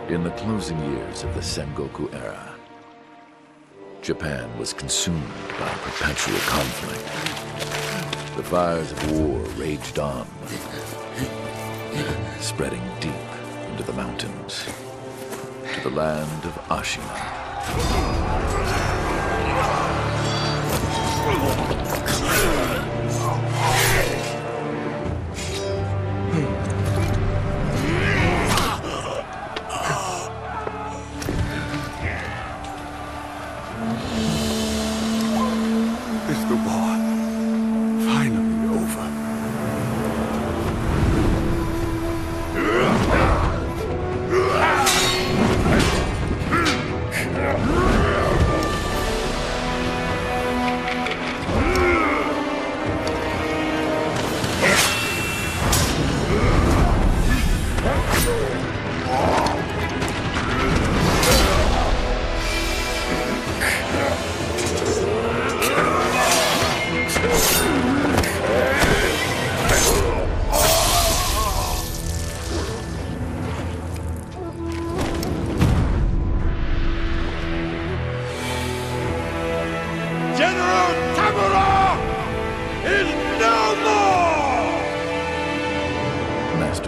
In the closing years of the Sengoku era, Japan was consumed by perpetual conflict. The fires of war raged on, spreading deep into the mountains, to the land of Ashina. Is the war finally over?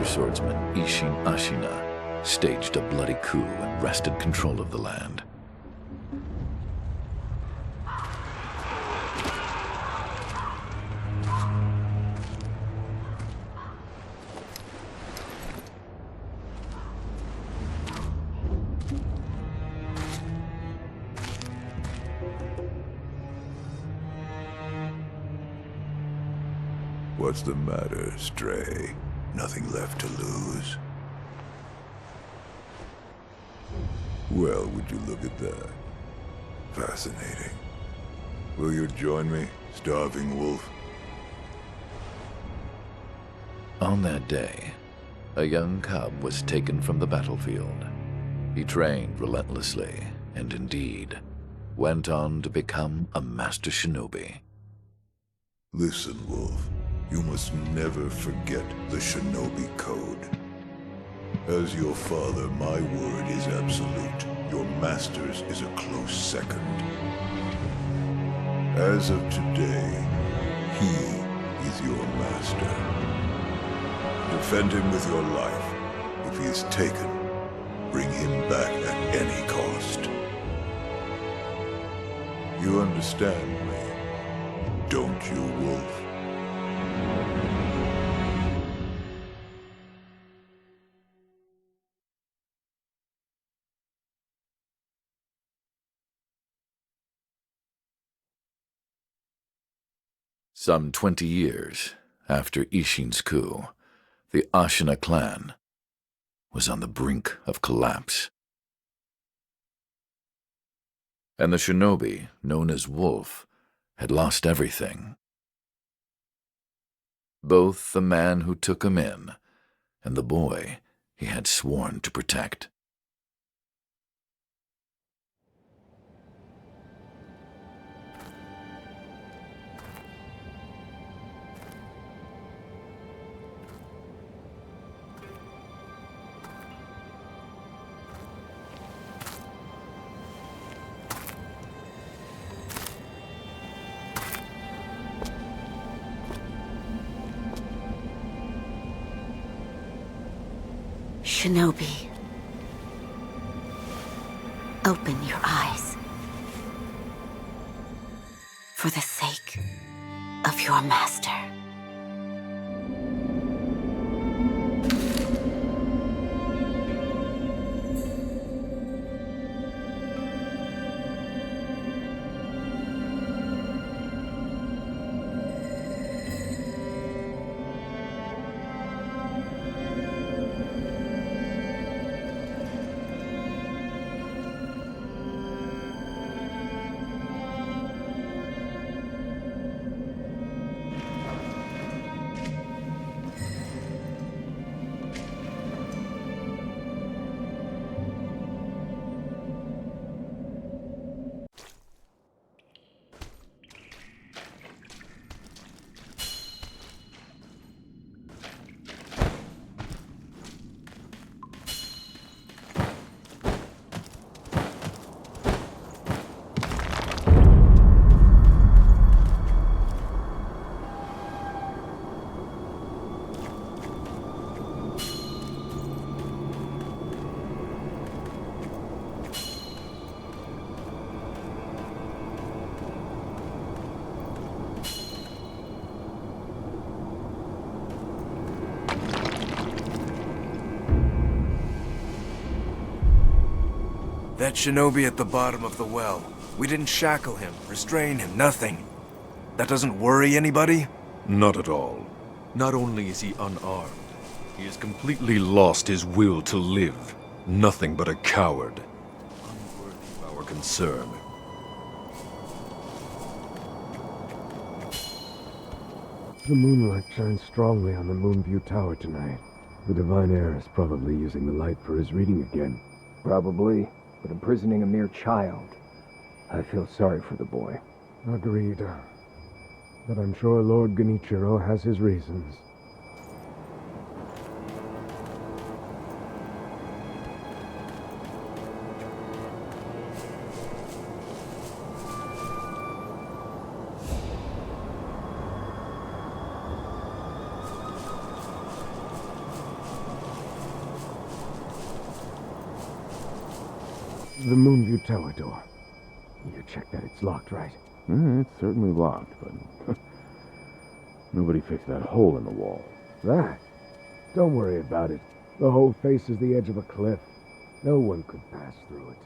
Swordsman Isshin Ashina staged a bloody coup and wrested control of the land. What's the matter, Stray? Nothing left to lose? Well, would you look at that? Fascinating. Will you join me, starving wolf? On that day, a young cub was taken from the battlefield. He trained relentlessly, and indeed, went on to become a master shinobi. Listen, Wolf. You must never forget the Shinobi Code. As your father, my word is absolute. Your master's is a close second. As of today, he is your master. Defend him with your life. If he is taken, bring him back at any cost. You understand me, don't you, Wolf? Some 20 years after Isshin's coup, the Ashina clan was on the brink of collapse. And the shinobi, known as Wolf, had lost everything. Both the man who took him in and the boy he had sworn to protect. Shinobi, open your eyes. For the sake of your master. That shinobi at the bottom of the well. We didn't shackle him, restrain him, nothing. That doesn't worry anybody? Not at all. Not only is he unarmed, he has completely lost his will to live. Nothing but a coward. Unworthy of our concern. The moonlight shines strongly on the Moonview Tower tonight. The Divine Heir is probably using the light for his reading again. Probably, but imprisoning a mere child. I feel sorry for the boy. Agreed. But I'm sure Lord Genichiro has his reasons. The Moonview Tower door. You checked that it's locked, right? It's certainly locked, but nobody fixed that hole in the wall. That? Don't worry about it. The hole faces the edge of a cliff. No one could pass through it.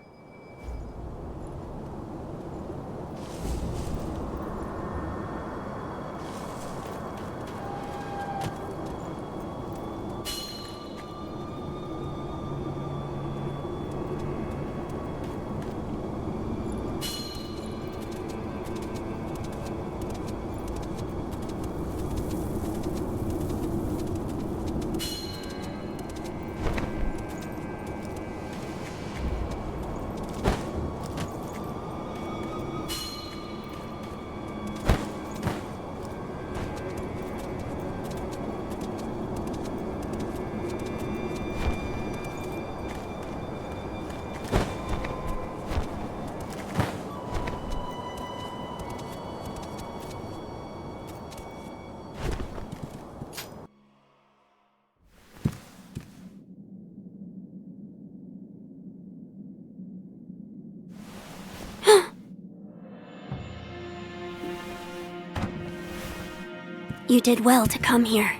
You did well to come here.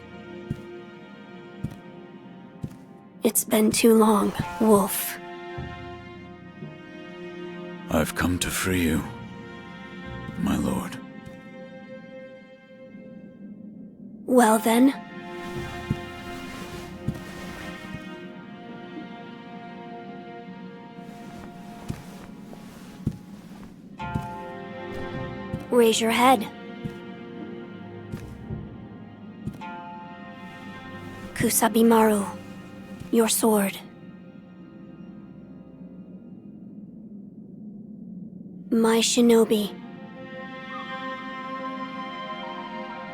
It's been too long, Wolf. I've come to free you, my lord. Well then. Raise your head. Kusabimaru, your sword. My shinobi.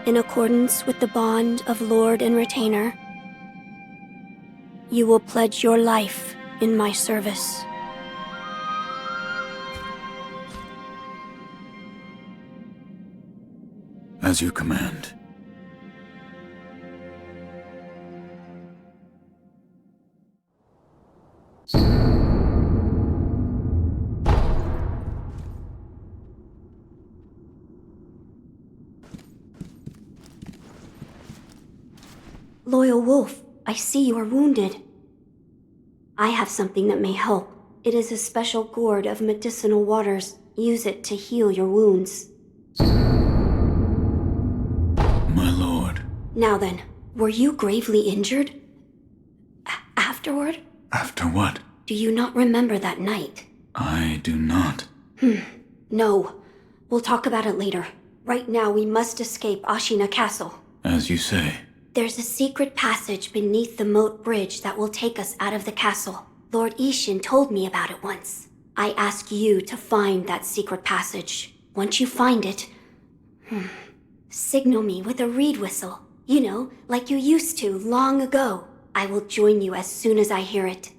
In accordance with the bond of lord and retainer, you will pledge your life in my service. As you command. Loyal Wolf, I see you are wounded. I have something that may help. It is a special gourd of medicinal waters. Use it to heal your wounds. My lord. Now then, were you gravely injured? Afterward? After what? Do you not remember that night? I do not. No. We'll talk about it later. Right now we must escape Ashina Castle. As you say. There's a secret passage beneath the moat bridge that will take us out of the castle. Lord Isshin told me about it once. I ask you to find that secret passage. Once you find it, signal me with a reed whistle. You know, like you used to long ago. I will join you as soon as I hear it.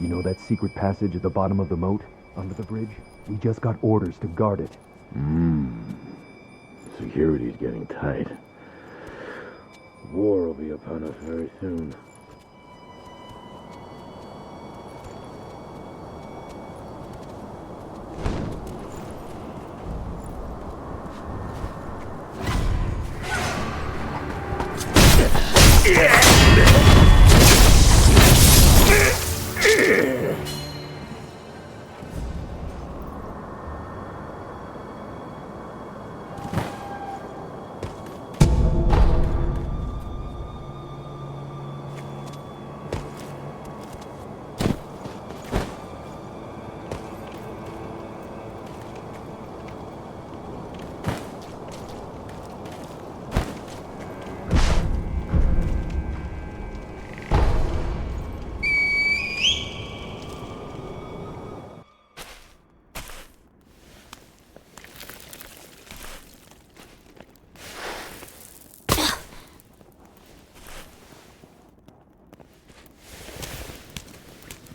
You know that secret passage at the bottom of the moat, under the bridge? We just got orders to guard it. Security's getting tight. War will be upon us very soon.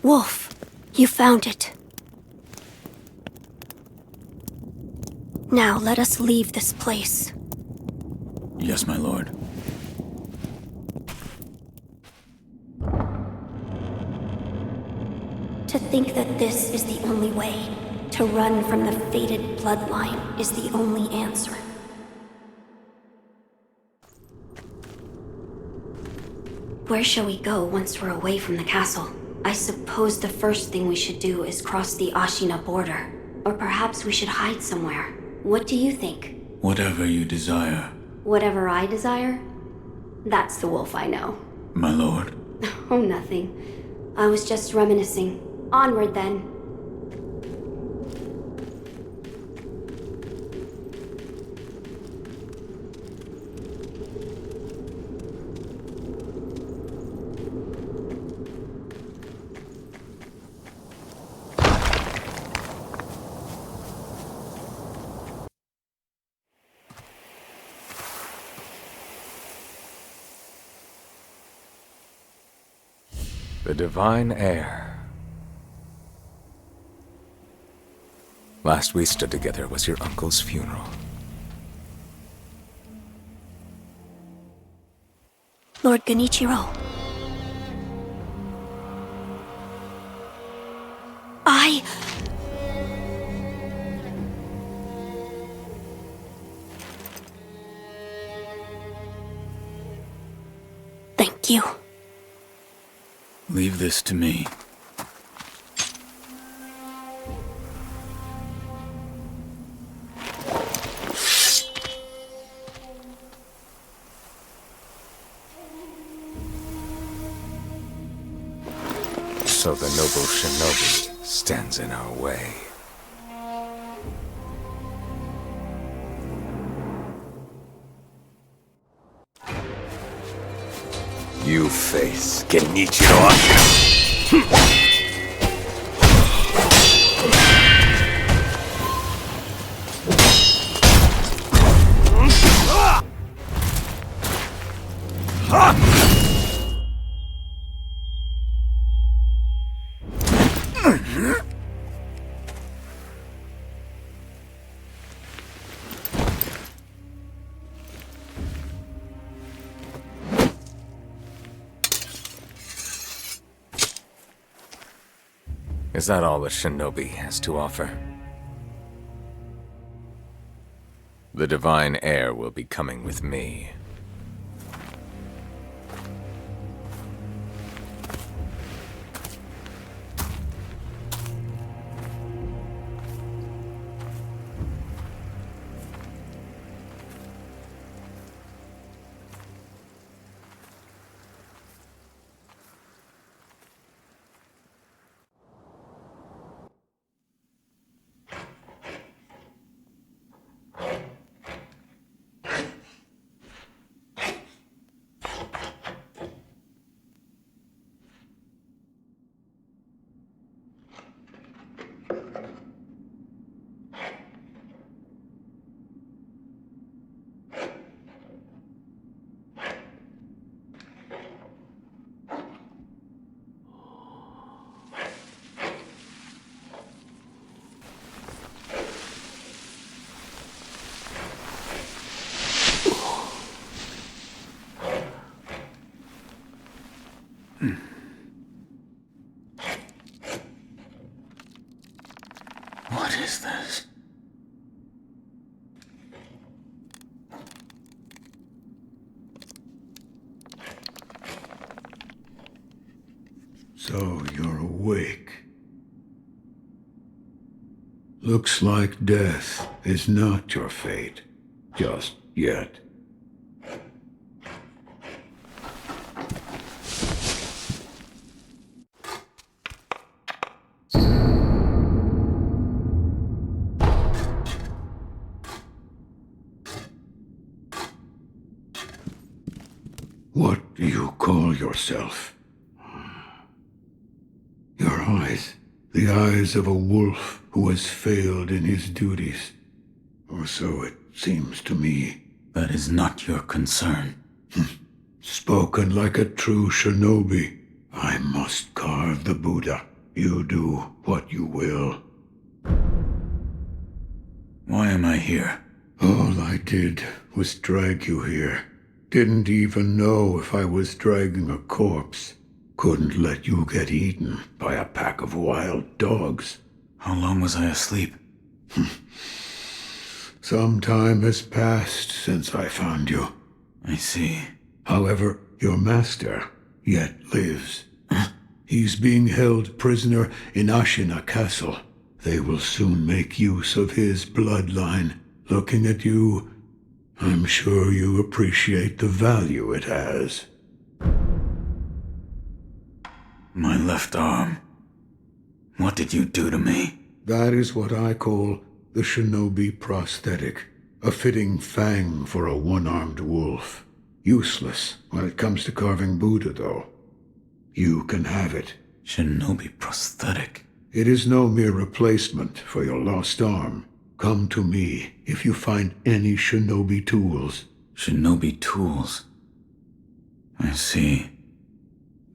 Wolf, you found it. Now let us leave this place. Yes, my lord. To think that this is the only way, to run from the fated bloodline, is the only answer. Where shall we go once we're away from the castle? I suppose the first thing we should do is cross the Ashina border. Or perhaps we should hide somewhere. What do you think? Whatever you desire. Whatever I desire? That's the wolf I know. My lord. Oh, nothing. I was just reminiscing. Onward, then. The divine heir. Last we stood together was your uncle's funeral. Lord Genichiro. Thank you. Leave this to me. So the noble shinobi stands in our way. You face Genichiro Ashina. Is that all that Shinobi has to offer? The divine heir will be coming with me. What is this? So you're awake. Looks like death is not your fate. Just yet. What do you call yourself? Your eyes. The eyes of a wolf who has failed in his duties. Or so it seems to me. That is not your concern. Spoken like a true shinobi. I must carve the Buddha. You do what you will. Why am I here? All I did was drag you here. Didn't even know if I was dragging a corpse. Couldn't let you get eaten by a pack of wild dogs. How long was I asleep? Some time has passed since I found you. I see. However, your master yet lives. He's being held prisoner in Ashina Castle. They will soon make use of his bloodline. Looking at you, I'm sure you appreciate the value it has. My left arm. What did you do to me? That is what I call the shinobi prosthetic. A fitting fang for a one-armed wolf. Useless when it comes to carving Buddha, though. You can have it. Shinobi prosthetic? It is no mere replacement for your lost arm. Come to me if you find any shinobi tools. Shinobi tools? I see.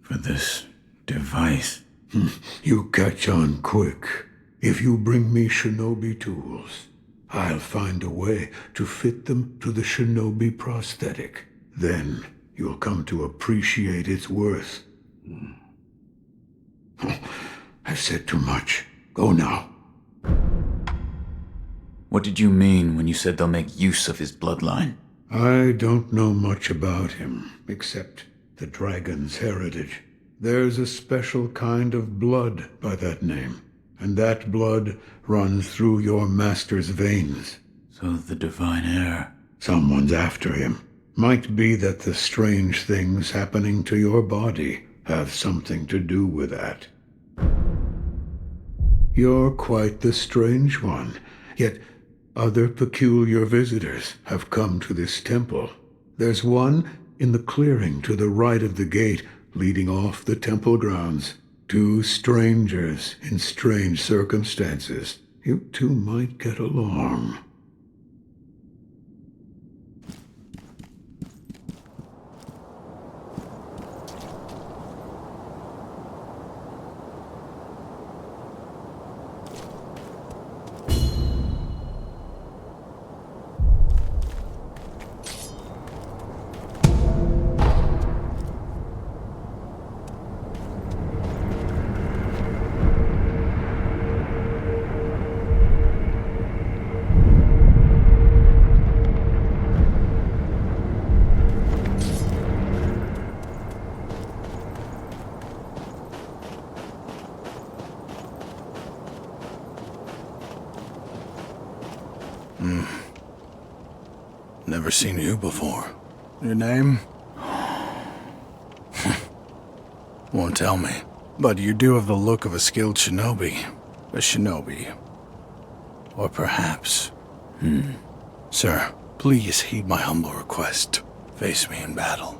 For this device. You catch on quick. If you bring me shinobi tools, I'll find a way to fit them to the shinobi prosthetic. Then you'll come to appreciate its worth. I've said too much. Go now. What did you mean when you said they'll make use of his bloodline? I don't know much about him, except the dragon's heritage. There's a special kind of blood by that name, and that blood runs through your master's veins. So the divine heir... Someone's after him. Might be that the strange things happening to your body have something to do with that. You're quite the strange one, yet other peculiar visitors have come to this temple. There's one in the clearing to the right of the gate leading off the temple grounds. Two strangers in strange circumstances. You two might get along. Never seen you before. Your name? Won't tell me. But you do have the look of a skilled shinobi. A shinobi. Or perhaps... Sir, please heed my humble request. Face me in battle.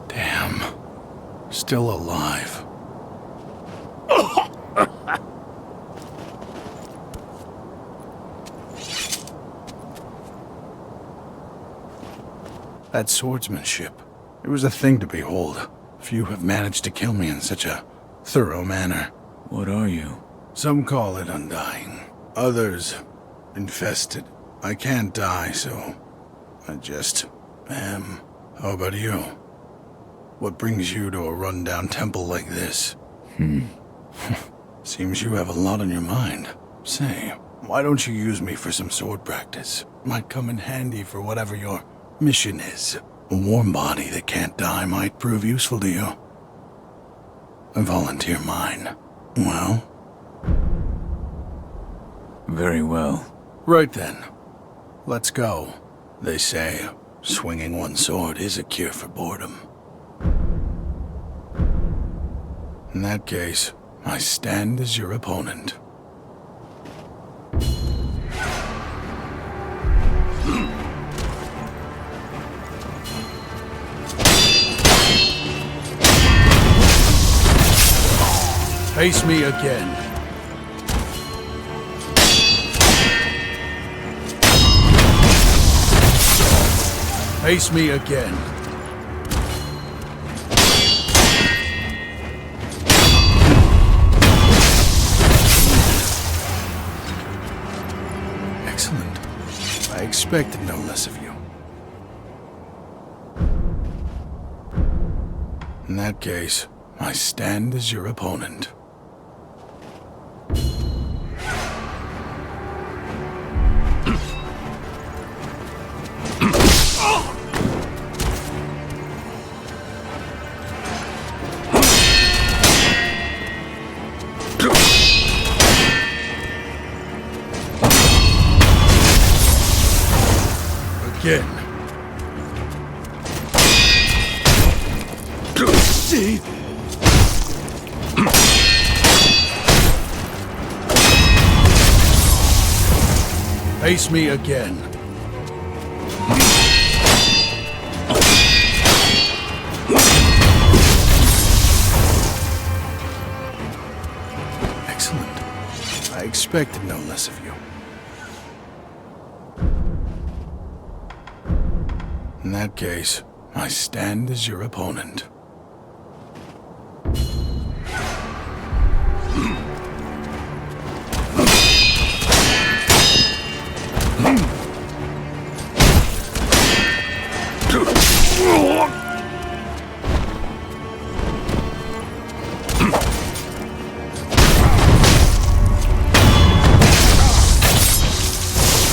Damn. Still alive. That swordsmanship. It was a thing to behold. Few have managed to kill me in such a thorough manner. What are you? Some call it undying. Others, infested. I can't die, so I just am. How about you? What brings you to a rundown temple like this? Seems you have a lot on your mind. Say, why don't you use me for some sword practice? Might come in handy for whatever your mission is. A warm body that can't die might prove useful to you. I volunteer mine. Well? Very well. Right then. Let's go. They say, swinging one sword is a cure for boredom. In that case, I stand as your opponent. Face me again. Face me again. Excellent. I expected no less of you. In that case, I stand as your opponent. Again. Face me again. Excellent. I expected no less of you. In that case, I stand as your opponent.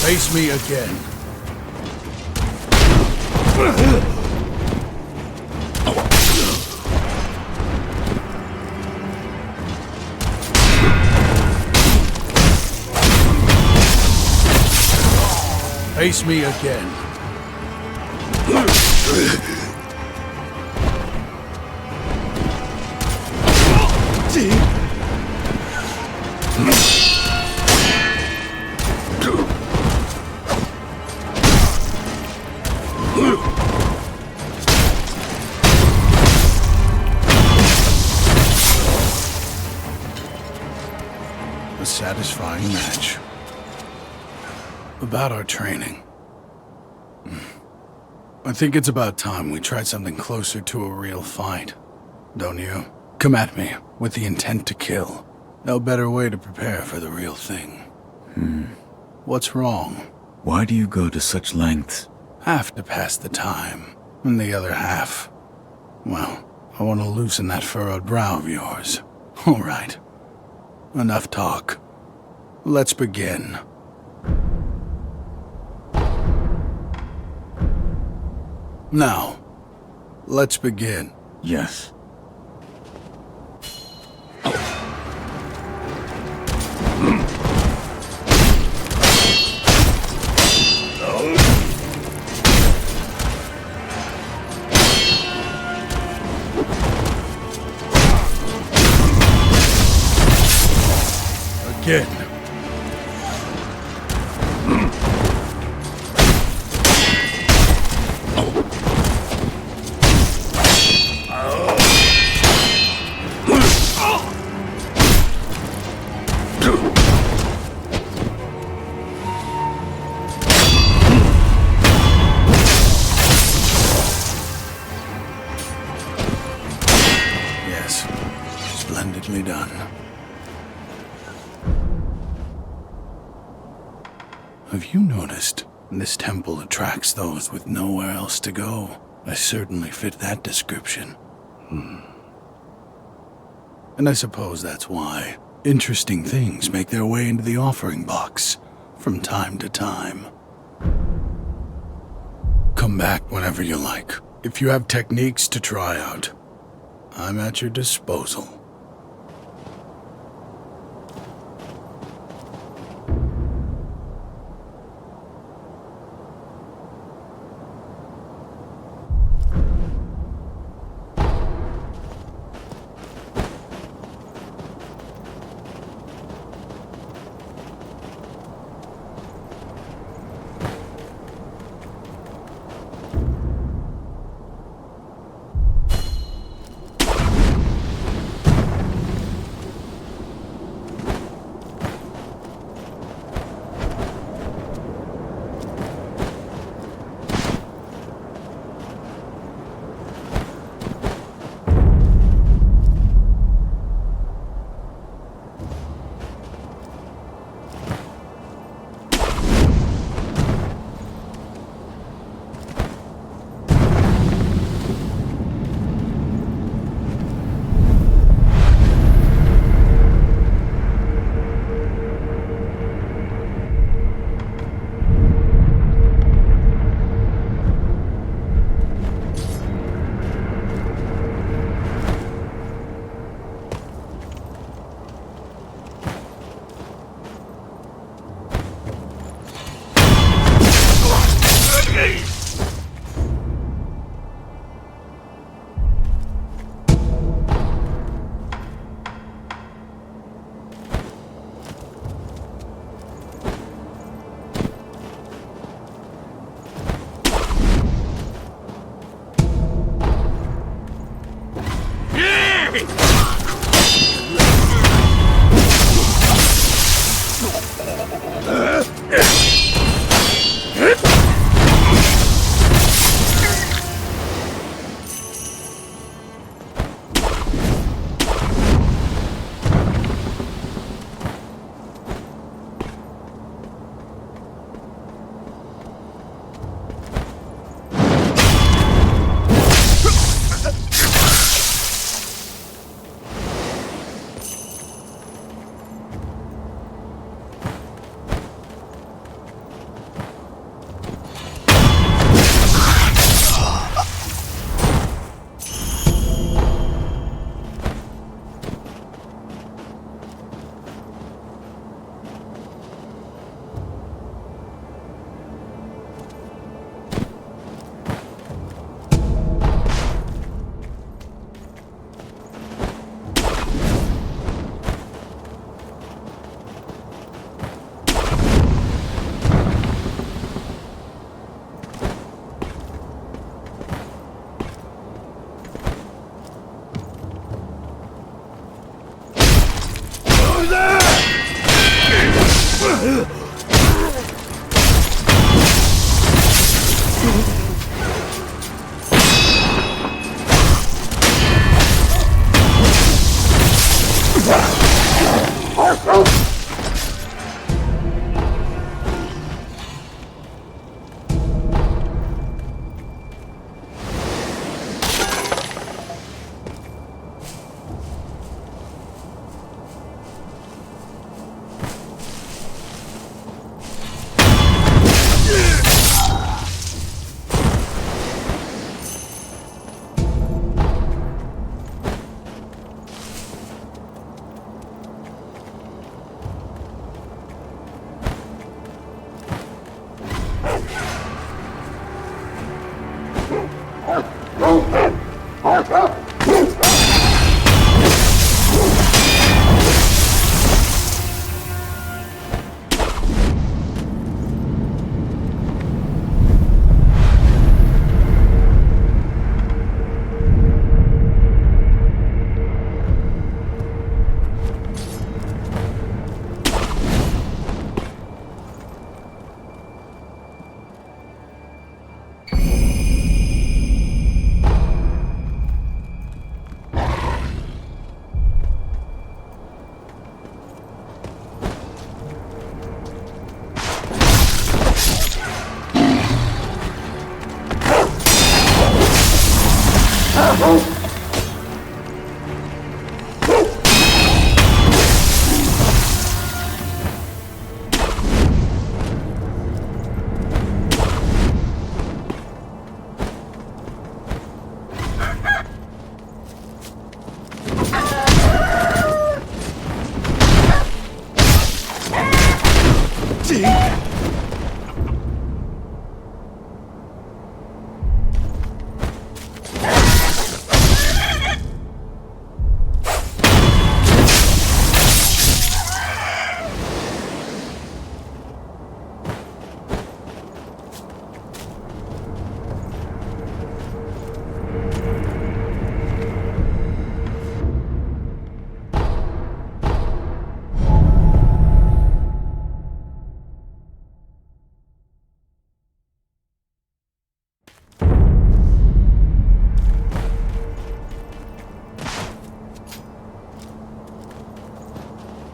Face me again. Face me again. A satisfying match. About our training. I think it's about time we tried something closer to a real fight. Don't you? Come at me with the intent to kill. No better way to prepare for the real thing. What's wrong? Why do you go to such lengths? Half to pass the time, and the other half... well, I want to loosen that furrowed brow of yours. All right. Enough talk. Let's begin. Now, let's begin. Yes. Again. Yes, splendidly done. Have you noticed this temple attracts those with nowhere else to go? I certainly fit that description. And I suppose that's why interesting things make their way into the offering box from time to time. Come back whenever you like. If you have techniques to try out, I'm at your disposal.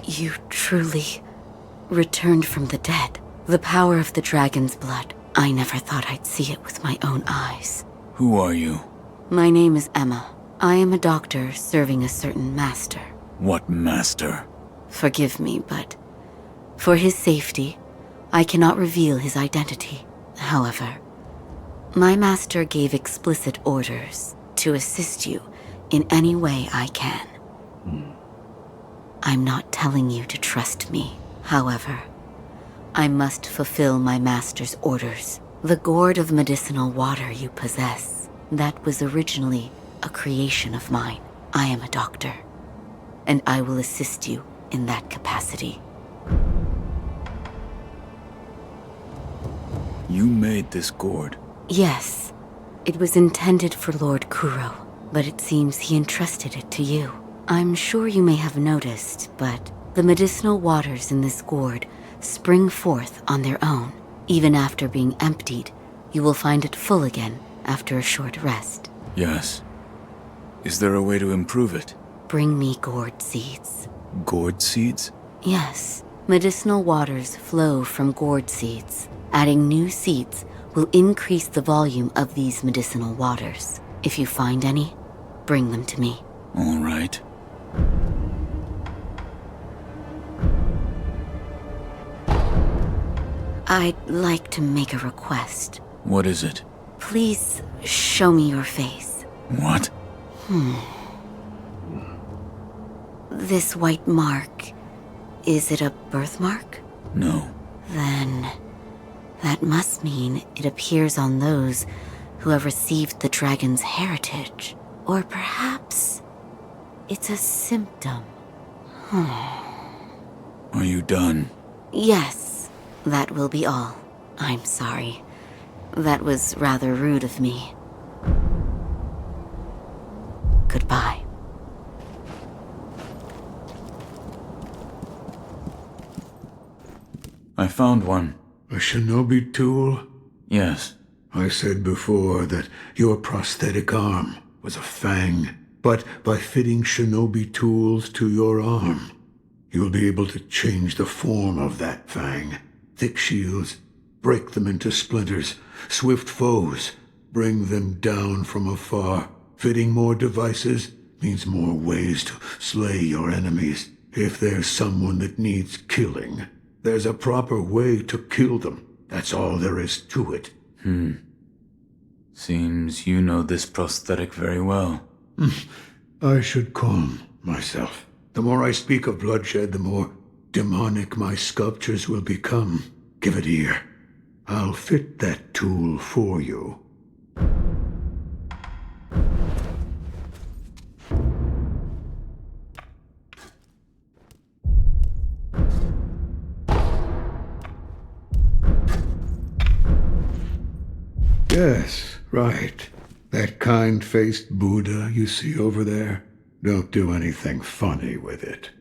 You truly returned from the dead. The power of the dragon's blood. I never thought I'd see it with my own eyes. Who are you? My name is Emma. I am a doctor serving a certain master. What master? Forgive me, but for his safety, I cannot reveal his identity. However, my master gave explicit orders to assist you in any way I can. I'm not telling you to trust me. However, I must fulfill my master's orders. The gourd of medicinal water you possess, that was originally a creation of mine. I am a doctor, and I will assist you in that capacity. You made this gourd? Yes. It was intended for Lord Kuro, but it seems he entrusted it to you. I'm sure you may have noticed, but the medicinal waters in this gourd spring forth on their own. Even after being emptied, you will find it full again after a short rest. Yes. Is there a way to improve it? Bring me gourd seeds. Gourd seeds? Yes. Medicinal waters flow from gourd seeds. Adding new seeds will increase the volume of these medicinal waters. If you find any, bring them to me. All right. I'd like to make a request. What is it? Please show me your face. What? This white mark, is it a birthmark? No. Then that must mean it appears on those who have received the dragon's heritage. Or perhaps it's a symptom. Are you done? Yes, that will be all. I'm sorry. That was rather rude of me. Goodbye. I found one. A shinobi tool? Yes. I said before that your prosthetic arm was a fang, but by fitting shinobi tools to your arm, you'll be able to change the form of that fang. Thick shields, break them into splinters. Swift foes, bring them down from afar. Fitting more devices means more ways to slay your enemies. If there's someone that needs killing, there's a proper way to kill them. That's all there is to it. Seems you know this prosthetic very well. I should calm myself. The more I speak of bloodshed, the more demonic my sculptures will become. Give it ear. I'll fit that tool for you. Yes, right. That kind-faced Buddha you see over there. Don't do anything funny with it.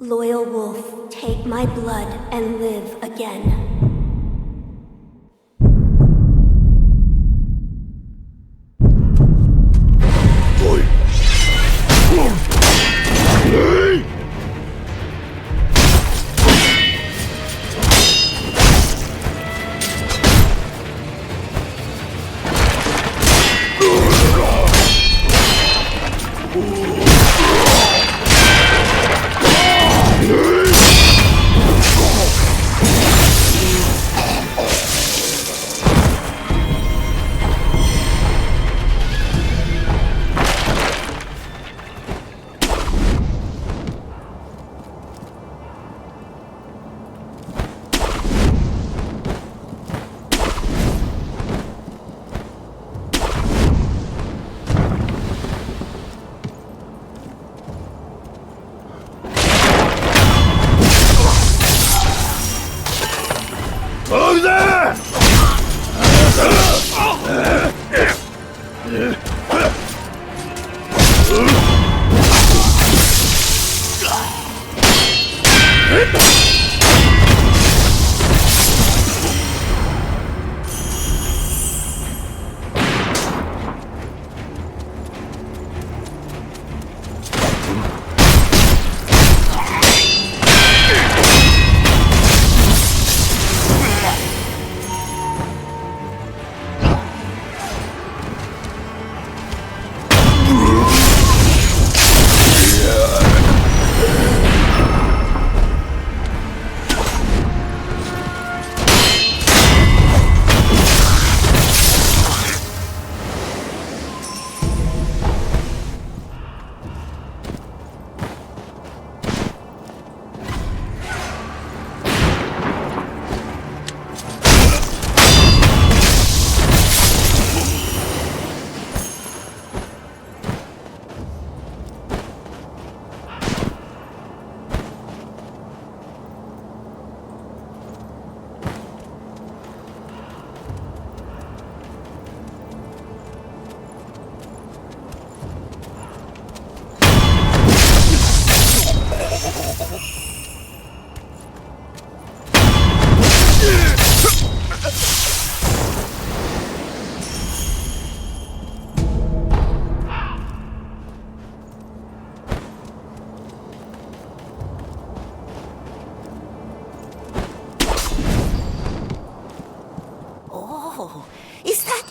Loyal wolf, take my blood and live again.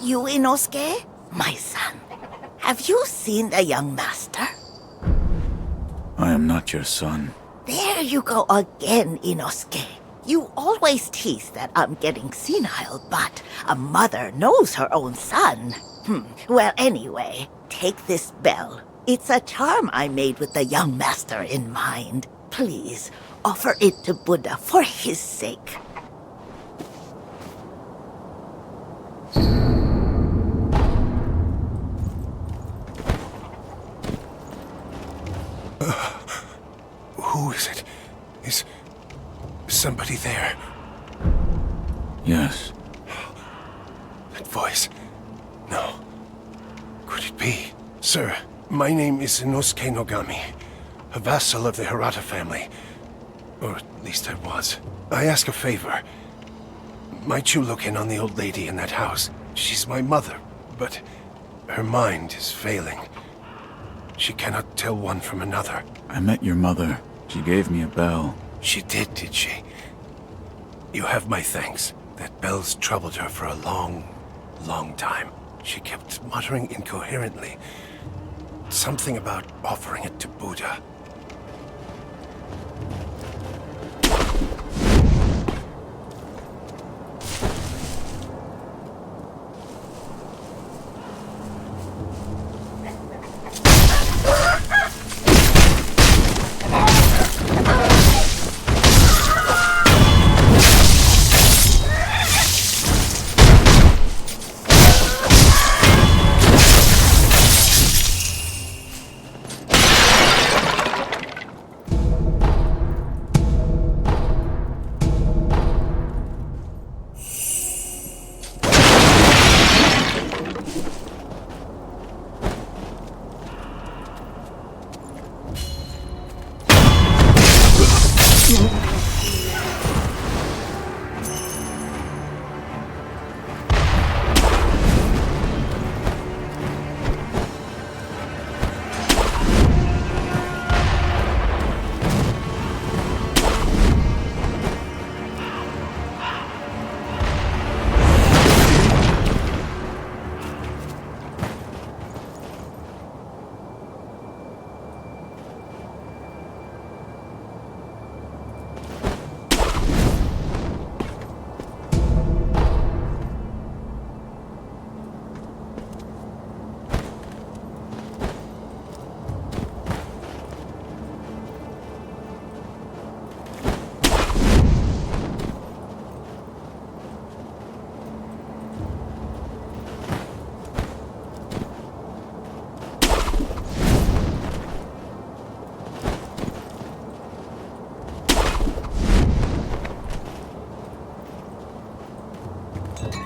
You, Inosuke? My son, have you seen the young master? I am not your son. There you go again, Inosuke. You always tease that I'm getting senile, but a mother knows her own son. Well, anyway, take this bell. It's a charm I made with the young master in mind. Please, offer it to Buddha for his sake. Who is it? Is somebody there? Yes. That voice. No. Could it be? Sir, my name is Inosuke Nogami, a vassal of the Hirata family. Or at least I was. I ask a favor. Might you look in on the old lady in that house? She's my mother, but her mind is failing. She cannot tell one from another. I met your mother. She gave me a bell. She did she? You have my thanks. That bell's troubled her for a long, long time. She kept muttering incoherently. Something about offering it to Buddha.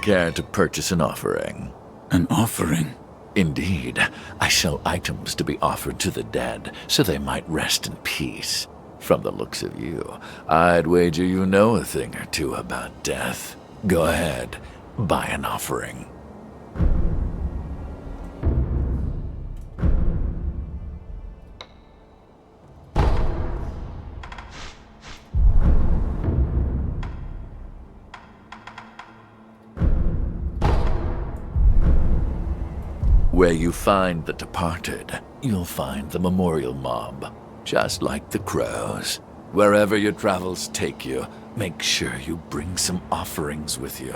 care to purchase an offering? An offering? Indeed. I sell items to be offered to the dead, so they might rest in peace. From the looks of you, I'd wager you know a thing or two about death. Go ahead, buy an offering. Where you find the departed, you'll find the memorial mob, just like the crows. Wherever your travels take you, make sure you bring some offerings with you.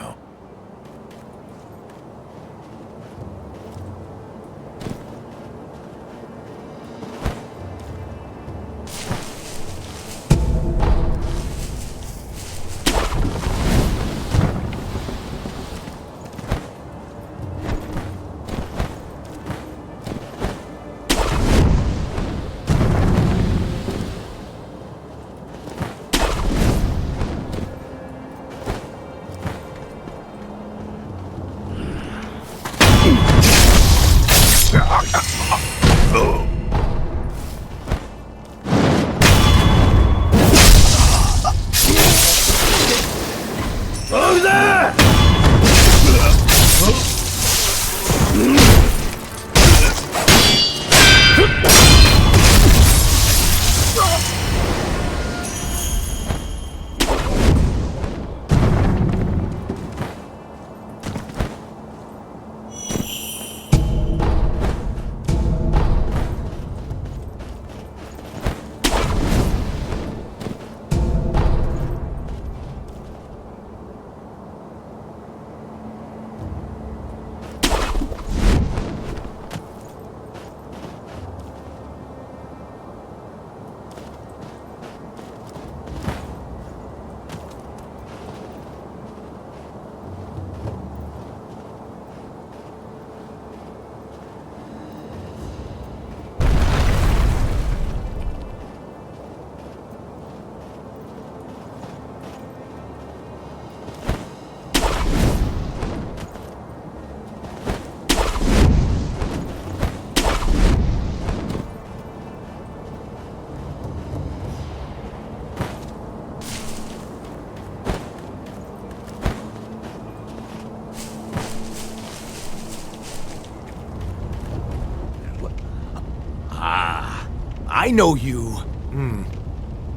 I know you.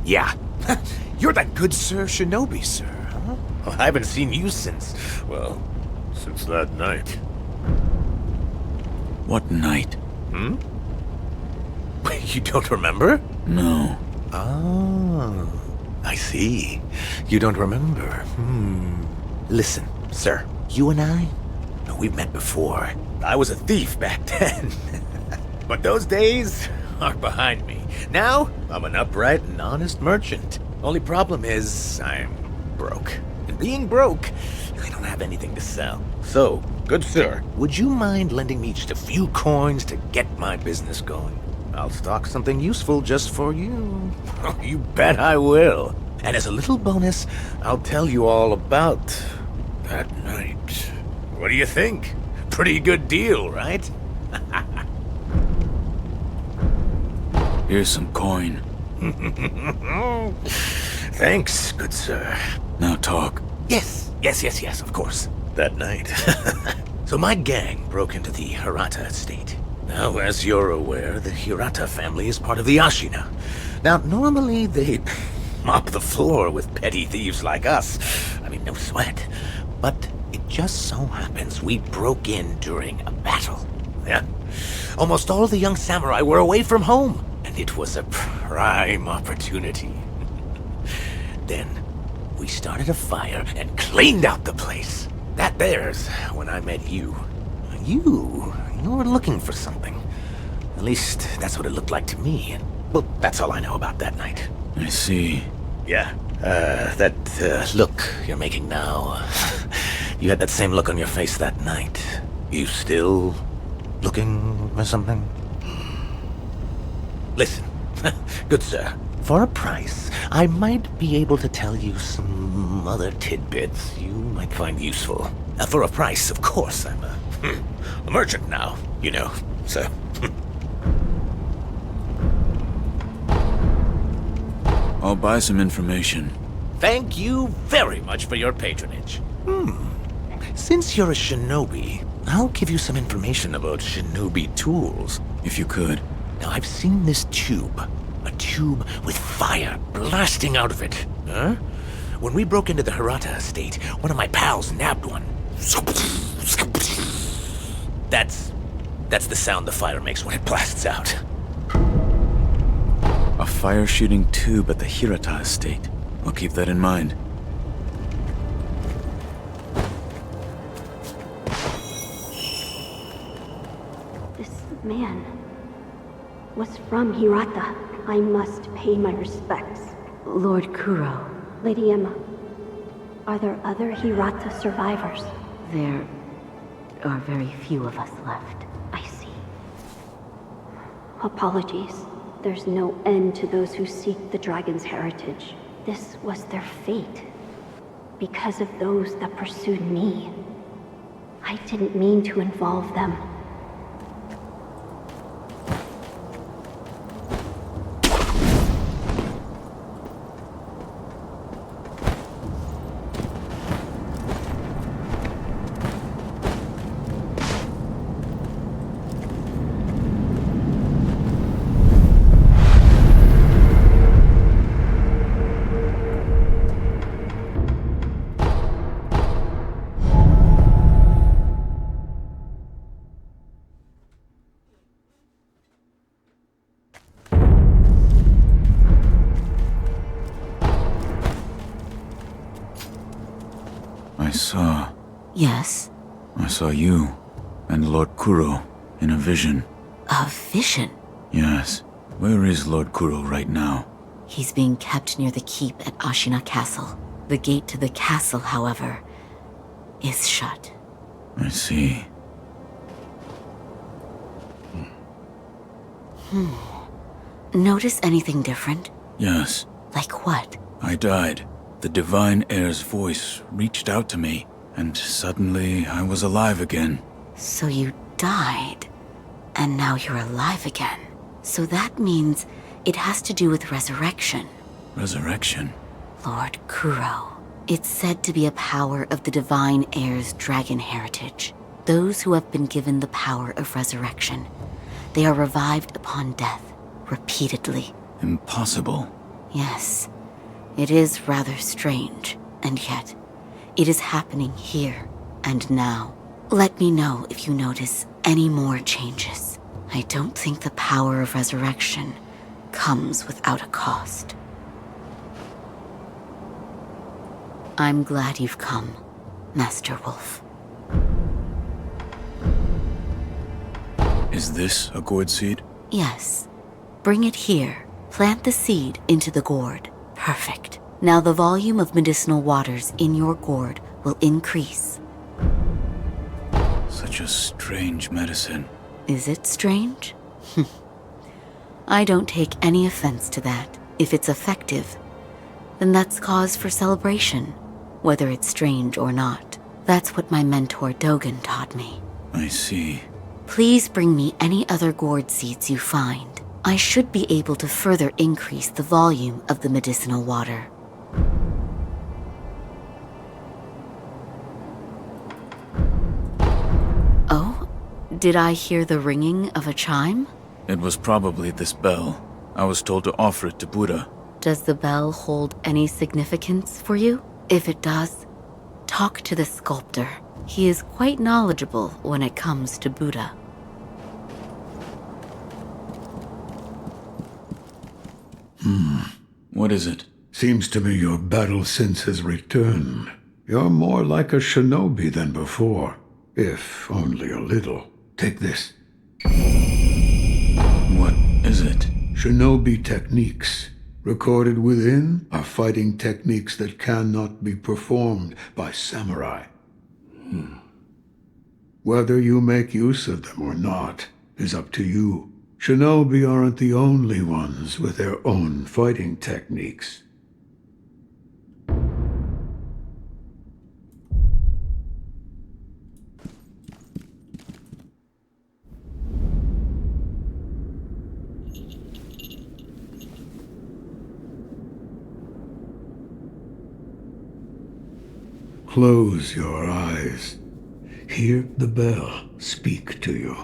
Yeah. You're that good Sir Shinobi, sir, huh? Well, I haven't seen you since, well, since that night. What night? You don't remember? No. Oh, I see. You don't remember. Listen, sir, you and I, we've met before. I was a thief back then. But those days are behind me. Now, I'm an upright and honest merchant. Only problem is, I'm broke. And being broke, I don't have anything to sell. So, good sir, would you mind lending me just a few coins to get my business going? I'll stock something useful just for you. Oh, you bet I will. And as a little bonus, I'll tell you all about that night. What do you think? Pretty good deal, right? Here's some coin. Thanks, good sir. Now talk. Yes, of course. That night. So my gang broke into the Hirata Estate. Now, as you're aware, the Hirata family is part of the Ashina. Now, normally they mop the floor with petty thieves like us. I mean, no sweat. But it just so happens we broke in during a battle. Yeah. Almost all of the young samurai were away from home. And it was a prime opportunity. Then, we started a fire and cleaned out the place. That there's when I met you. You were looking for something. At least, that's what it looked like to me. Well, that's all I know about that night. I see. Yeah, that look you're making now. You had that same look on your face that night. You still looking for something? Listen, good sir, for a price, I might be able to tell you some other tidbits you might find useful. For a price, of course. I'm a merchant now, you know, so... I'll buy some information. Thank you very much for your patronage. Since you're a shinobi, I'll give you some information about shinobi tools. If you could. Now, I've seen this tube. A tube with fire blasting out of it. Huh? When we broke into the Hirata Estate, one of my pals nabbed one. That's the sound the fire makes when it blasts out. A fire-shooting tube at the Hirata Estate. I'll keep that in mind. This man was from Hirata. I must pay my respects. Lord Kuro. Lady Emma, are there other Hirata survivors? There are very few of us left. I see. Apologies. There's no end to those who seek the dragon's heritage. This was their fate. Because of those that pursued me. I didn't mean to involve them. Yes? I saw you and Lord Kuro in a vision. A vision? Yes. Where is Lord Kuro right now? He's being kept near the keep at Ashina Castle. The gate to the castle, however, is shut. I see. Notice anything different? Yes. Like what? I died. The Divine Heir's voice reached out to me, and suddenly I was alive again. So you died, and now you're alive again. So that means it has to do with resurrection. Resurrection? Lord Kuro. It's said to be a power of the Divine Heir's dragon heritage. Those who have been given the power of resurrection. They are revived upon death, repeatedly. Impossible. Yes. It is rather strange, and yet, it is happening here and now. Let me know if you notice any more changes. I don't think the power of resurrection comes without a cost. I'm glad you've come, Master Wolf. Is this a gourd seed? Yes. Bring it here. Plant the seed into the gourd. Perfect. Now the volume of medicinal waters in your gourd will increase. Such a strange medicine. Is it strange? I don't take any offense to that. If it's effective, then that's cause for celebration, whether it's strange or not. That's what my mentor Dogen taught me. I see. Please bring me any other gourd seeds you find. I should be able to further increase the volume of the medicinal water. Oh? Did I hear the ringing of a chime? It was probably this bell. I was told to offer it to Buddha. Does the bell hold any significance for you? If it does, talk to the sculptor. He is quite knowledgeable when it comes to Buddha. What is it? Seems to me your battle sense has returned. You're more like a shinobi than before, if only a little. Take this. What is it? Shinobi techniques. Recorded within are fighting techniques that cannot be performed by samurai. Whether you make use of them or not is up to you. Shinobi aren't the only ones with their own fighting techniques. Close your eyes. Hear the bell speak to you.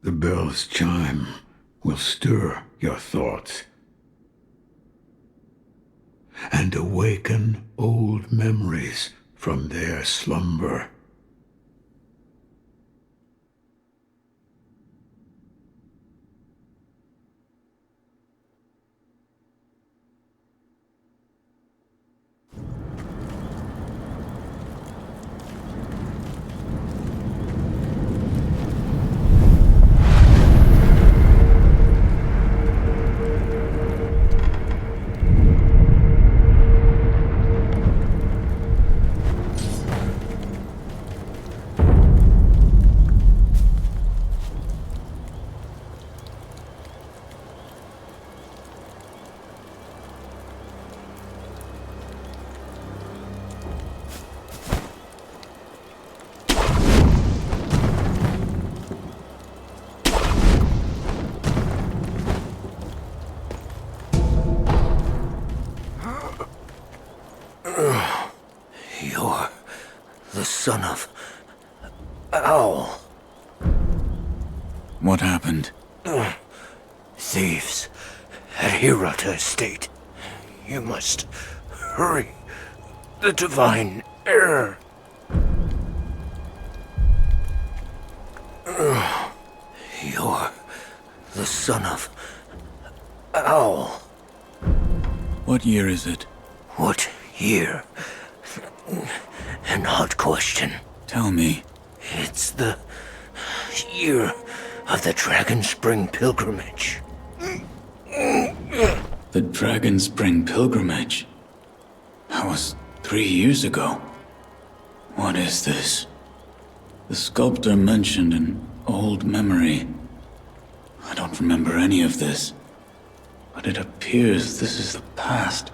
The bell's chime will stir your thoughts and awaken old memories from their slumber. You're the son of... Owl. What happened? Thieves at Hirata Estate. You must hurry. The divine heir. You're the son of... Owl. What year is it? What year? An odd question. Tell me. It's the year of the Dragon Spring Pilgrimage. The Dragon Spring Pilgrimage? That was 3 years ago. What is this? The sculptor mentioned an old memory. I don't remember any of this, but it appears this is the past.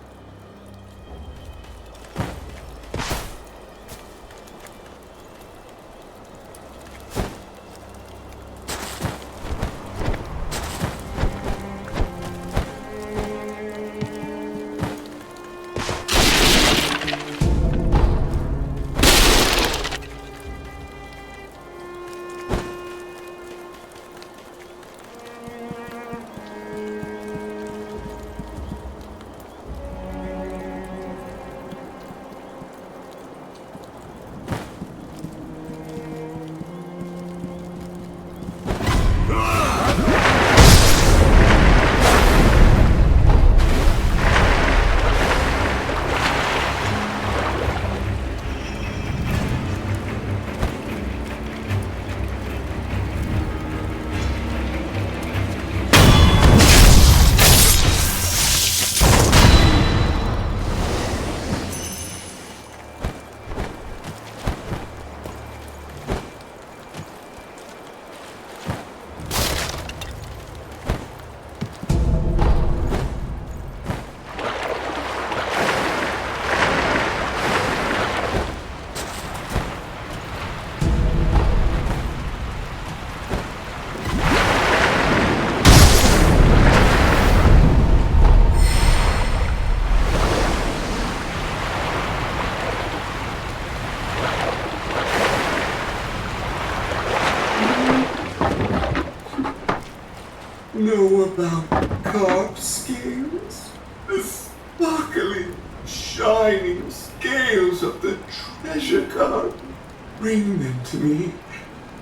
Know about carved scales? The sparkling, shining scales of the treasure garden. Bring them to me,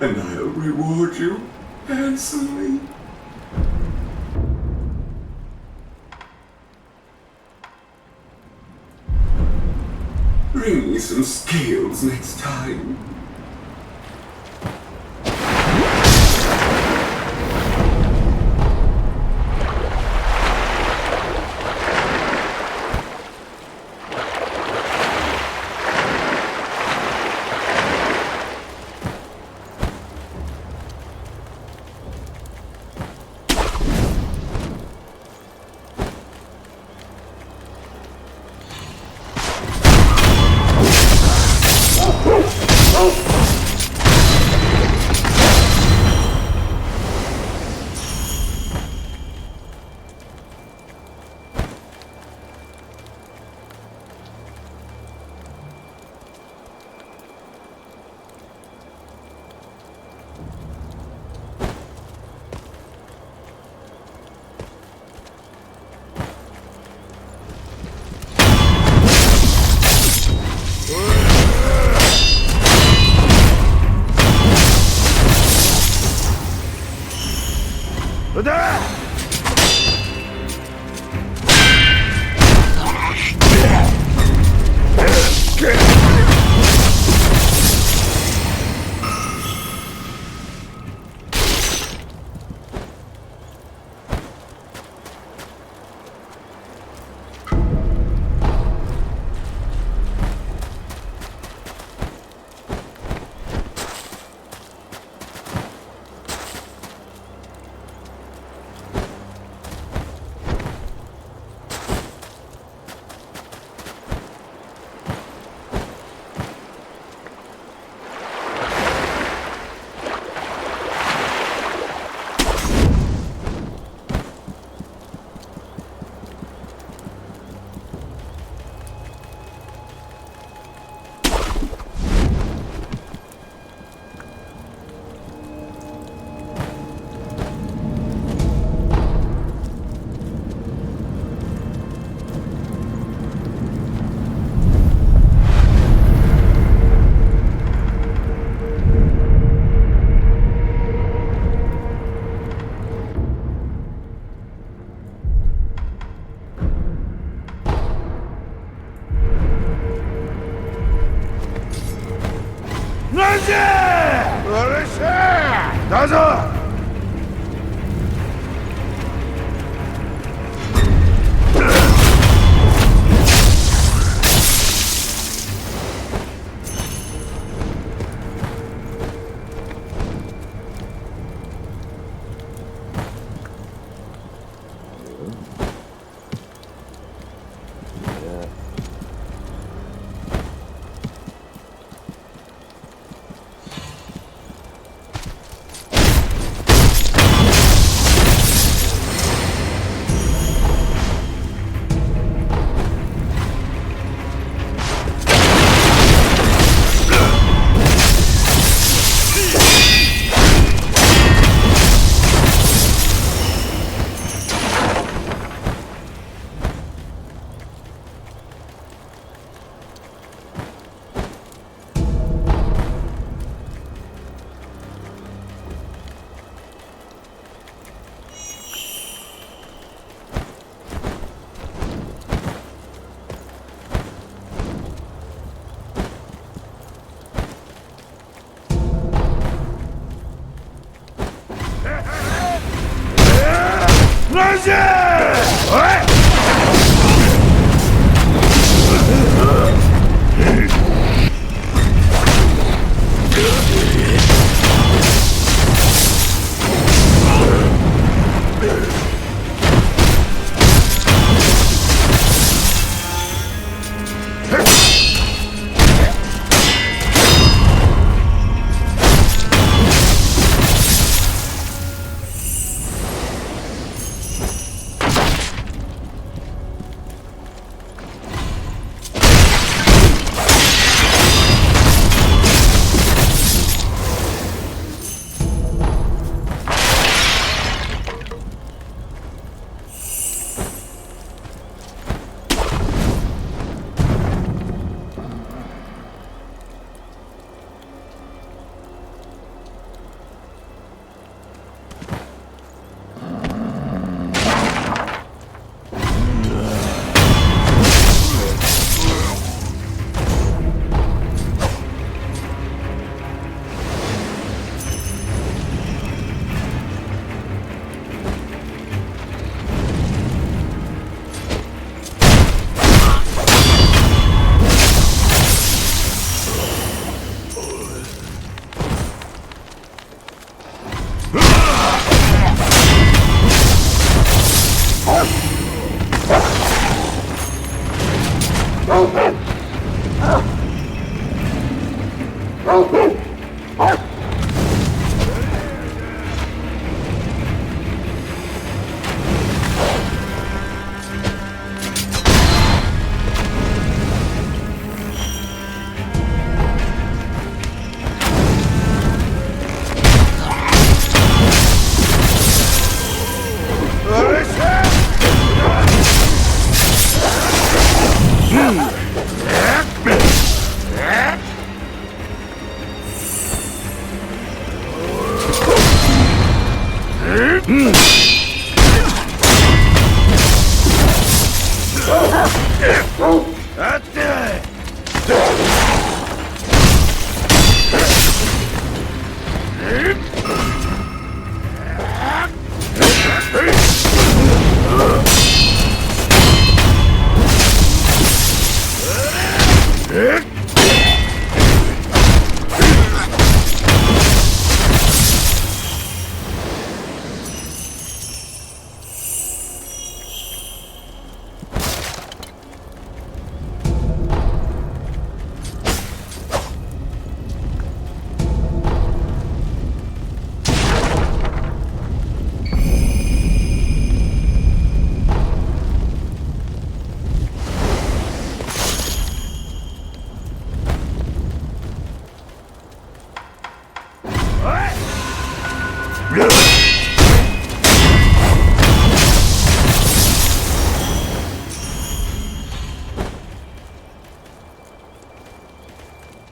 and I'll reward you handsomely. Bring me some scales next time.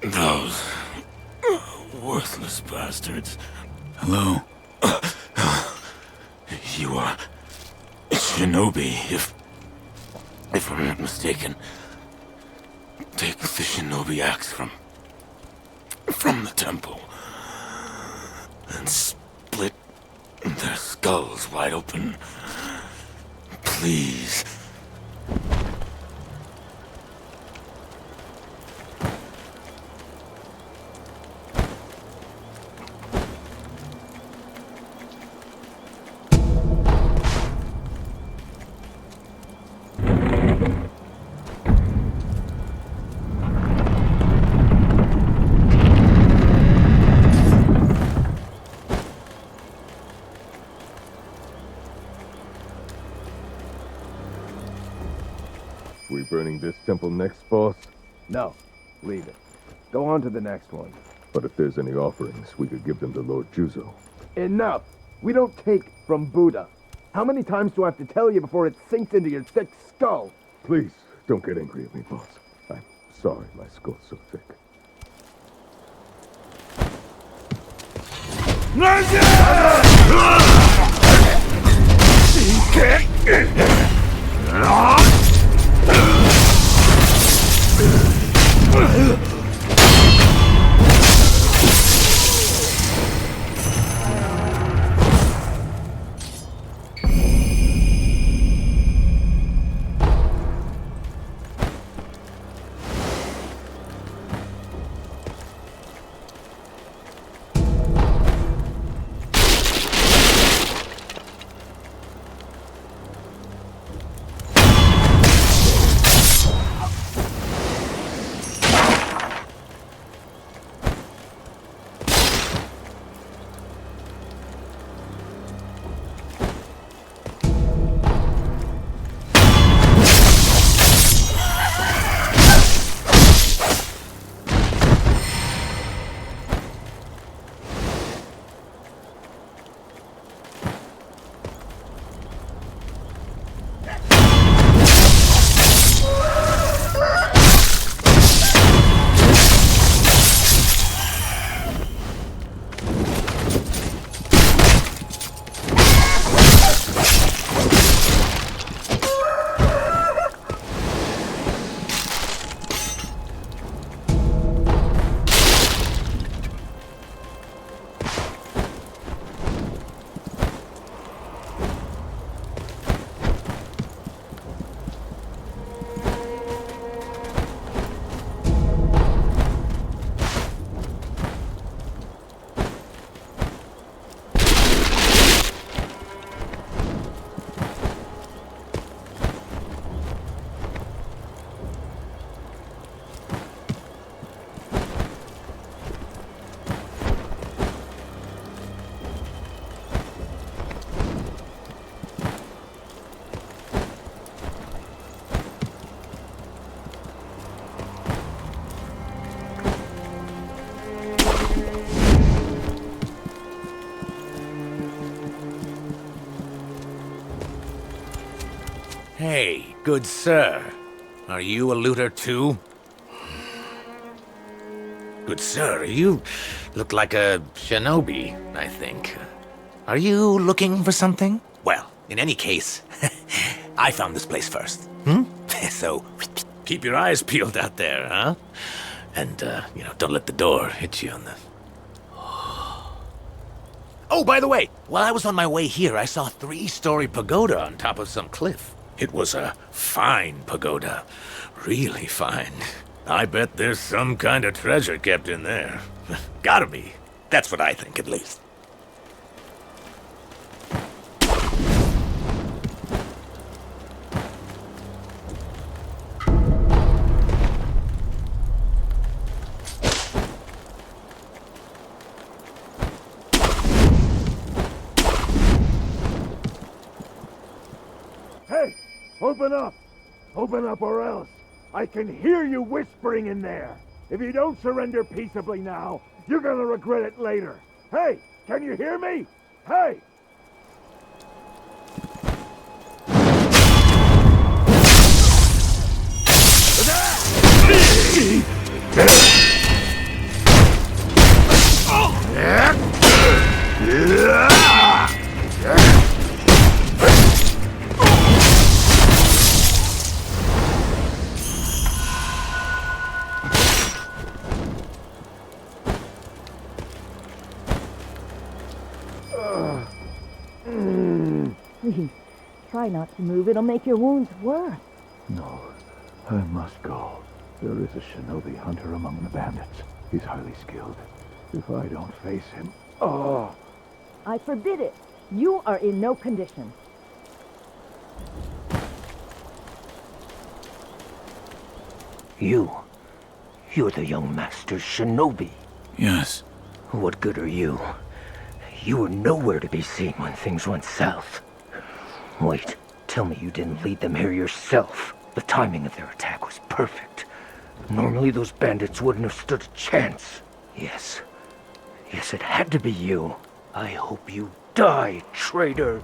Those worthless bastards. Hello. You are Shinobi, if I'm not mistaken. Take the Shinobi axe from the temple and split their skulls wide open. Please. We burning this temple next, boss? No, leave it. Go on to the next one. But if there's any offerings, we could give them to Lord Juzou. Enough! We don't take from Buddha. How many times do I have to tell you before it sinks into your thick skull? Please, don't get angry at me, boss. I'm sorry my skull's so thick. Hey, good sir. Are you a looter too? Good sir, you look like a shinobi, I think. Are you looking for something? Well, in any case, I found this place first. So, keep your eyes peeled out there, huh? And, don't let the door hit you on the... Oh, by the way, while I was on my way here, I saw a 3-story pagoda on top of some cliff. It was a fine pagoda. Really fine. I bet there's some kind of treasure kept in there. Gotta be. That's what I think, at least. Hey! Open up! Open up or else! I can hear you whispering in there! If you don't surrender peaceably now, you're gonna regret it later! Hey! Can you hear me? Hey! Please, try not to move. It'll make your wounds worse. No, I must go. There is a Shinobi Hunter among the bandits. He's highly skilled. If I don't face him... Oh! I forbid it. You are in no condition. You're the young master's shinobi. Yes. What good are you? You were nowhere to be seen when things went south. Wait, tell me you didn't lead them here yourself. The timing of their attack was perfect. Normally those bandits wouldn't have stood a chance. Yes, it had to be you. I hope you die, traitor.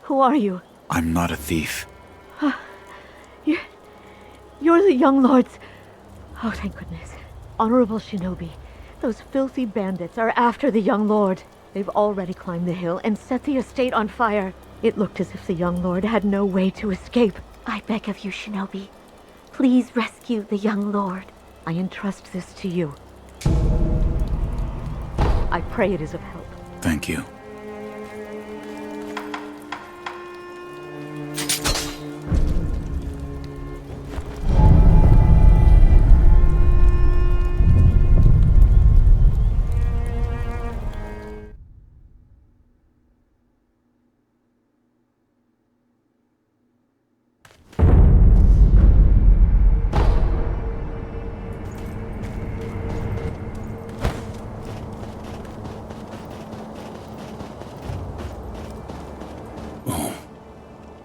Who are you? I'm not a thief. You're the young lord's... Oh, thank goodness. Honorable Shinobi, those filthy bandits are after the young lord. They've already climbed the hill and set the estate on fire. It looked as if the young lord had no way to escape. I beg of you, Shinobi. Please rescue the young lord. I entrust this to you. I pray it is of help. Thank you.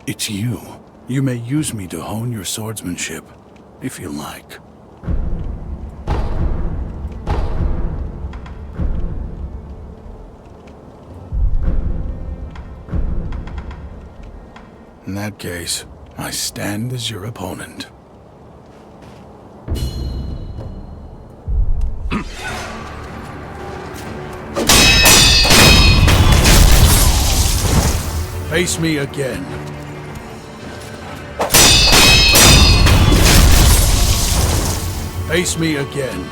It's you. You may use me to hone your swordsmanship, if you like. In that case, I stand as your opponent. Face me again. Face me again.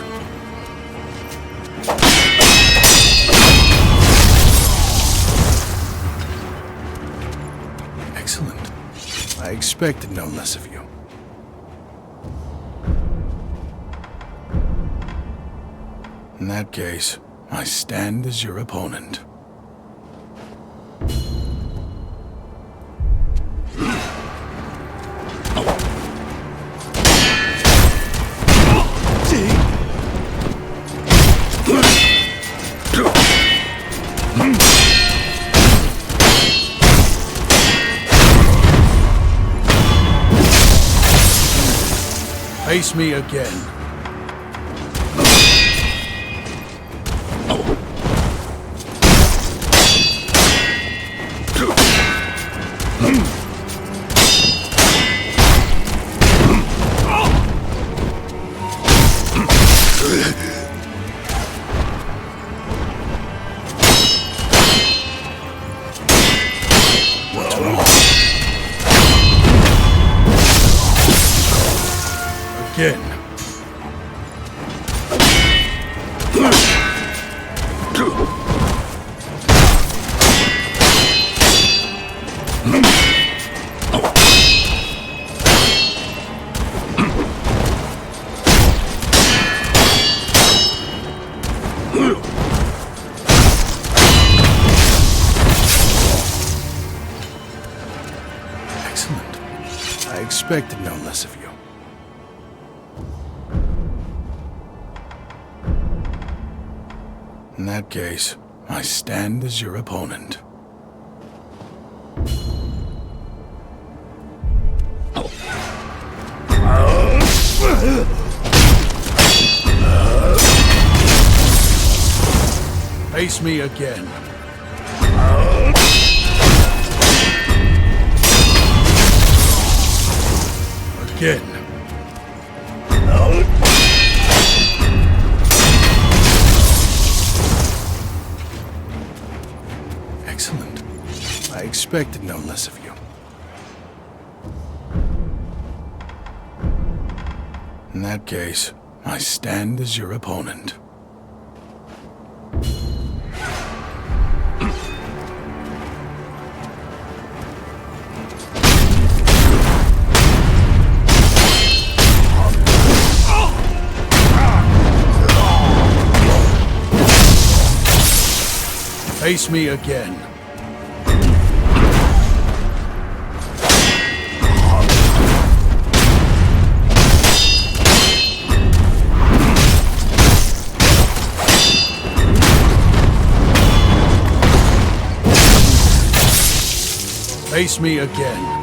Excellent. I expected no less of you. In that case, I stand as your opponent. Face me again. What's wrong? Again. Excellent. I expected no less of you. In that case, I stand as your opponent. Face me again. Again. Excellent. I expected no less of you. In that case, I stand as your opponent. Face me again. Face me again.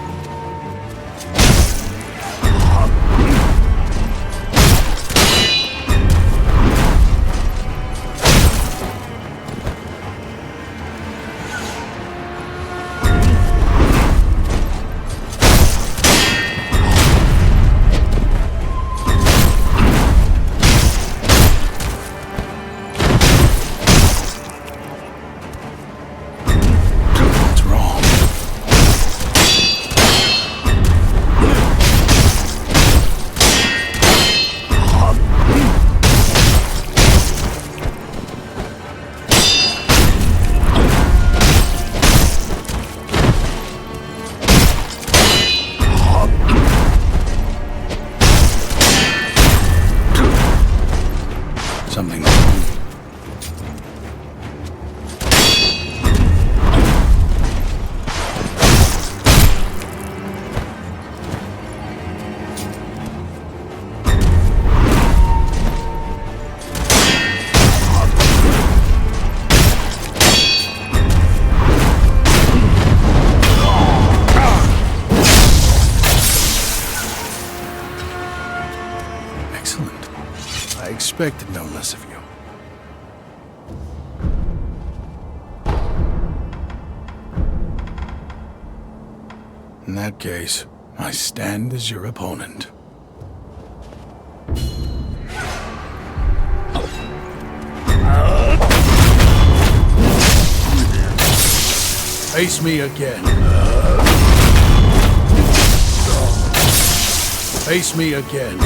Something wrong. Excellent. I expected no less of you. In that case, I stand as your opponent. Face me again. Face me again.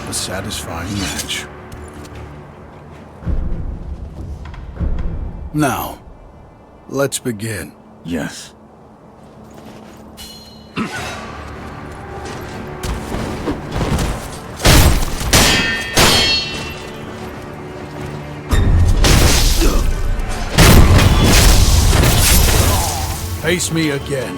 A satisfying match. Now, let's begin. Yes. Face me again.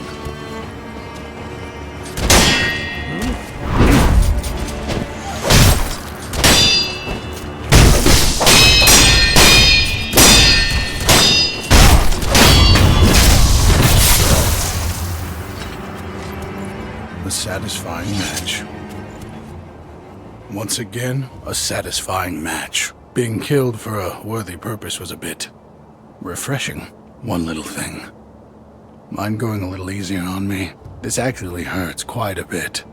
A satisfying match. Once again, a satisfying match. Being killed for a worthy purpose was a bit refreshing. One little thing. Mind going a little easier on me? This actually hurts quite a bit.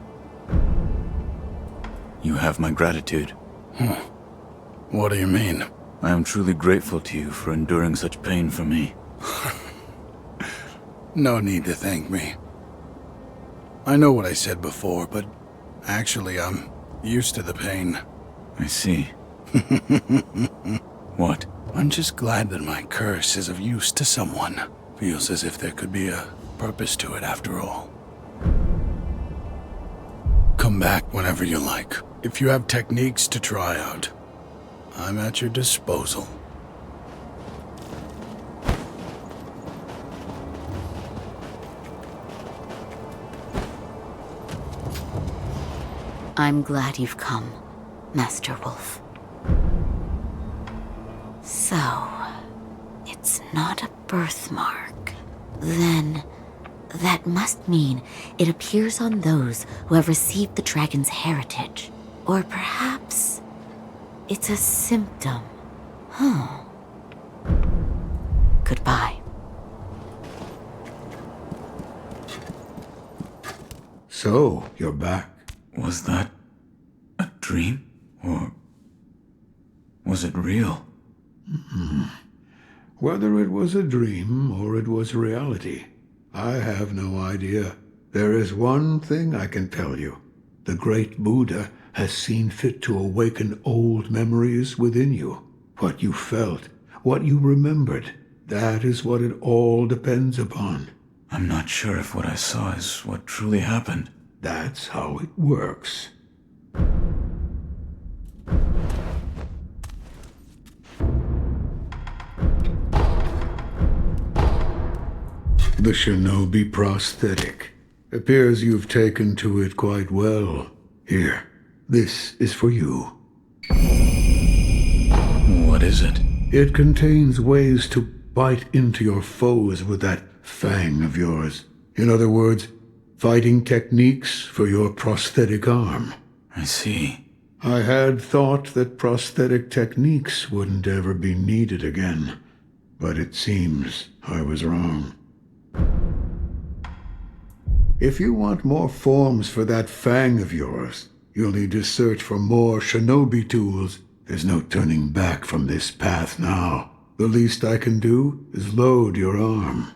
You have my gratitude. What do you mean? I am truly grateful to you for enduring such pain for me. No need to thank me. I know what I said before, but actually I'm used to the pain. I see. What? I'm just glad that my curse is of use to someone. Feels as if there could be a purpose to it after all. Come back whenever you like. If you have techniques to try out, I'm at your disposal. I'm glad you've come, Master Wolf. So, it's not a birthmark. Then, that must mean it appears on those who have received the dragon's heritage. Or perhaps it's a symptom. Goodbye. So, you're back. Was that a dream? Or was it real? Whether it was a dream or it was reality, I have no idea. There is one thing I can tell you. The great Buddha has seen fit to awaken old memories within you. What you felt, what you remembered, that is what it all depends upon. I'm not sure if what I saw is what truly happened. That's how it works. The Shinobi prosthetic. Appears you've taken to it quite well. Here, this is for you. What is it? It contains ways to bite into your foes with that fang of yours. In other words, fighting techniques for your prosthetic arm. I see. I had thought that prosthetic techniques wouldn't ever be needed again, but it seems I was wrong. If you want more forms for that fang of yours, you'll need to search for more shinobi tools. There's no turning back from this path now. The least I can do is load your arm.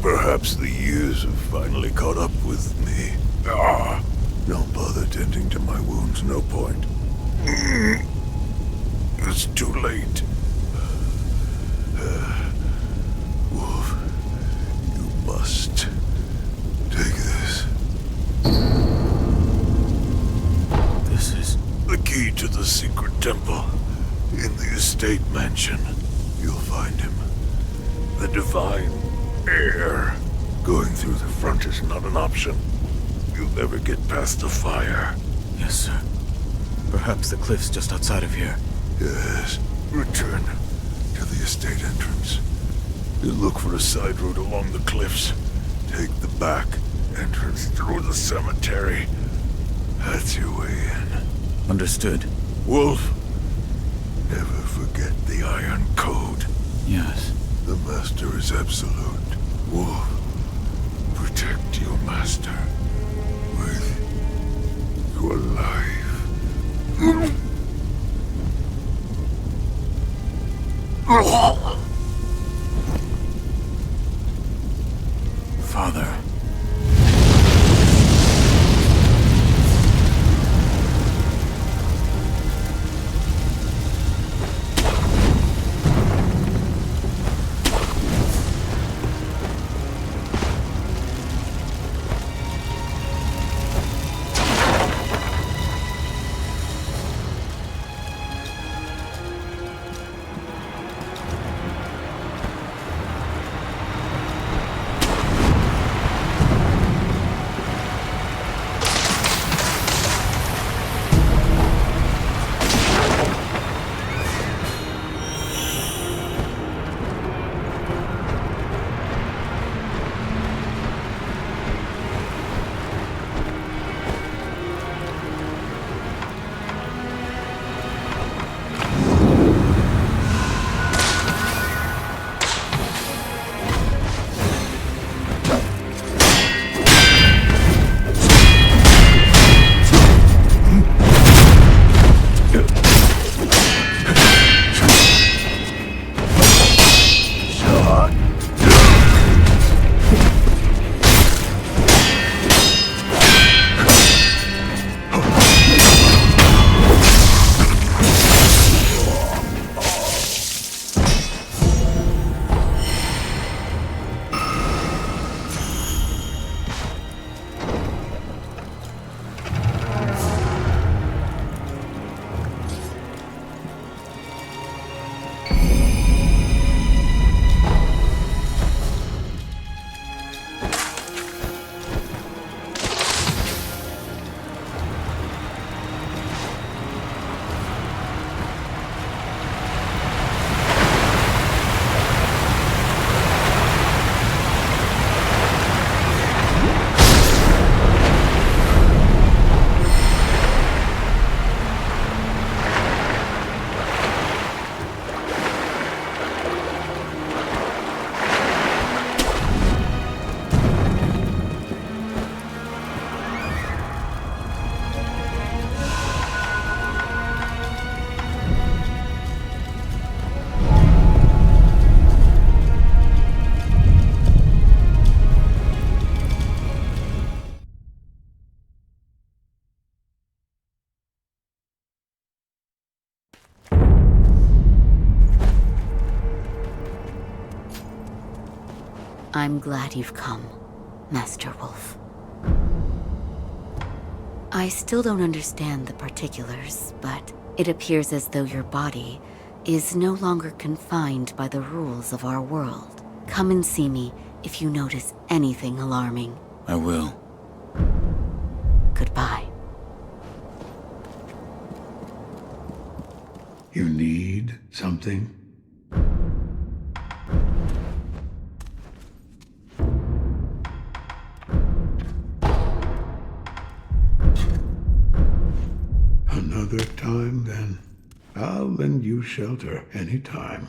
Perhaps the years have finally caught up with me. Don't bother tending to my wounds, no point. It's too late. Wolf, you must take this. This is the key to the secret temple in the estate mansion. You'll find him. The divine heir. Going through the front is not an option. You'll never get past the fire. Yes, sir. Perhaps the cliff's just outside of here. Yes. Return to the estate entrance. You look for a side road along the cliffs. Take the back entrance through the cemetery. That's your way in. Understood. Wolf, never forget the Iron Code. Yes. The Master is absolute. Wolf, protect your Master with your life. Father. I'm glad you've come, Master Wolf. I still don't understand the particulars, but it appears as though your body is no longer confined by the rules of our world. Come and see me if you notice anything alarming. I will. Goodbye. You need something? Another time, then. I'll lend you shelter anytime.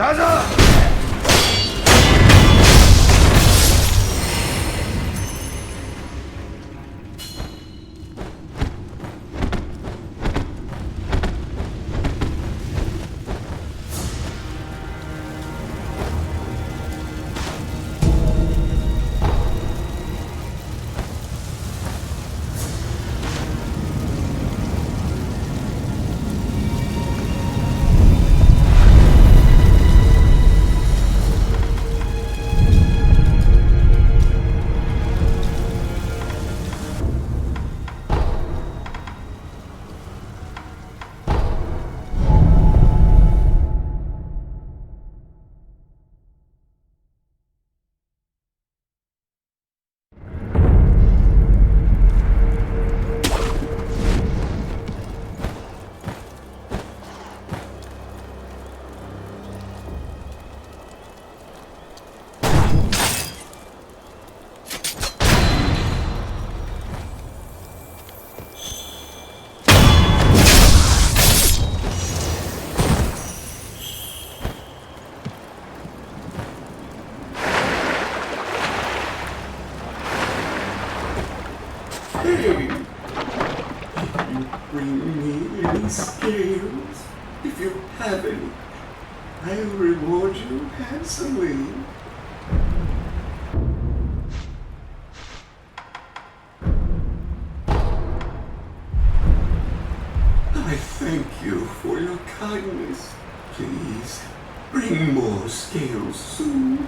Hey! If you bring me any scales, if you have any, I'll reward you handsomely. I thank you for your kindness. Please, bring more scales soon.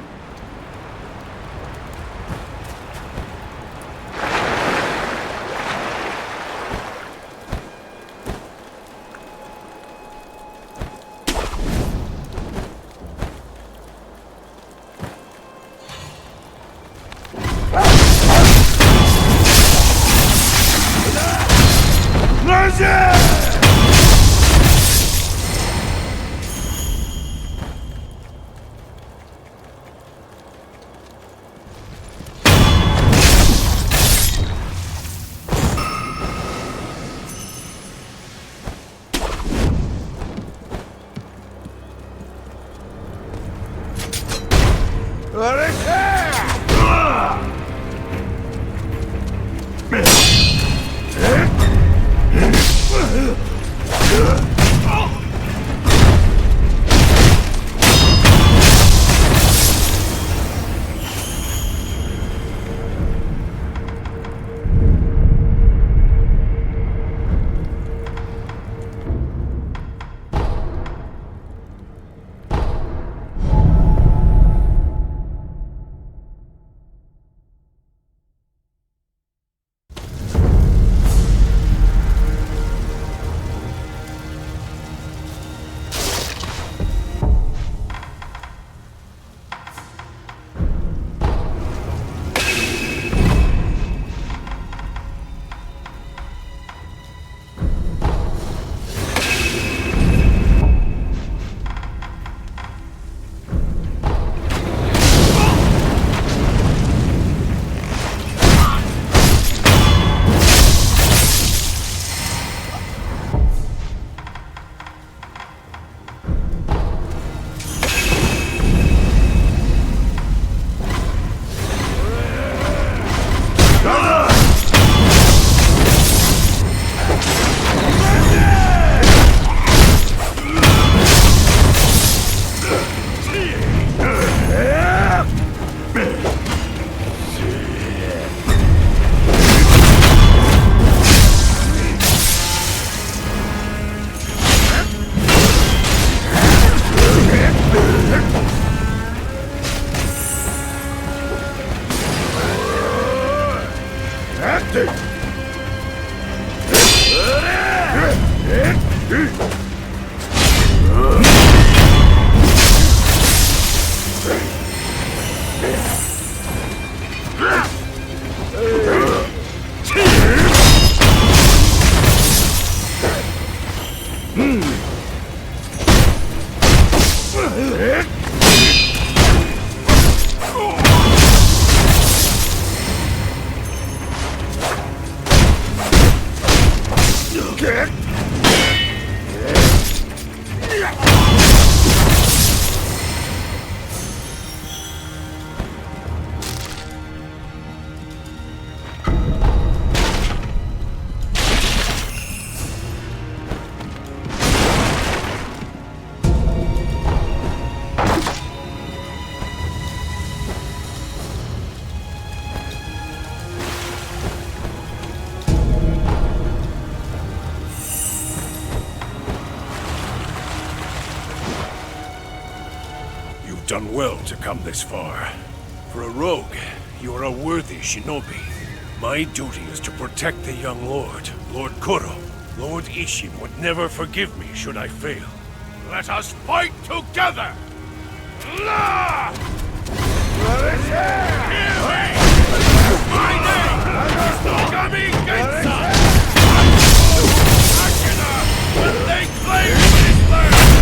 done well to come this far. For a rogue, you are a worthy shinobi. My duty is to protect the young lord, Lord Kuro. Lord Isshin would never forgive me should I fail. Let us fight together! La! Hear me! My name is Togami Gensa! Ashina, when they claim this land!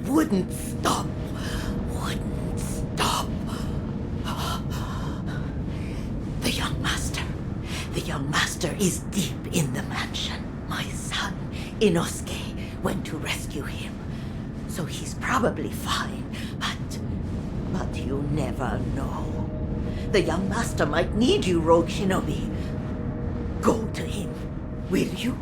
Wouldn't stop. The young master is deep in the mansion. My son, Inosuke, went to rescue him. So he's probably fine, but you never know. The young master might need you, rogue shinobi. Go to him, will you?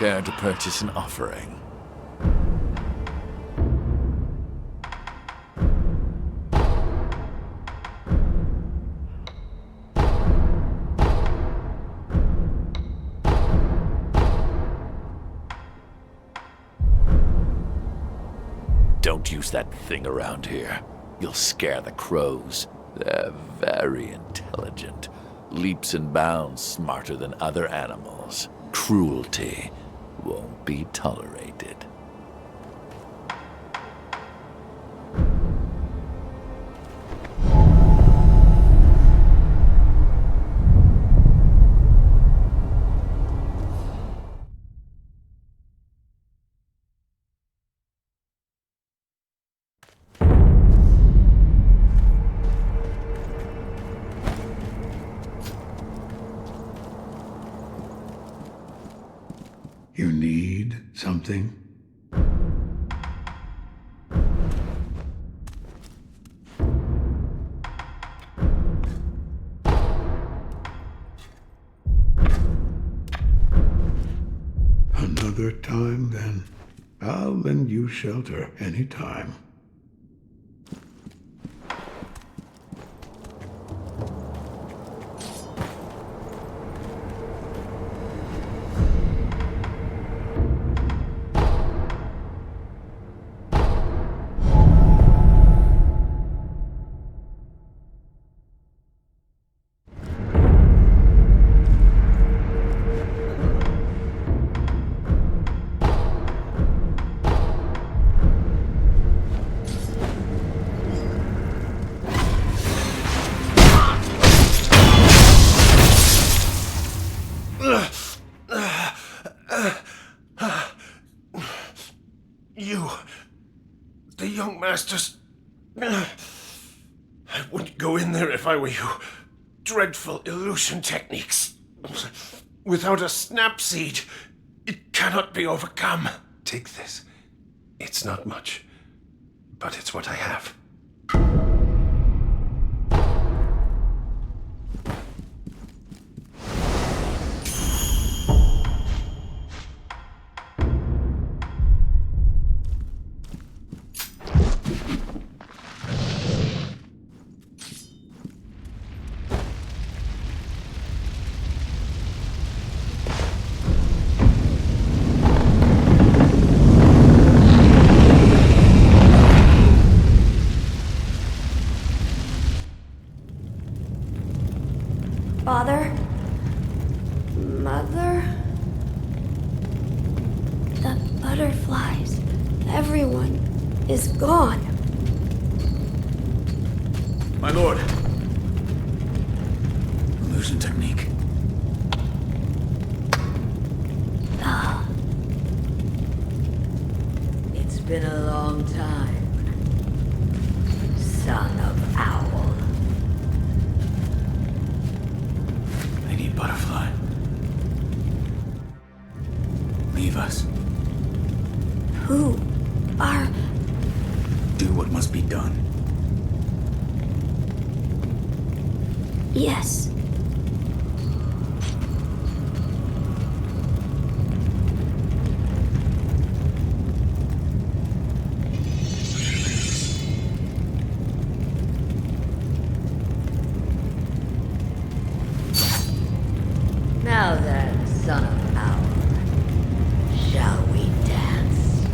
care to purchase an offering? Don't use that thing around here. You'll scare the crows. They're very intelligent. Leaps and bounds smarter than other animals. Cruelty won't be tolerated. You need something? Another time, then. I'll lend you shelter anytime. The young masters... I wouldn't go in there if I were you. Dreadful illusion techniques. Without a snap seed, it cannot be overcome. Take this. It's not much, but it's what I have. Father? Mother? The butterflies. Everyone is gone. My lord. Illusion technique. It's been a long time. Son of Owl. Butterfly. Leave us. Who are... Do what must be done. Yes. Now then, son of Owl, shall we dance?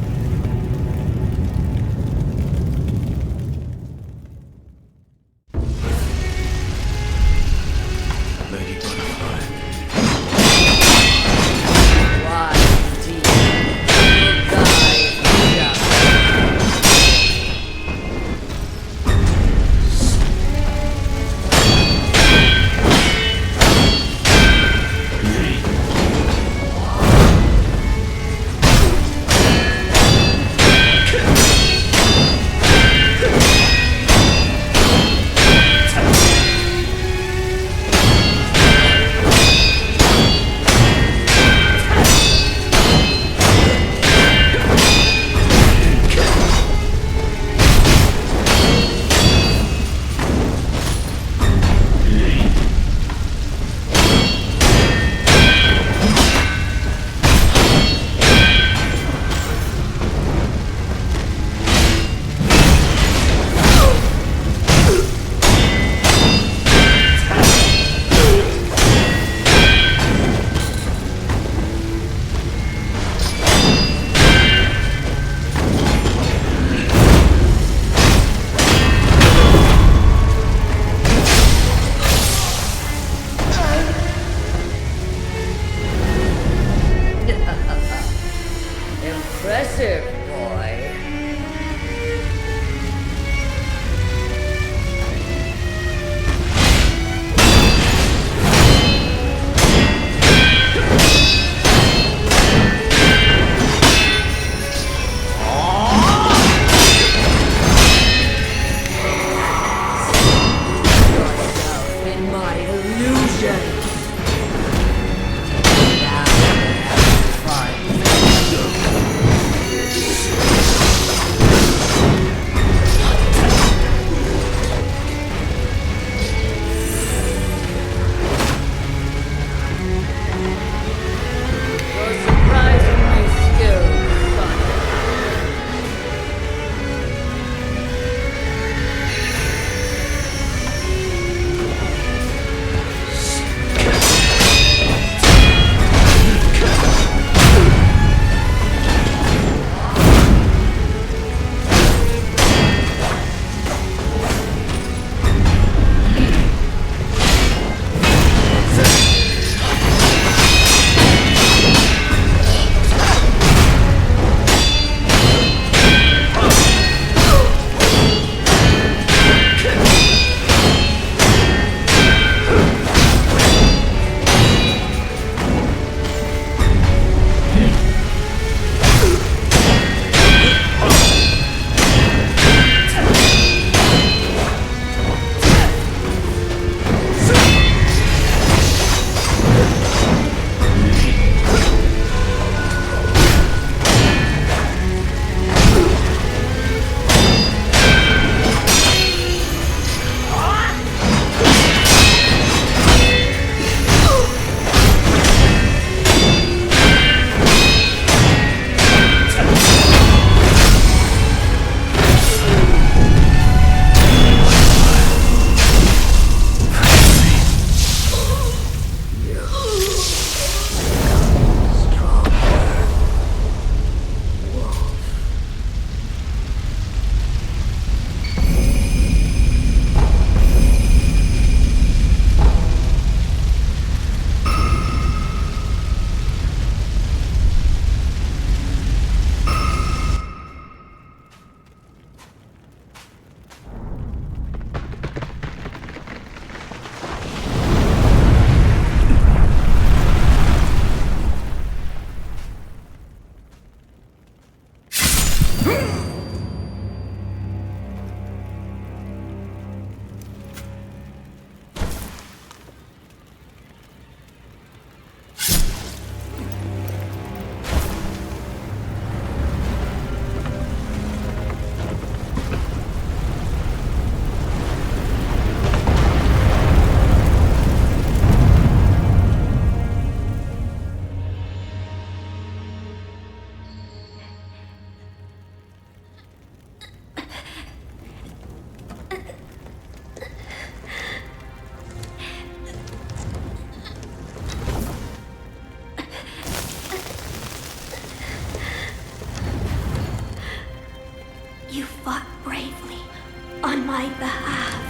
my behalf.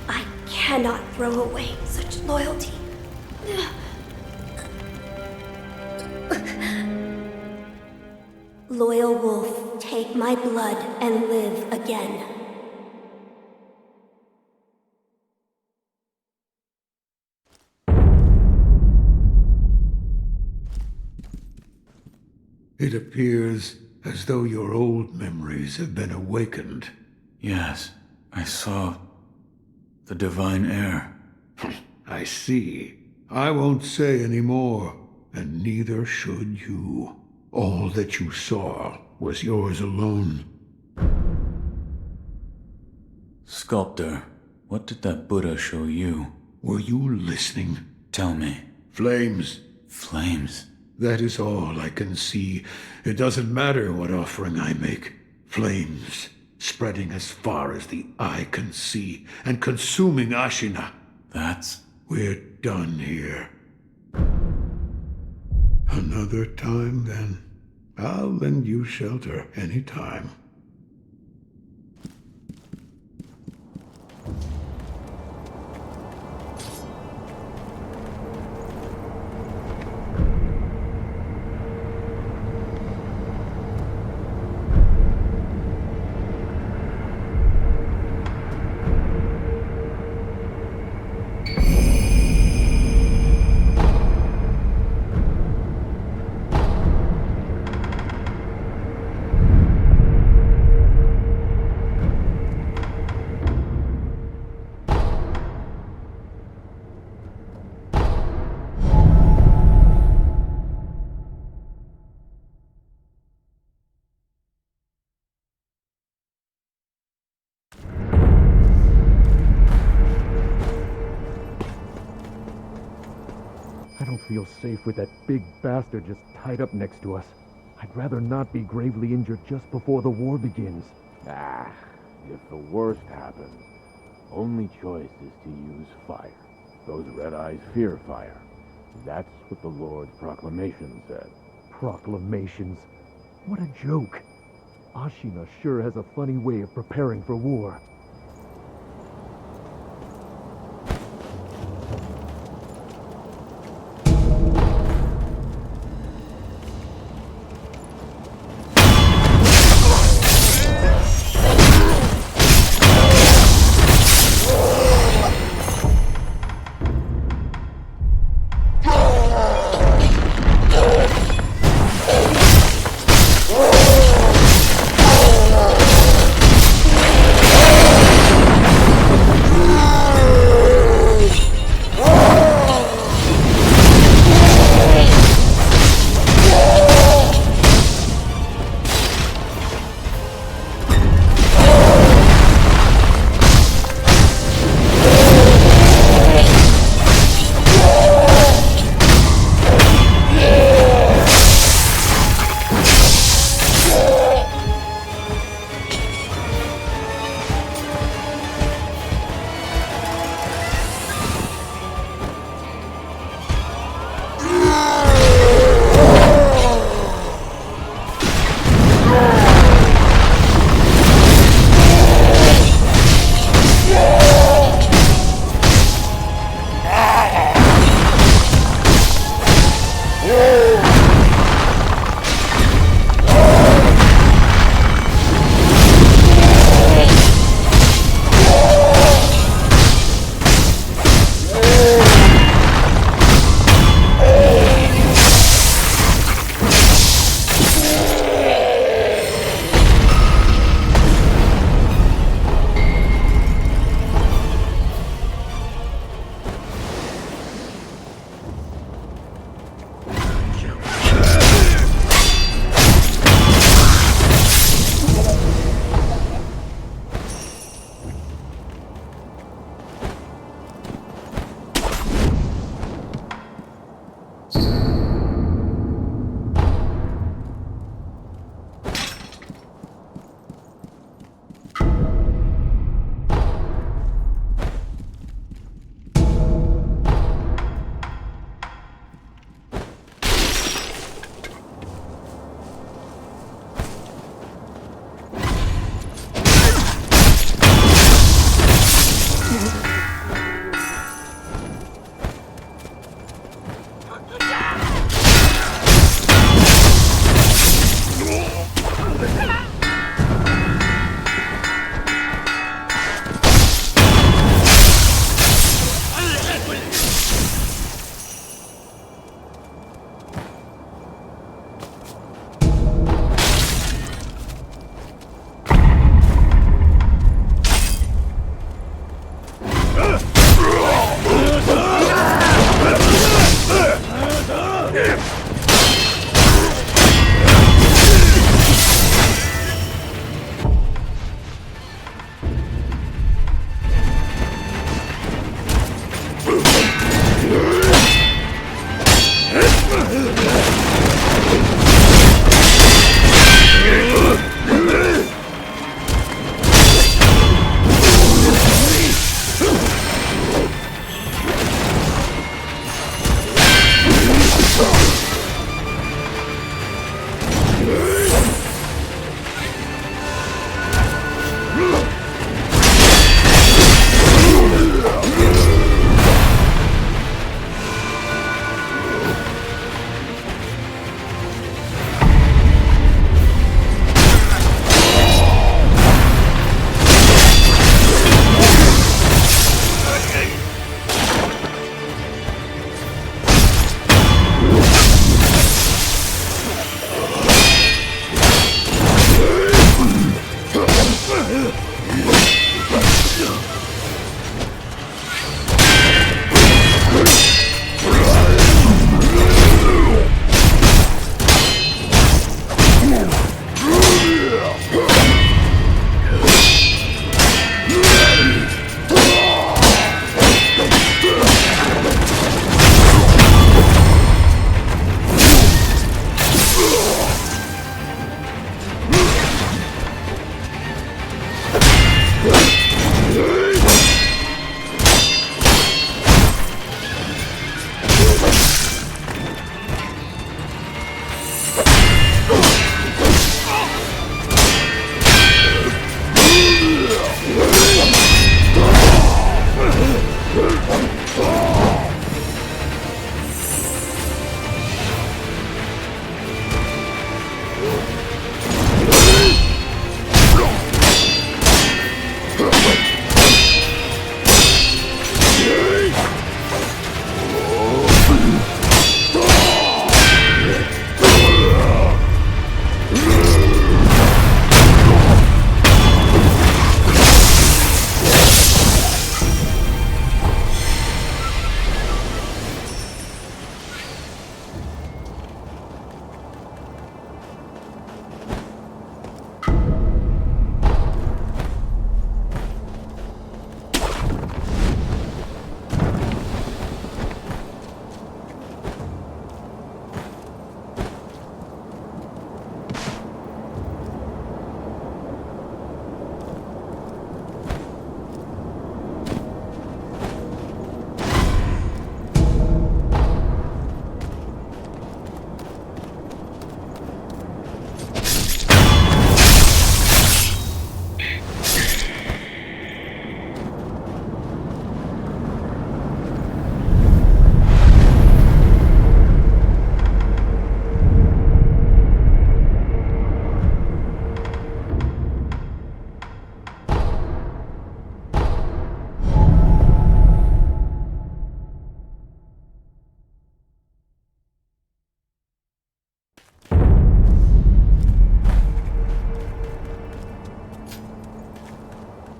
I cannot throw away such loyalty. Loyal wolf, take my blood and live again. It appears as though your old memories have been awakened. Yes, I saw the divine air. I see. I won't say any more, and neither should you. All that you saw was yours alone. Sculptor, what did that Buddha show you? Were you listening? Tell me. Flames. Flames? That is all I can see. It doesn't matter what offering I make. Flames, spreading as far as the eye can see, and consuming Ashina. That's... We're done here. Another time, then. I'll lend you shelter any time. I don't feel safe with that big bastard just tied up next to us. I'd rather not be gravely injured just before the war begins. If the worst happens, only choice is to use fire. Those red eyes fear fire. That's what the Lord's proclamation said. Proclamations? What a joke. Ashina sure has a funny way of preparing for war.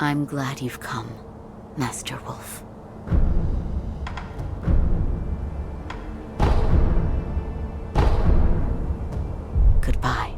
I'm glad you've come, Master Wolf. Goodbye.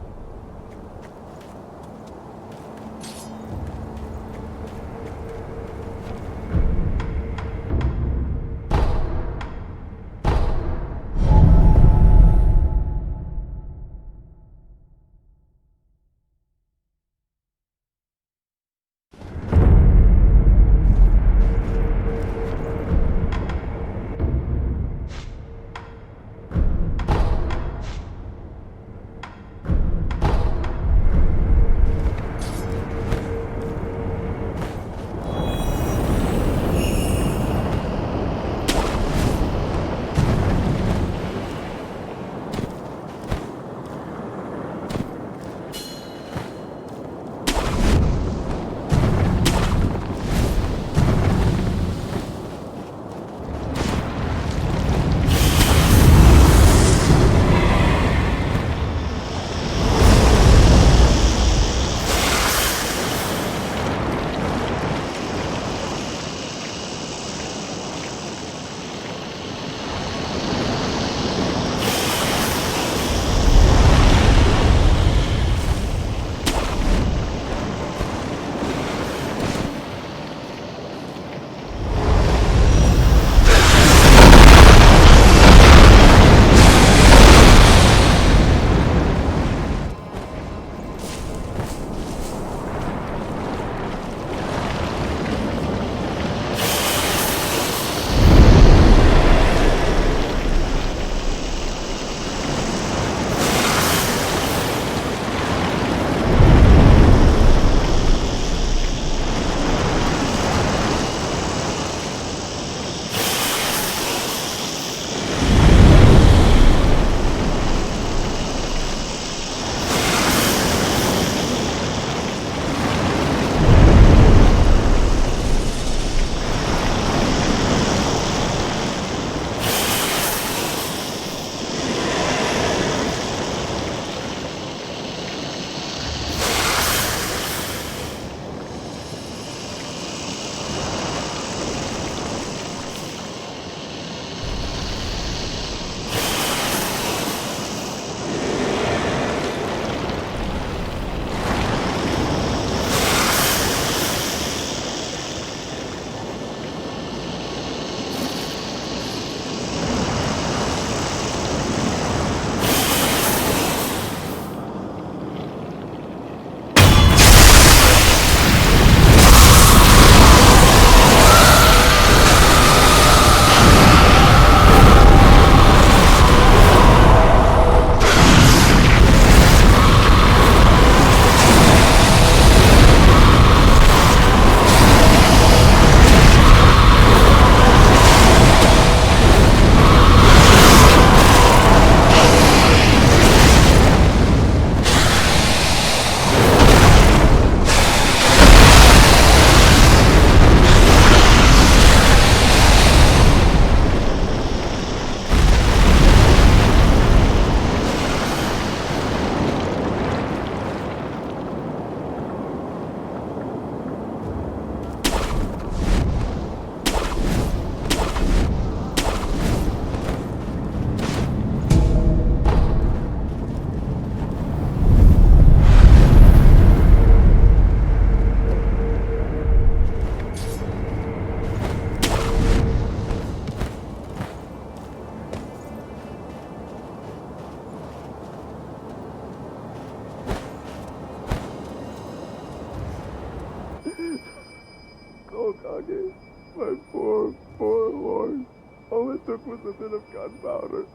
Kage. My poor, poor horse. All it took was a bit of gunpowder.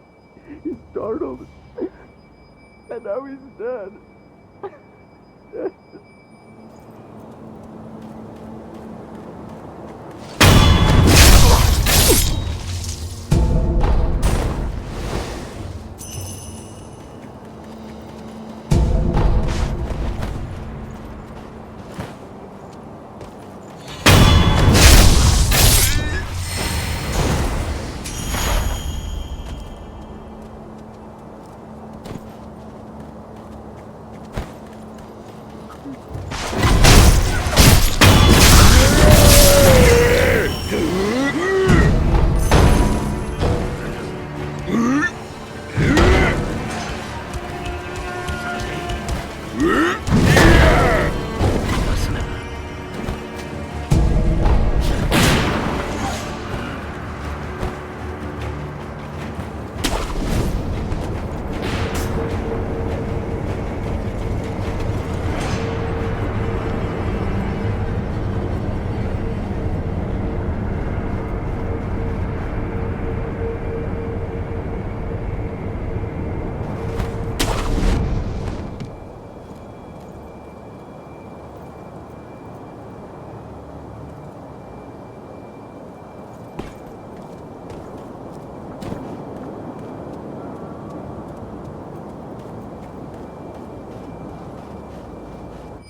He startled. And now he's dead. Dead.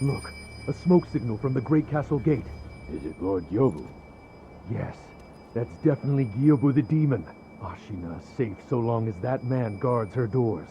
Look, a smoke signal from the Great Castle Gate. Is it Lord Gyoubu? Yes, that's definitely Gyoubu the demon. Ashina is safe so long as that man guards her doors.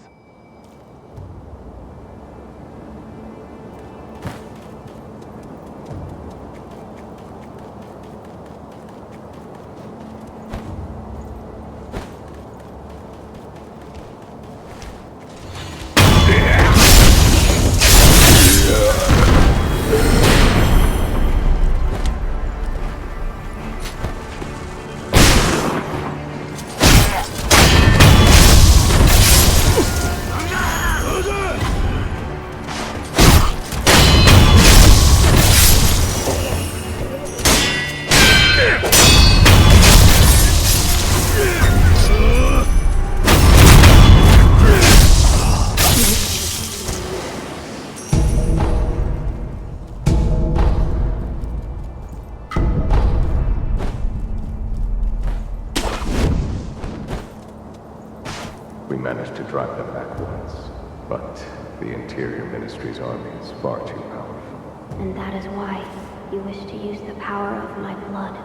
And that is why you wish to use the power of my blood.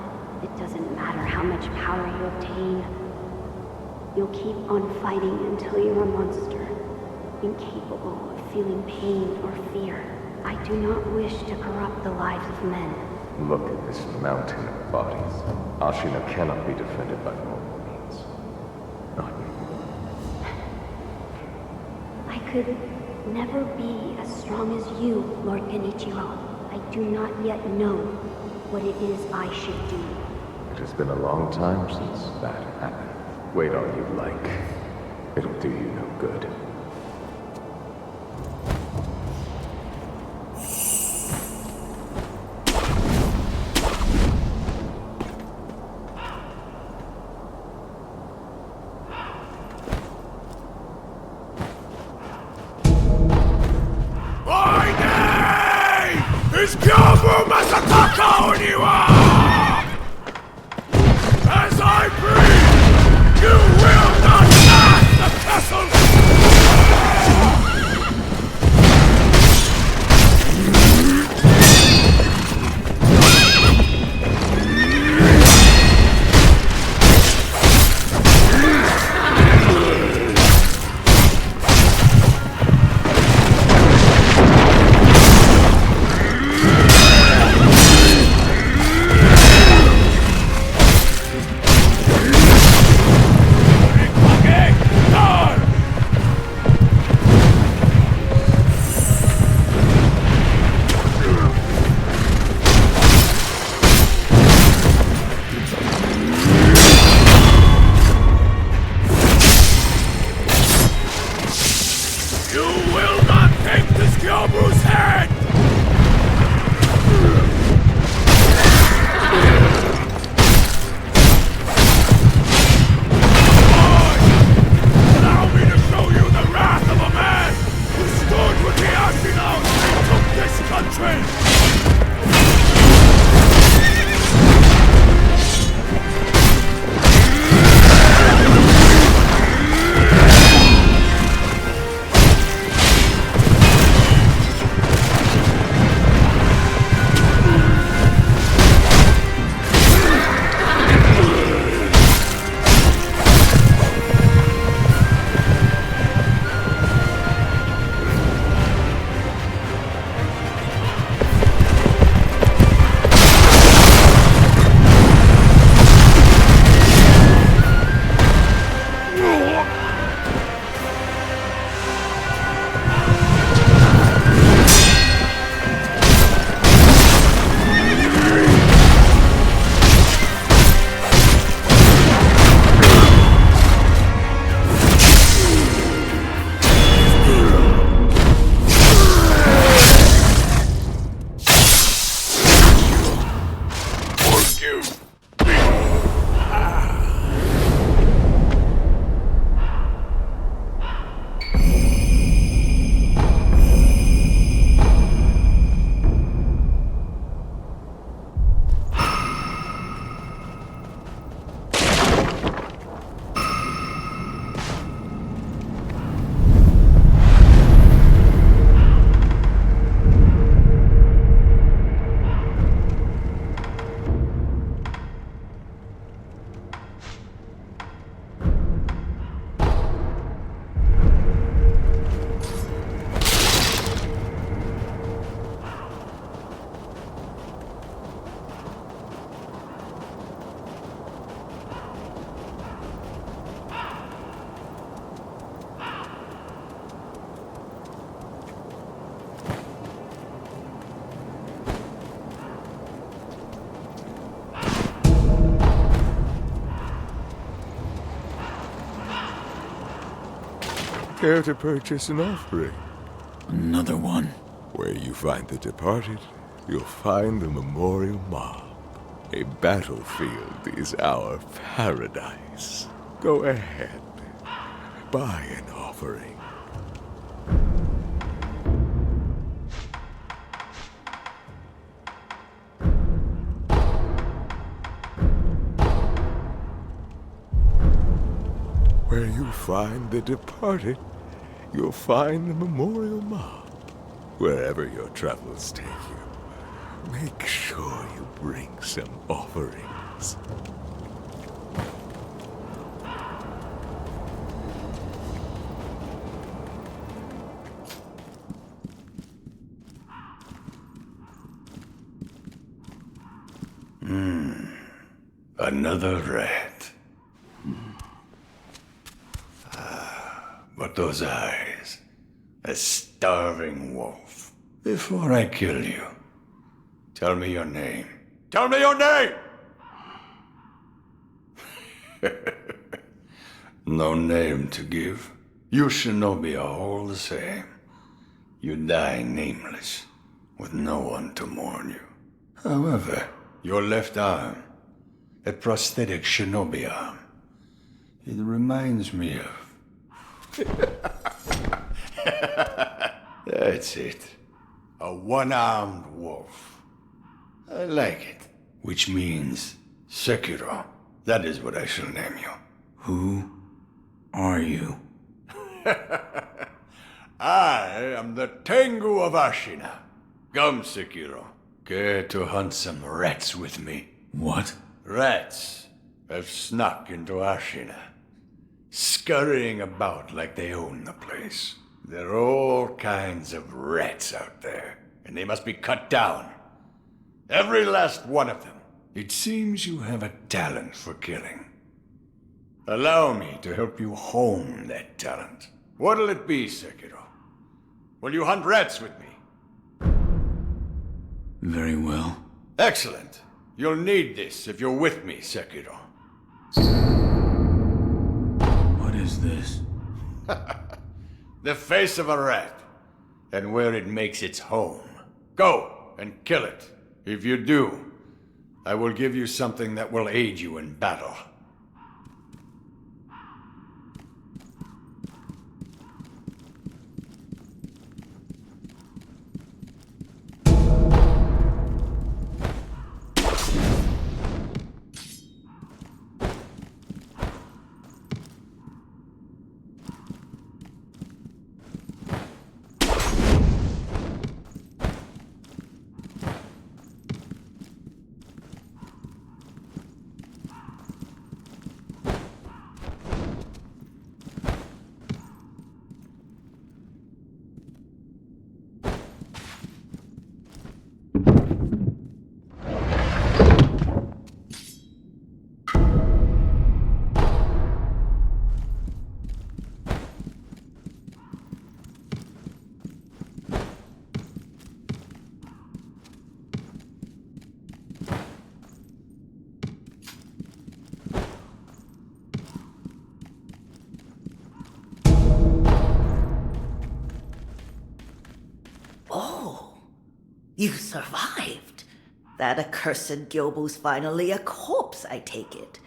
It doesn't matter how much power you obtain. You'll keep on fighting until you're a monster, incapable of feeling pain or fear. I do not wish to corrupt the lives of men. Look at this mountain of bodies. Ashina cannot be defended by normal means. Not anymore. I could never be as strong as you, Lord Genichiro. I do not yet know what it is I should do. It has been a long time since that happened. Wait all you like. It'll do you no good. Is Gyoubu Masataka Oniwa! As I breathe, you will not pass the castle! Care to purchase an offering? Another one. Where you find the departed, you'll find the memorial mob. A battlefield is our paradise. Go ahead. Buy an offering. Where you find the departed, you'll find the memorial mob. Wherever your travels take you, make sure you bring some offerings. Another rat. But those eyes. A starving wolf. Before I kill you, tell me your name. Tell me your name! No name to give. You shinobi are all the same. You die nameless, with no one to mourn you. However, your left arm, a prosthetic shinobi arm, it reminds me of... That's it. A one-armed wolf. I like it. Which means Sekiro. That is what I shall name you. Who are you? I am the Tengu of Ashina. Come, Sekiro. Care to hunt some rats with me? What? Rats have snuck into Ashina, scurrying about like they own the place. There are all kinds of rats out there, and they must be cut down. Every last one of them. It seems you have a talent for killing. Allow me to help you hone that talent. What'll it be, Sekiro? Will you hunt rats with me? Very well. Excellent. You'll need this if you're with me, Sekiro. What is this? The face of a rat, and where it makes its home. Go and kill it. If you do, I will give you something that will aid you in battle. You survived. That accursed Gyoubu's finally a corpse, I take it.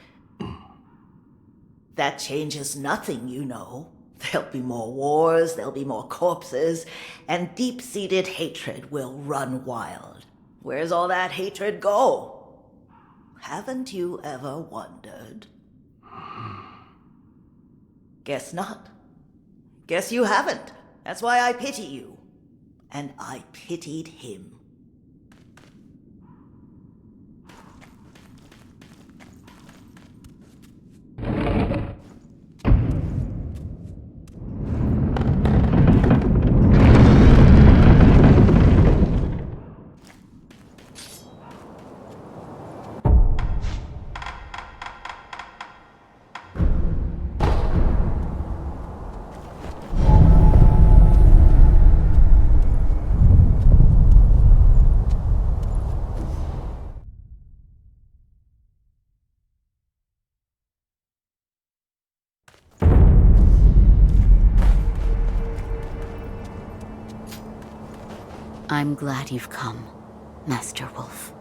That changes nothing, you know. There'll be more wars, there'll be more corpses, and deep-seated hatred will run wild. Where's all that hatred go? Haven't you ever wondered? Guess not. Guess you haven't. That's why I pity you. And I pitied him. I'm glad you've come, Master Wolf.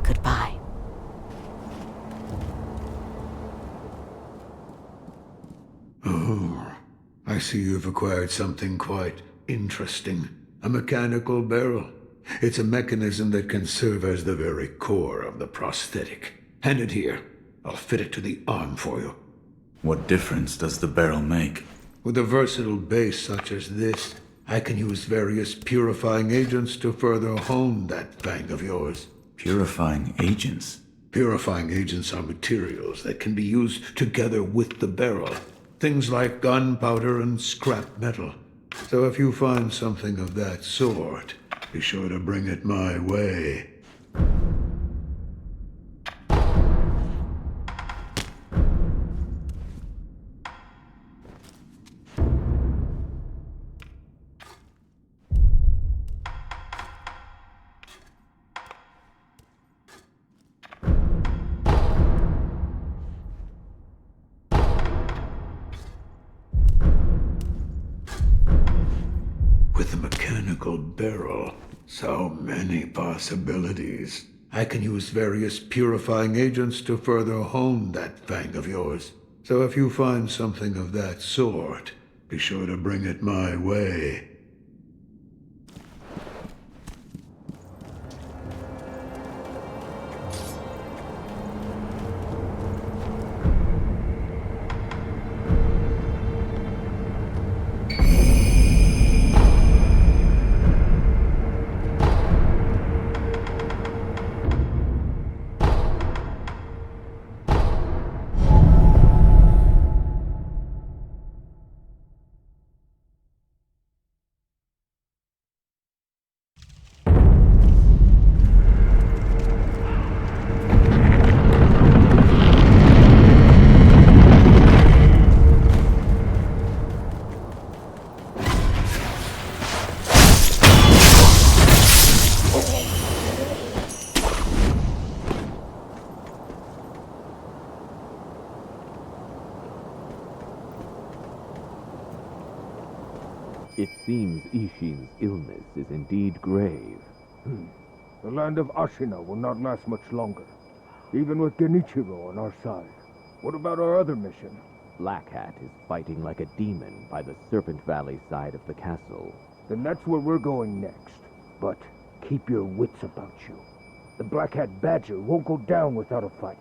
Goodbye. Oh, I see you've acquired something quite interesting. A mechanical barrel. It's a mechanism that can serve as the very core of the prosthetic. Hand it here. I'll fit it to the arm for you. What difference does the barrel make? With a versatile base such as this, I can use various purifying agents to further hone that fang of yours. Purifying agents? Purifying agents are materials that can be used together with the barrel. Things like gunpowder and scrap metal. So if you find something of that sort, be sure to bring it my way. With a mechanical barrel, so many possibilities. I can use various purifying agents to further hone that fang of yours. So if you find something of that sort, be sure to bring it my way. It seems Isshin's illness is indeed grave. The land of Ashina will not last much longer, even with Genichiro on our side. What about our other mission? Black Hat is fighting like a demon by the Serpent Valley side of the castle. Then that's where we're going next. But keep your wits about you. The Black Hat Badger won't go down without a fight.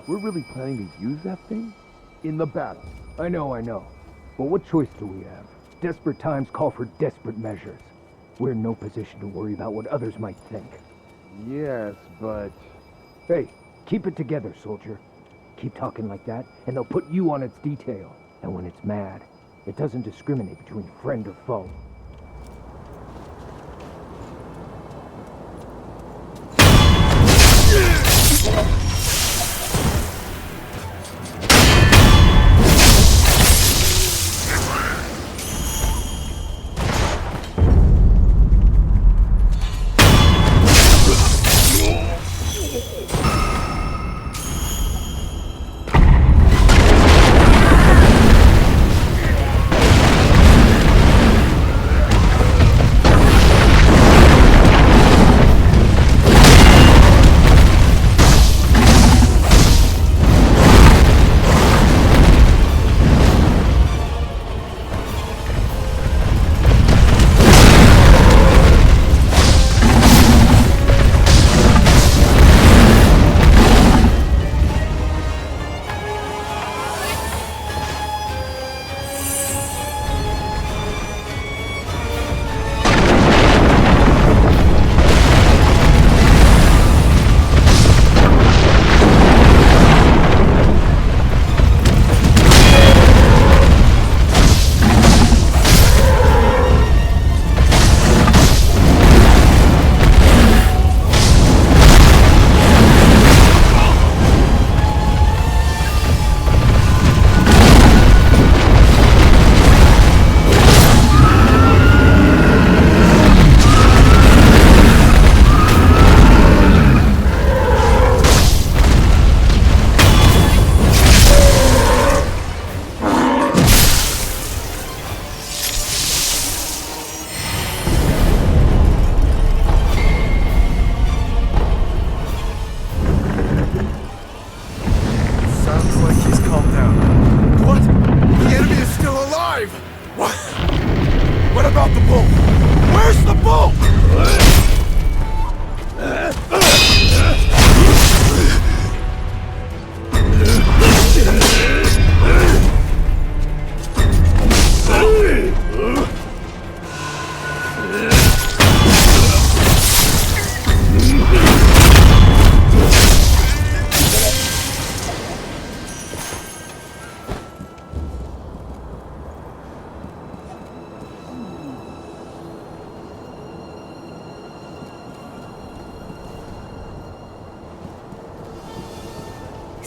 We're really planning to use that thing? In the battle. I know. But what choice do we have? Desperate times call for desperate measures. We're in no position to worry about what others might think. Yes, but... Hey, keep it together, soldier. Keep talking like that, and they'll put you on its detail. And when it's mad, it doesn't discriminate between friend or foe.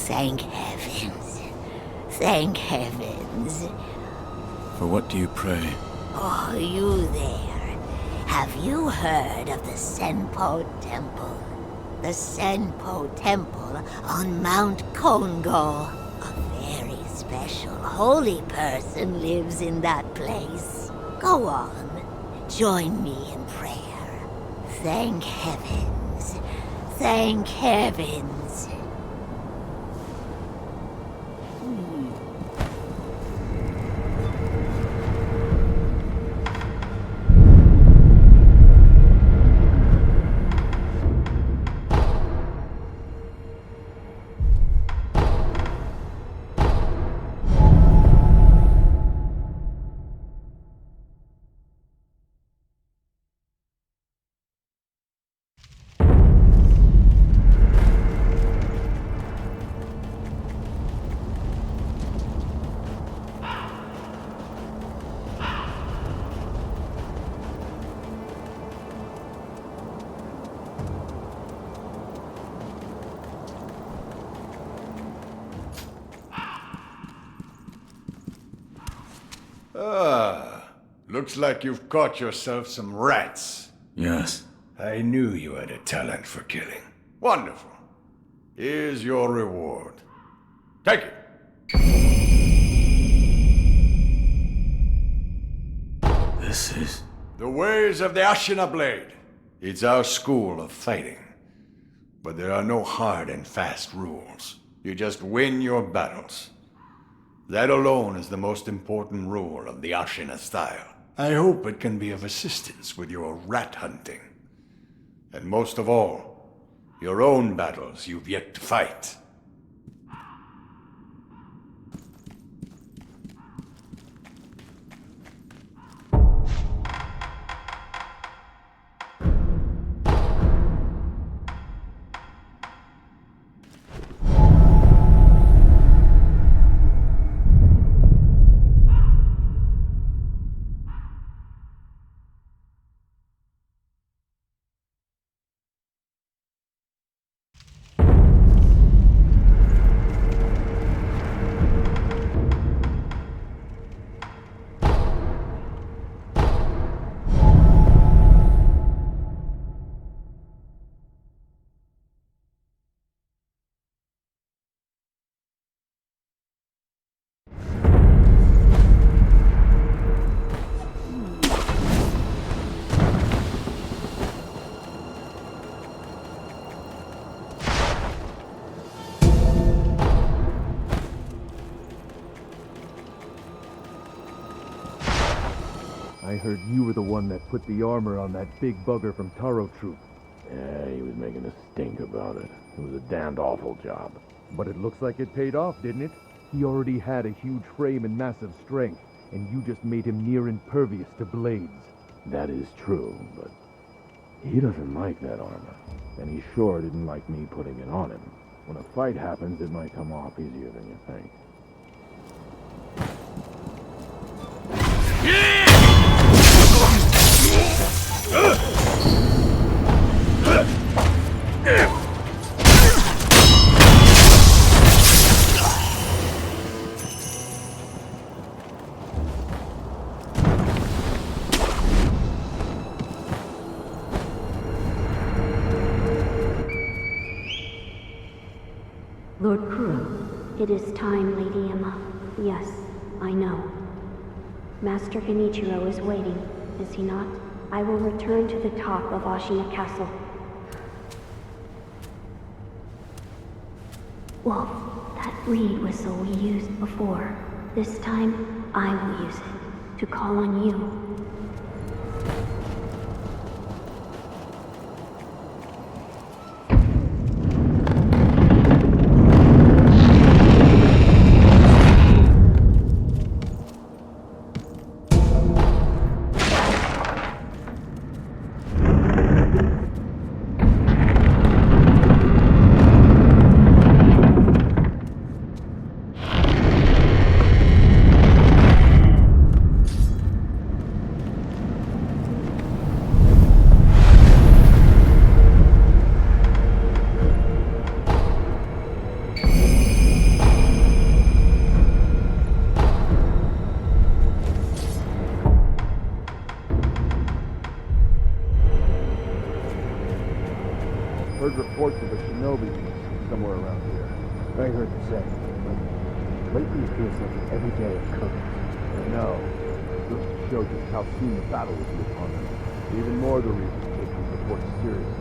Thank heavens. Thank heavens. For what do you pray? Oh, you there. Have you heard of the Senpo Temple? The Senpo Temple on Mount Kongo. A very special holy person lives in that place. Go on. Join me in prayer. Thank heavens. Thank heavens. Looks like you've caught yourself some rats. Yes. I knew you had a talent for killing. Wonderful. Here's your reward. Take it. This is... The ways of the Ashina Blade. It's our school of fighting. But there are no hard and fast rules. You just win your battles. That alone is the most important rule of the Ashina style. I hope it can be of assistance with your rat hunting. And most of all, your own battles you've yet to fight. I heard you were the one that put the armor on that big bugger from Taro Troop. Yeah, he was making a stink about it. It was a damned awful job. But it looks like it paid off, didn't it? He already had a huge frame and massive strength, and you just made him near impervious to blades. That is true, but he doesn't like that armor. And he sure didn't like me putting it on him. When a fight happens, it might come off easier than you think. Lord Kuro. It is time, Lady Emma. Yes, I know. Master Genichiro is waiting, is he not? I will return to the top of Ashina Castle. Wolf, that reed whistle we used before. This time, I will use it to call on you. Heard reports of a shinobi somewhere around here. I heard the same, but lately it feels like an everyday occurrence. I know. Goes to show just how soon the battle will be upon them. Even more the reason to take these reports seriously.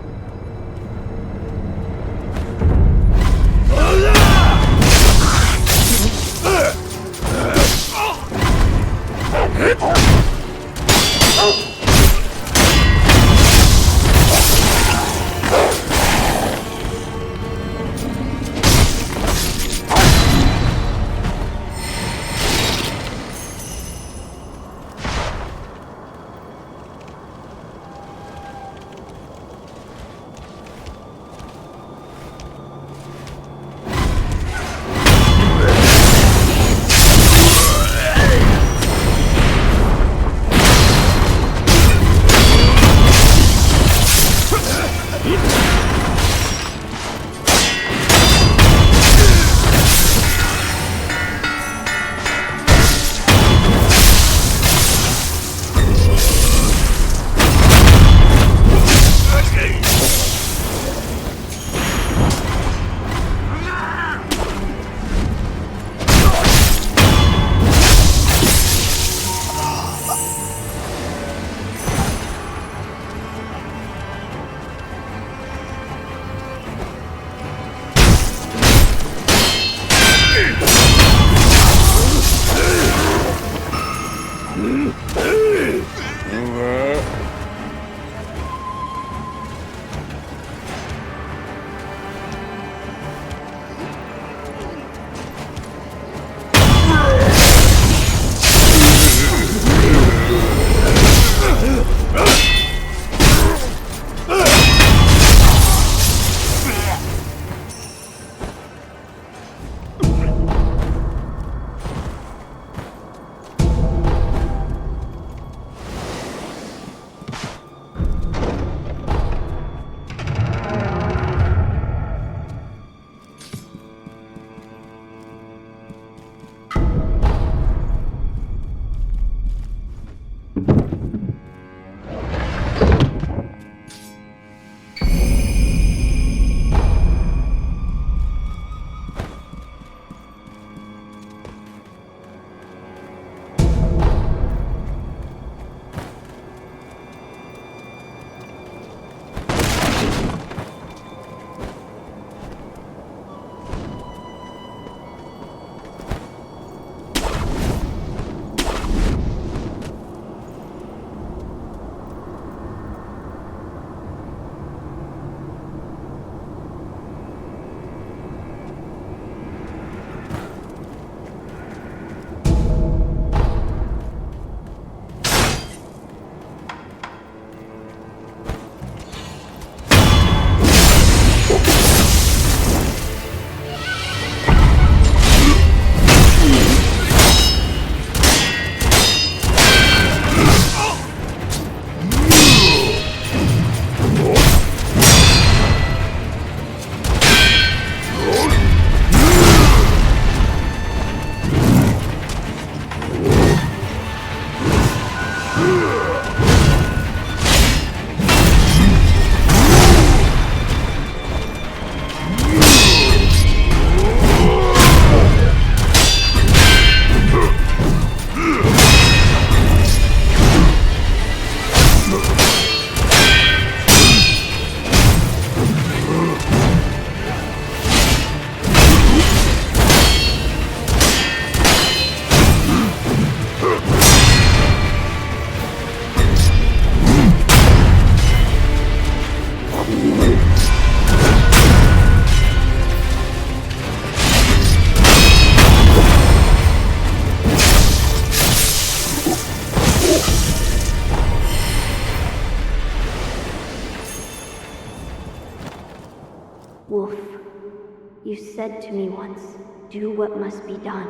You said to me once, do what must be done,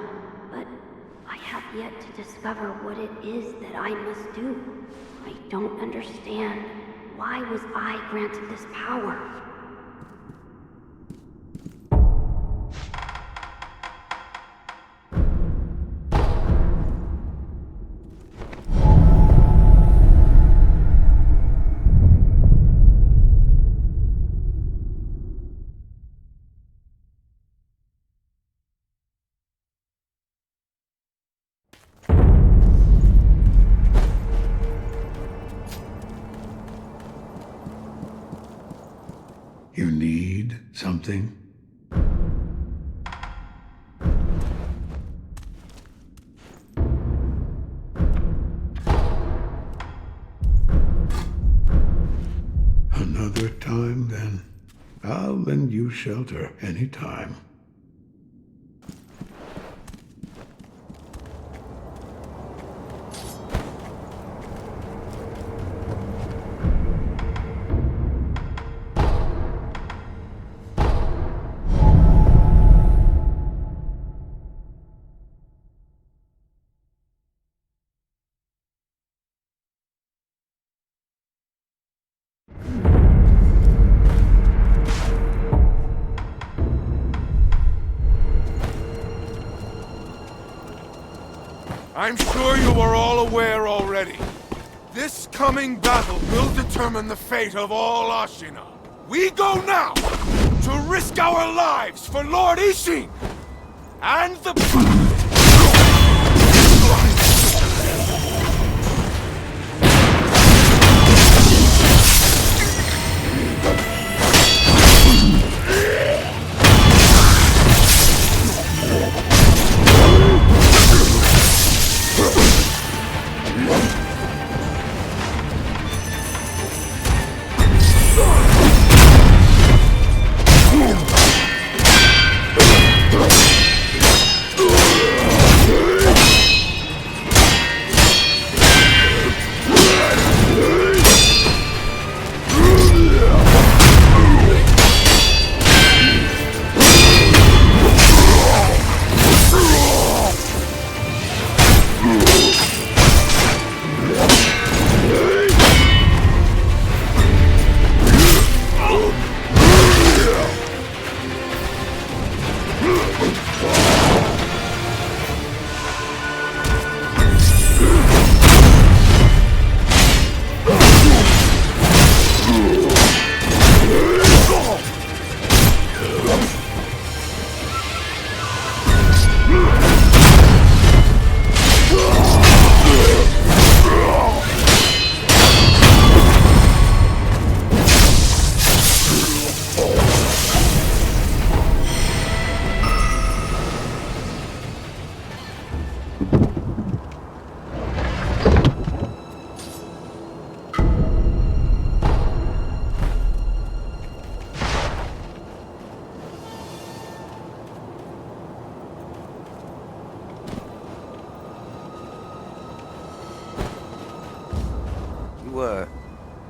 but I have yet to discover what it is that I must do. I don't understand. Why was I granted this power? You need something? Another time, then. I'll lend you shelter anytime. I'm sure you are all aware already. This coming battle will determine the fate of all Ashina. We go now to risk our lives for Lord Isshin and the...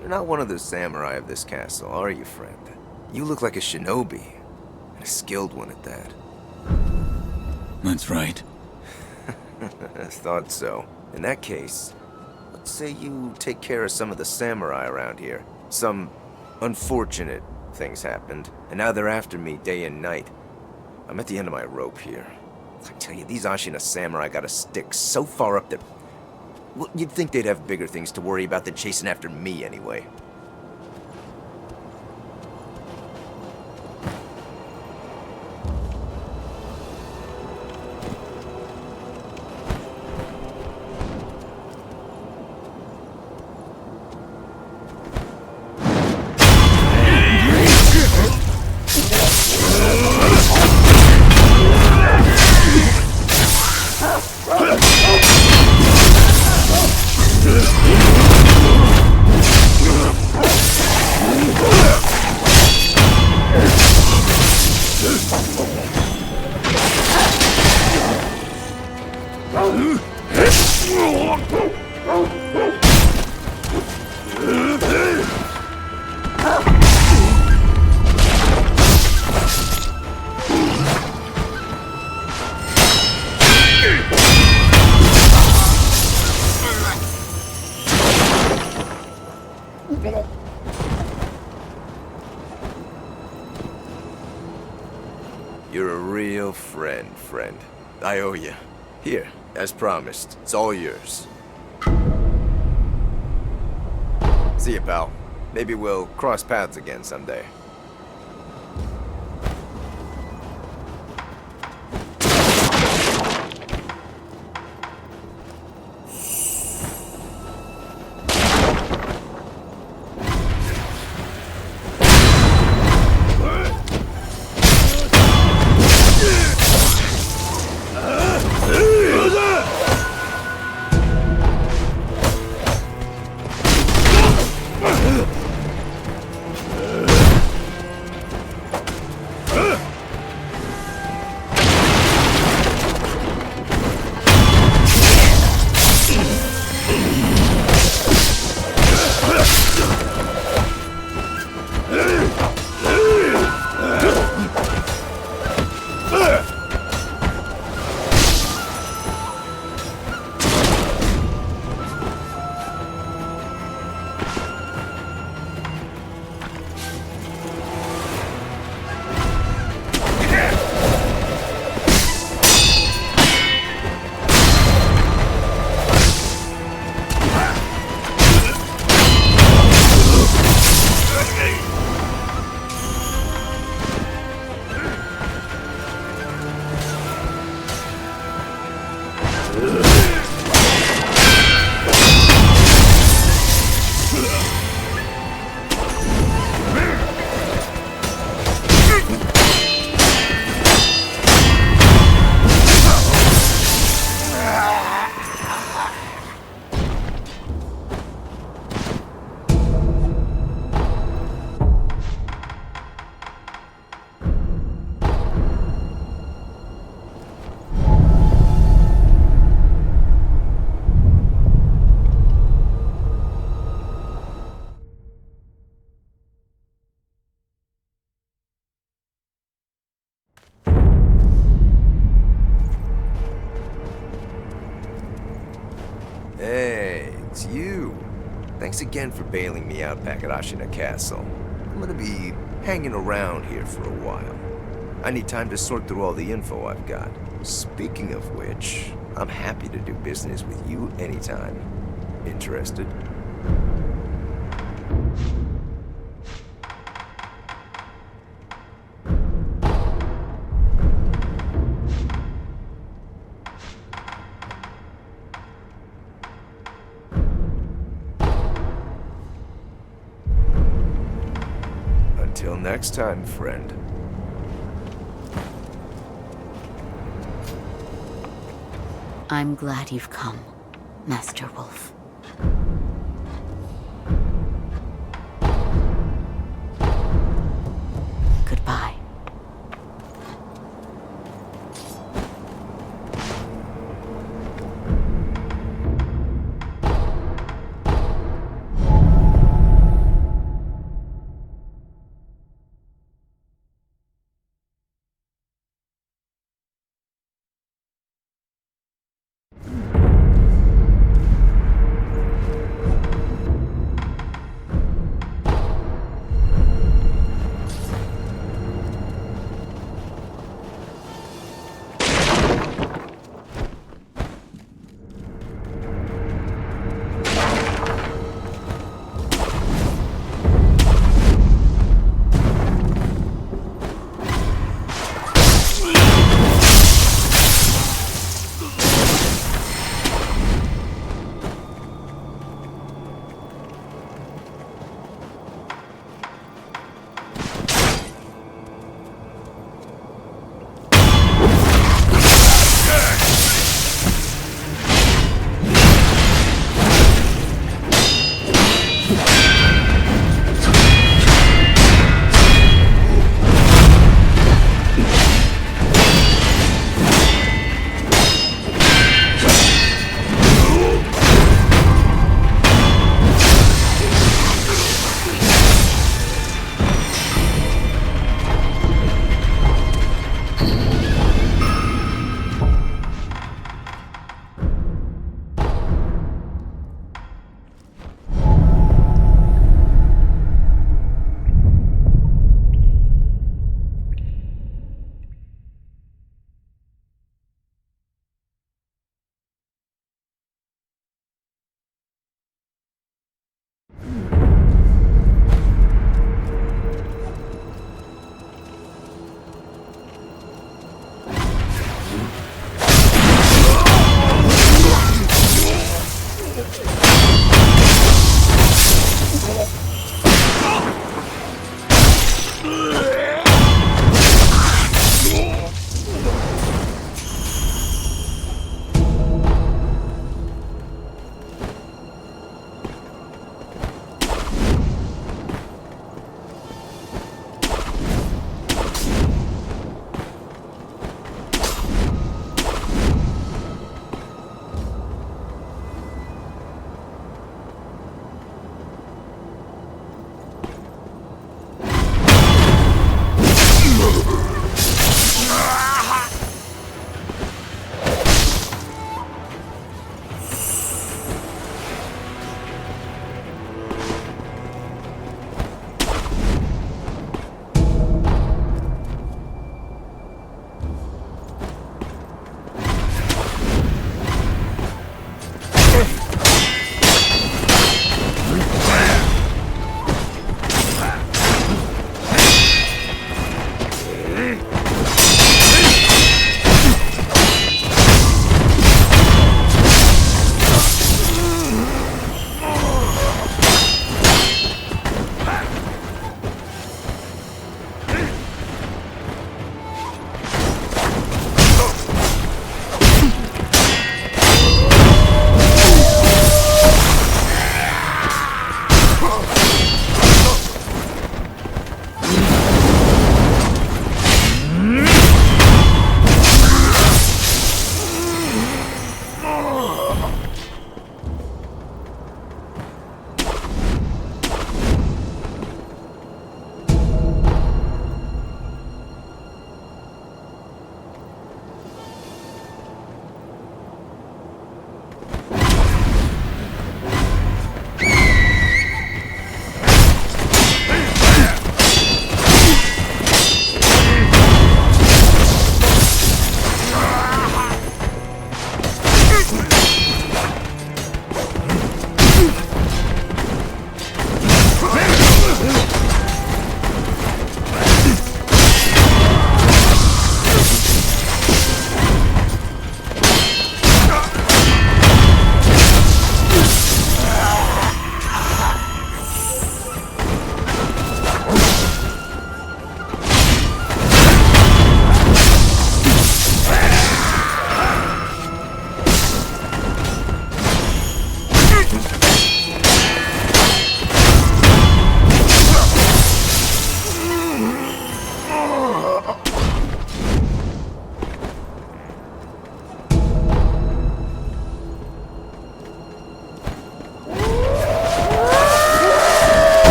You're not one of the samurai of this castle, are you, friend? You look like a shinobi, and a skilled one at that. That's right. I thought so. In that case, let's say you take care of some of the samurai around here. Some unfortunate things happened, and now they're after me day and night. I'm at the end of my rope here. I tell you, these Ashina samurai got a stick so far up that... Well, you'd think they'd have bigger things to worry about than chasing after me, anyway. You're a real friend. I owe you. Here, as promised, it's all yours. See you, pal. Maybe we'll cross paths again someday. Hey, it's you. Thanks again for bailing me out back at Ashina Castle. I'm gonna be hanging around here for a while. I need time to sort through all the info I've got. Speaking of which, I'm happy to do business with you anytime. Interested? Until next time, friend. I'm glad you've come, Master Wolf. Goodbye.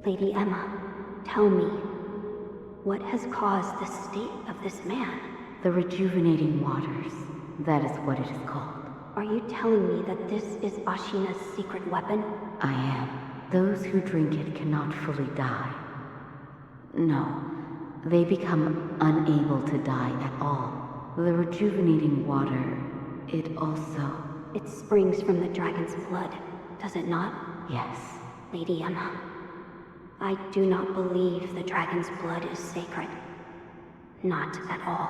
Lady Emma, tell me, what has caused the state of this man? The rejuvenating waters. That is what it is called. Are you telling me that this is Ashina's secret weapon? I am. Those who drink it cannot fully die. No, they become unable to die at all. The rejuvenating water, it also... It springs from the dragon's blood, does it not? Yes. Lady Emma, I do not believe the dragon's blood is sacred. Not at all.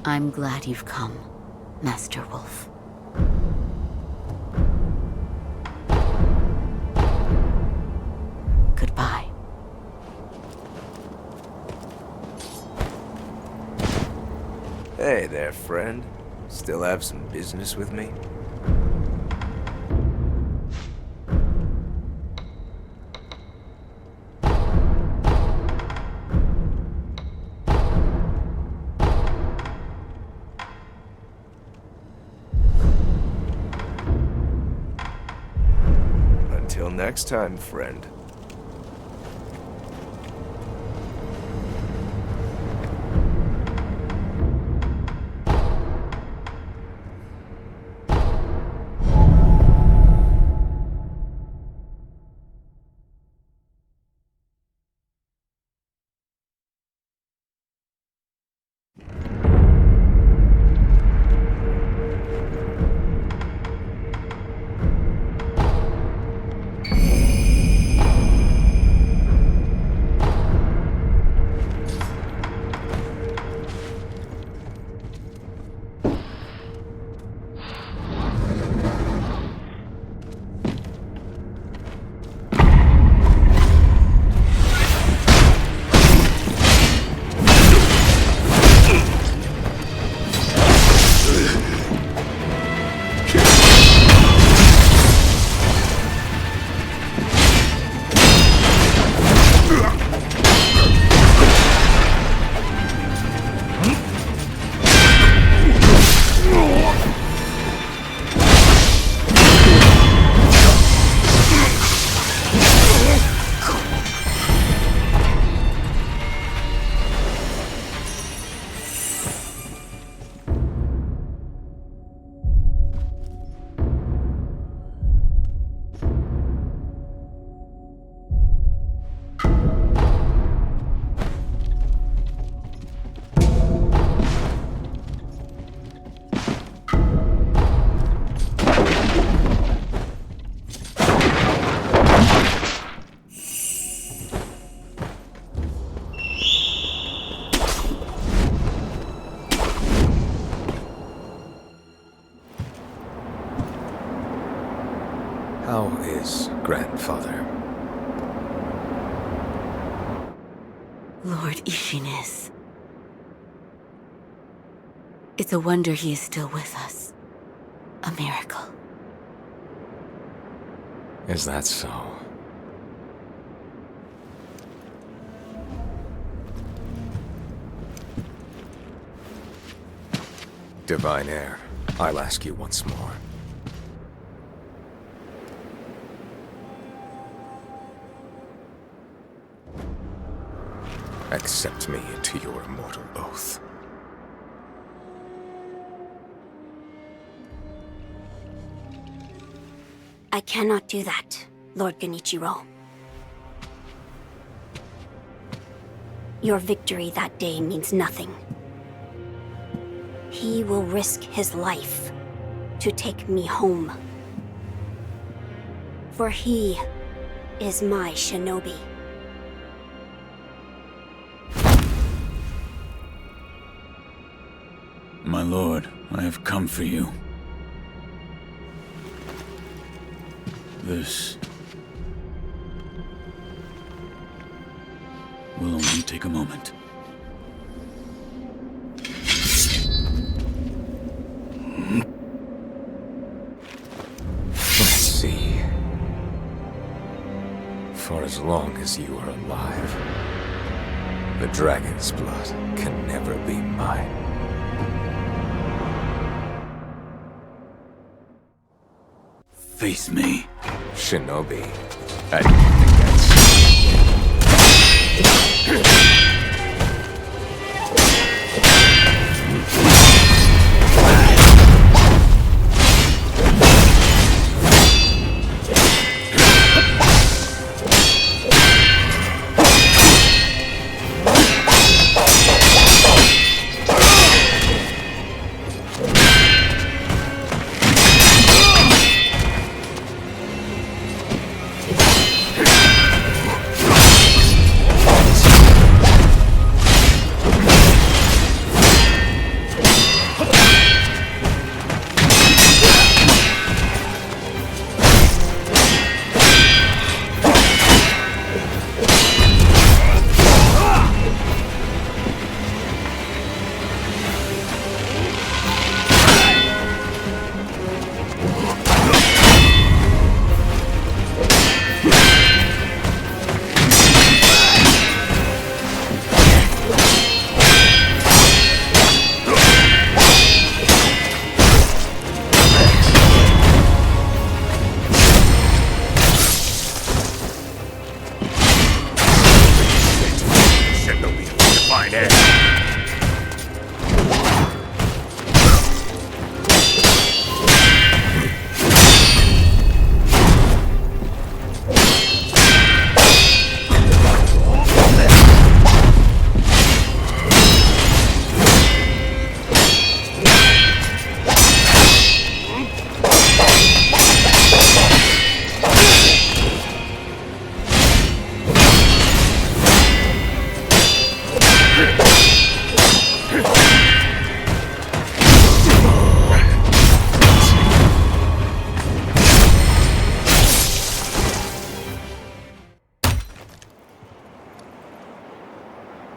I'm glad you've come, Master Wolf. Goodbye. Hey there, friend. Still have some business with me? Until next time, friend. How is grandfather? Lord Isshin is. It's a wonder he is still with us. A miracle. Is that so? Divine Heir, I'll ask you once more. Accept me into your immortal oath. I cannot do that, Lord Genichiro. Your victory that day means nothing. He will risk his life to take me home. For he is my shinobi. My lord, I have come for you. This will only take a moment. Let's see. For as long as you are alive, the dragon's blood can never be mine. Face me. Shinobi, I didn't think I'd see.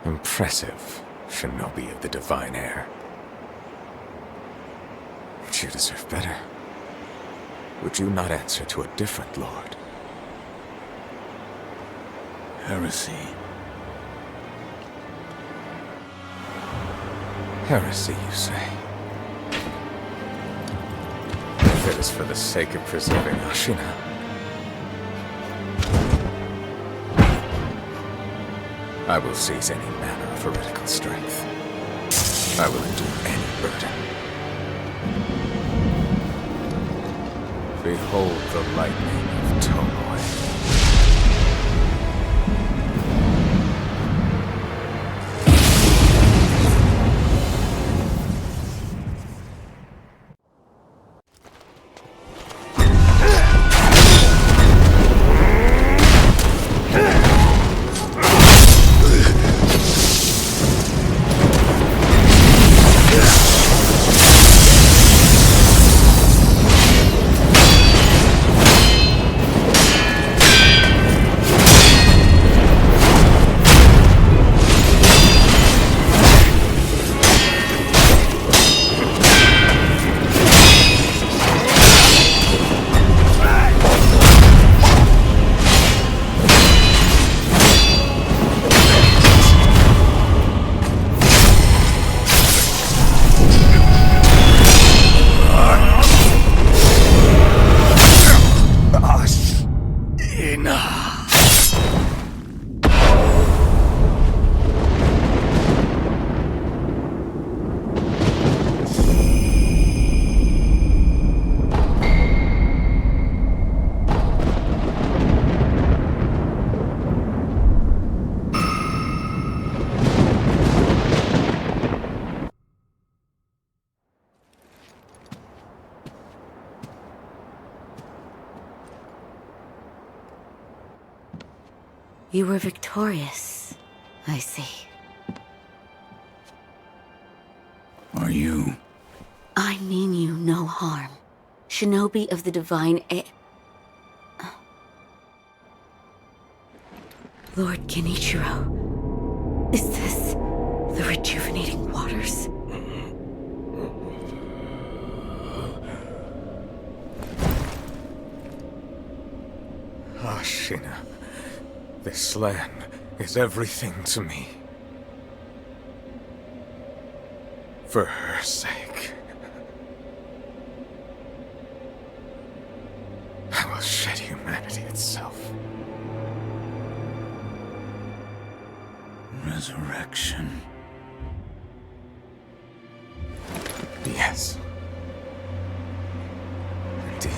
Impressive, Shinobi of the Divine Heir. But you deserve better. Would you not answer to a different lord? Heresy. Heresy, you say? If it is for the sake of preserving Ashina, I will seize any manner of heretical strength. I will endure any burden. Behold the lightning of Tomoe. You were victorious, I see. Are you Shinobi of the Divine Lord Genichiro, is this the rejuvenating waters? Ashina, this land is everything to me. For her sake, I will shed humanity itself. Resurrection. Yes. Indeed.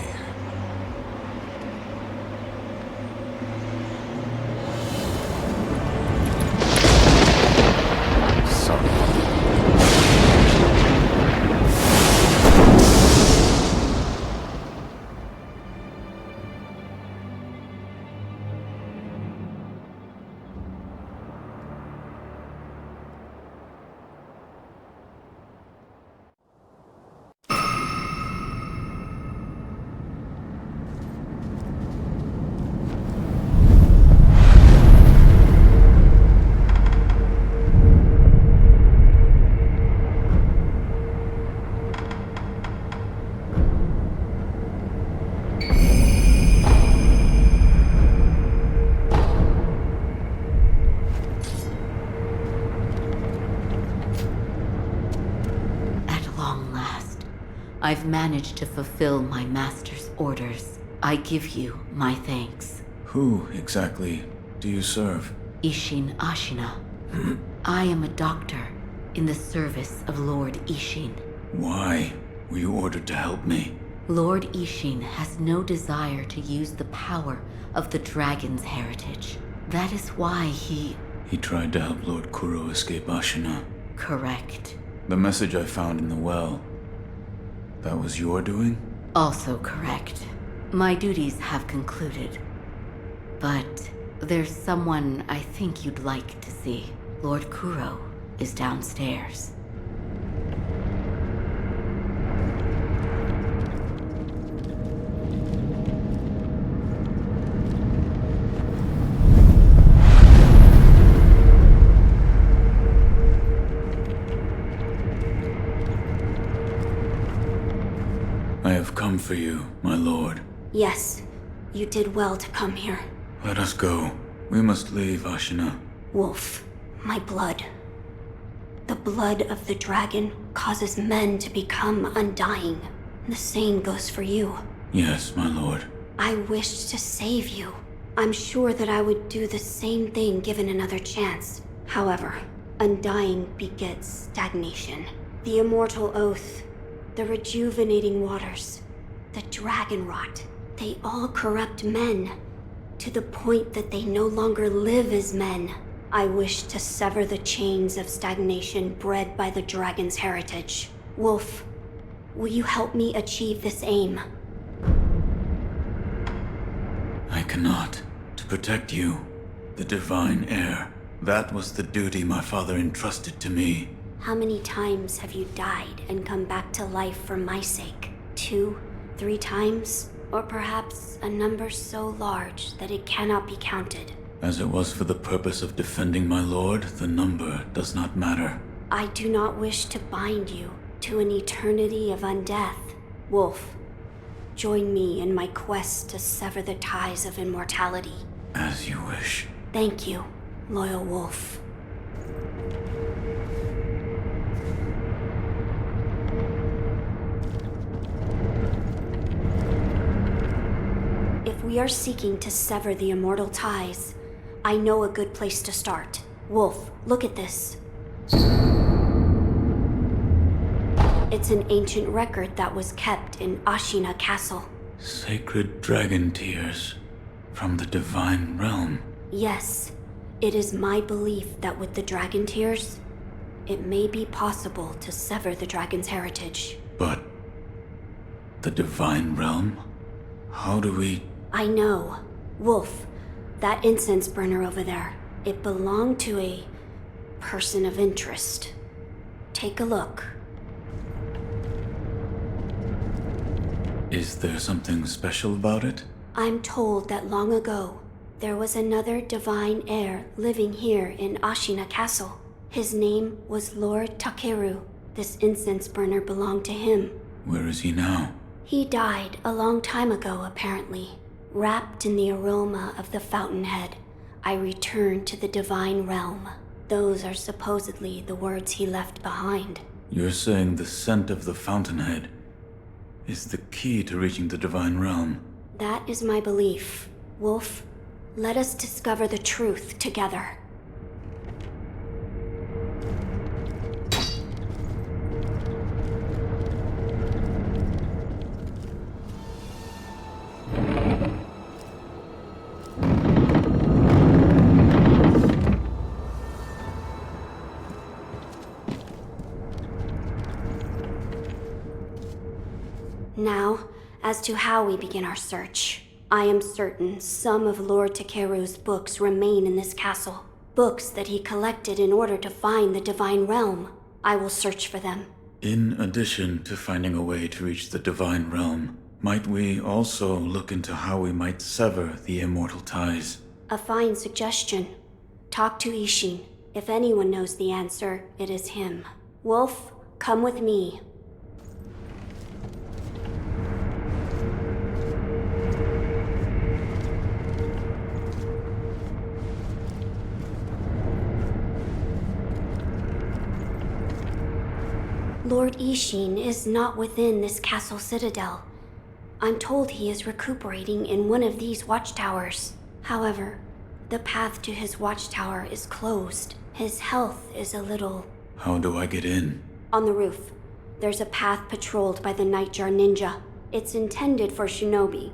I've managed to fulfill my master's orders. I give you my thanks. Who exactly do you serve? Isshin Ashina. I am a doctor in the service of Lord Isshin. Why were you ordered to help me? Lord Isshin has no desire to use the power of the dragon's heritage. That is why he tried to help Lord Kuro escape Ashina. Correct. The message I found in the well, that was your doing? Also correct. My duties have concluded. But there's someone I think you'd like to see. Lord Kuro is downstairs. I have come for you, my lord. Yes, you did well to come here. Let us go. We must leave, Ashina. Wolf, my blood. The blood of the dragon causes men to become undying. The same goes for you. Yes, my lord. I wished to save you. I'm sure that I would do the same thing given another chance. However, undying begets stagnation. The immortal oath, the rejuvenating waters, the dragon rot, they all corrupt men, to the point that they no longer live as men. I wish to sever the chains of stagnation bred by the dragon's heritage. Wolf, will you help me achieve this aim? I cannot. To protect you, the divine heir, that was the duty my father entrusted to me. How many times have you died and come back to life for my sake? 2, 3 times? Or perhaps a number so large that it cannot be counted? As it was for the purpose of defending my lord, the number does not matter. I do not wish to bind you to an eternity of undeath. Wolf, join me in my quest to sever the ties of immortality. As you wish. Thank you, loyal wolf. If we are seeking to sever the immortal ties, I know a good place to start. Wolf, look at this. It's an ancient record that was kept in Ashina Castle. Sacred dragon tears from the divine realm. Yes, it is my belief that with the dragon tears, it may be possible to sever the dragon's heritage. But the divine realm? How do we... I know. Wolf, that incense burner over there, it belonged to a person of interest. Take a look. Is there something special about it? I'm told that long ago, there was another divine heir living here in Ashina Castle. His name was Lord Takeru. This incense burner belonged to him. Where is he now? He died a long time ago, apparently. Wrapped in the aroma of the fountainhead, I returned to the divine realm. Those are supposedly the words he left behind. You're saying the scent of the fountainhead is the key to reaching the divine realm? That is my belief. Wolf, let us discover the truth together. Now, as to how we begin our search, I am certain some of Lord Takeru's books remain in this castle. Books that he collected in order to find the divine realm. I will search for them. In addition to finding a way to reach the divine realm, might we also look into how we might sever the immortal ties? A fine suggestion. Talk to Isshin. If anyone knows the answer, it is him. Wolf, come with me. Lord Isshin is not within this castle citadel. I'm told he is recuperating in one of these watchtowers. However, the path to his watchtower is closed. His health is a little... How do I get in? On the roof, there's a path patrolled by the Nightjar Ninja. It's intended for shinobi,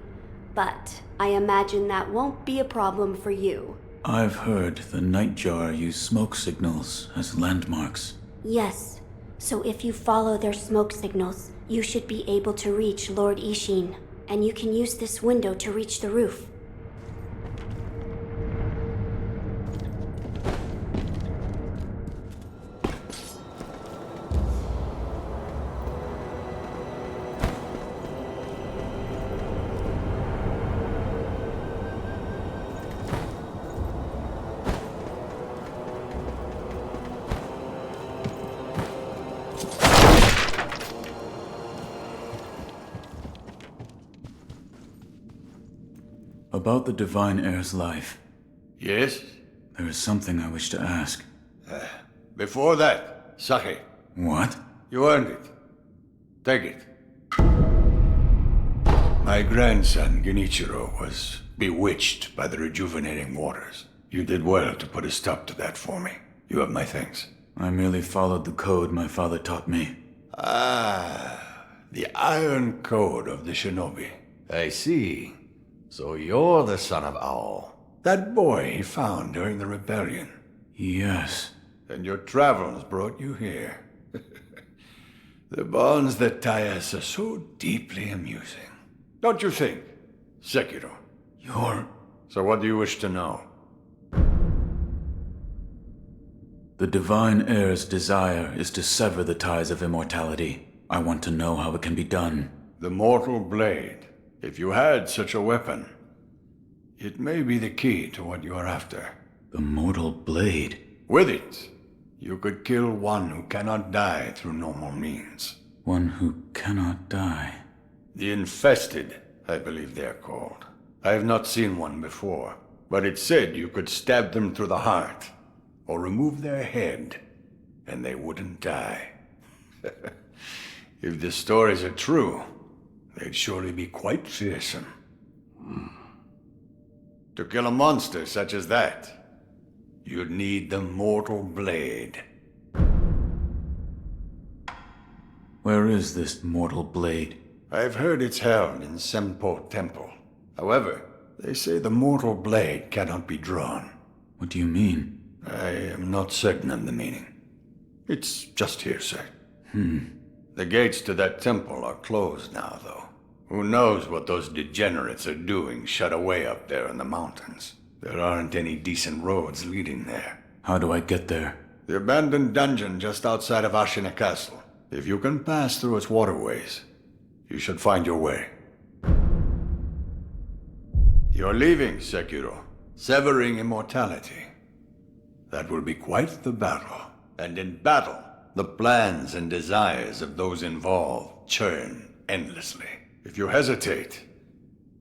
but I imagine that won't be a problem for you. I've heard the Nightjar use smoke signals as landmarks. Yes. So if you follow their smoke signals, you should be able to reach Lord Isshin, and you can use this window to reach the roof. About the Divine Heir's life. Yes? There is something I wish to ask. Before that, sake. What? You earned it. Take it. My grandson, Genichiro, was bewitched by the rejuvenating waters. You did well to put a stop to that for me. You have my thanks. I merely followed the code my father taught me. Ah, the Iron Code of the Shinobi. I see. So you're the son of Owl. That boy he found during the rebellion. Yes. And your travels brought you here. The bonds that tie us are so deeply amusing. Don't you think, Sekiro? So what do you wish to know? The Divine Heir's desire is to sever the ties of immortality. I want to know how it can be done. The Mortal Blade. If you had such a weapon, it may be the key to what you are after. The Mortal Blade? With it, you could kill one who cannot die through normal means. One who cannot die? The Infested, I believe they're called. I have not seen one before, but it said you could stab them through the heart, or remove their head, and they wouldn't die. If the stories are true, they'd surely be quite fearsome. To kill a monster such as that, you'd need the Mortal Blade. Where is this Mortal Blade? I've heard it's held in Senpo Temple. However, they say the Mortal Blade cannot be drawn. What do you mean? I am not certain of the meaning. It's just hearsay. The gates to that temple are closed now, though. Who knows what those degenerates are doing shut away up there in the mountains. There aren't any decent roads leading there. How do I get there? The abandoned dungeon just outside of Ashina Castle. If you can pass through its waterways, you should find your way. You're leaving, Sekiro. Severing immortality. That will be quite the battle. And in battle, the plans and desires of those involved churn endlessly. If you hesitate,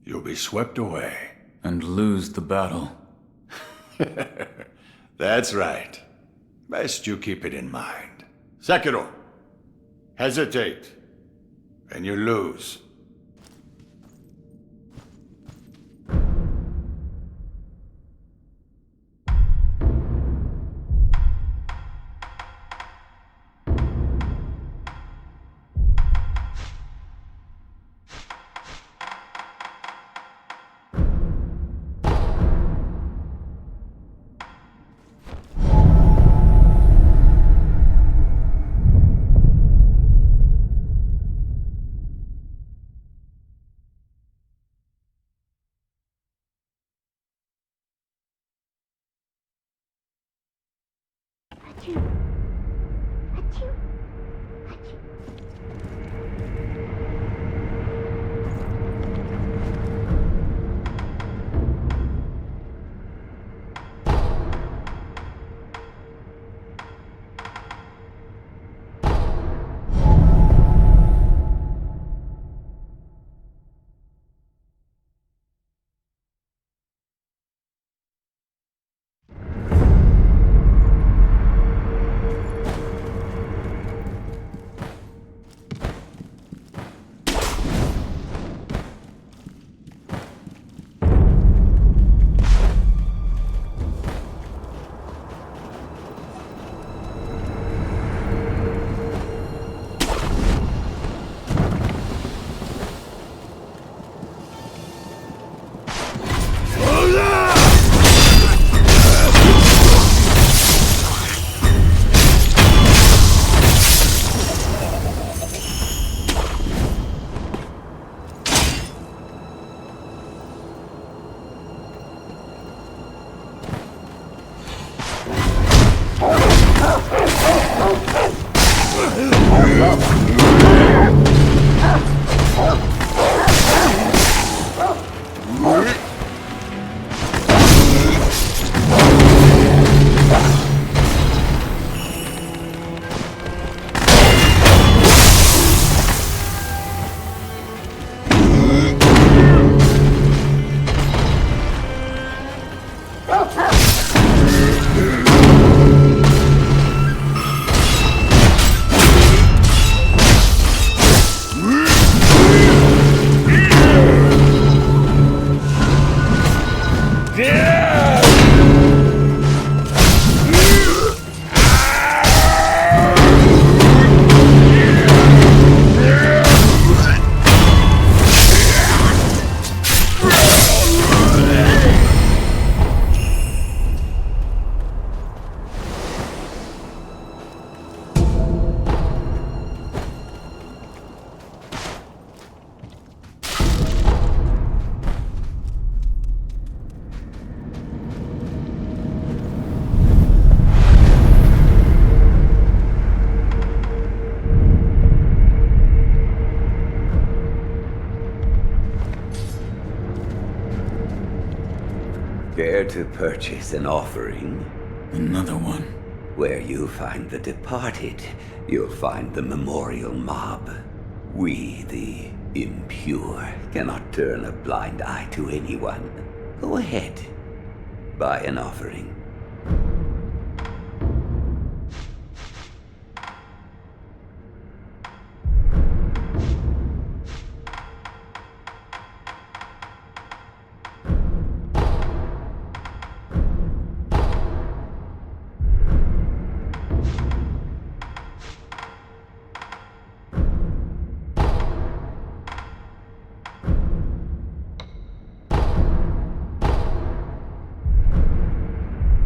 you'll be swept away. And lose the battle. That's right. Best you keep it in mind. Sekiro, hesitate, and you lose. Care to purchase an offering? Another one. Where you find the departed, you'll find the memorial mob. We, the impure, cannot turn a blind eye to anyone. Go ahead. Buy an offering.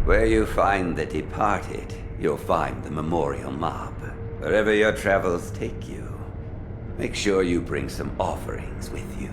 Where you find the departed, you'll find the memorial mob. Wherever your travels take you, make sure you bring some offerings with you.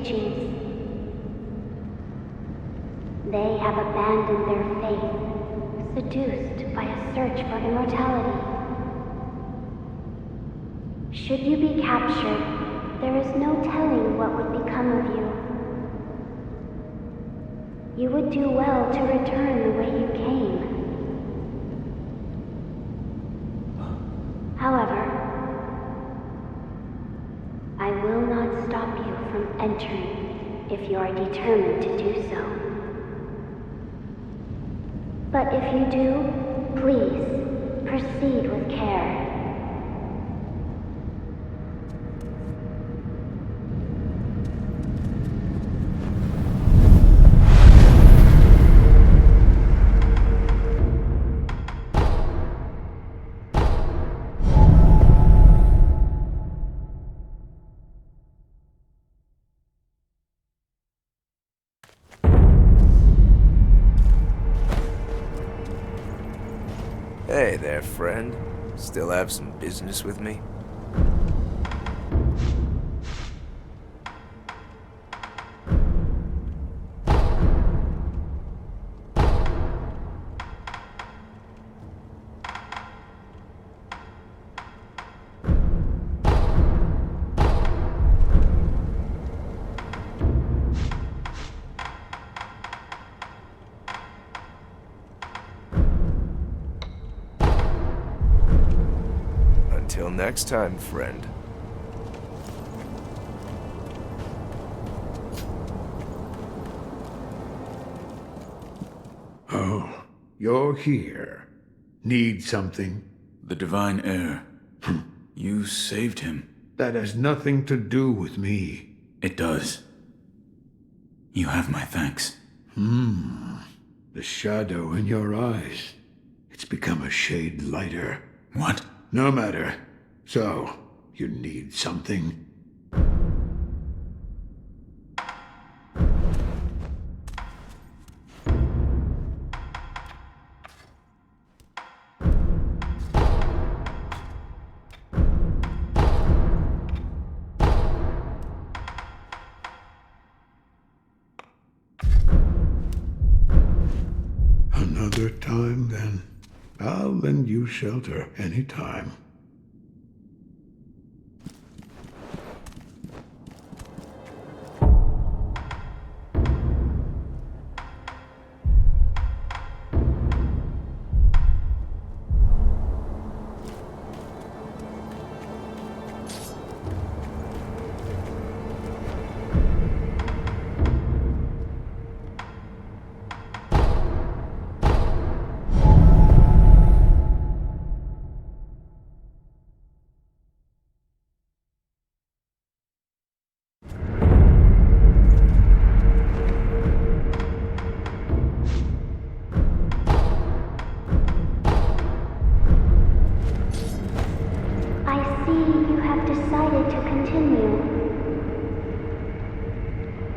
teachings. They have abandoned their faith, seduced by a search for immortality. Should you be captured, there is no telling what would become of you. You would do well to return the way you came. However, I will not stop you from entering if you are determined to do so. But if you do, please proceed with care. Hey there, friend. Still have some business with me? Until next time, friend. Oh, you're here. Need something? The Divine Heir. You saved him. That has nothing to do with me. It does. You have my thanks. The shadow in your eyes. It's become a shade lighter. What? No matter. So, you need something? Another time, then. I'll lend you shelter anytime.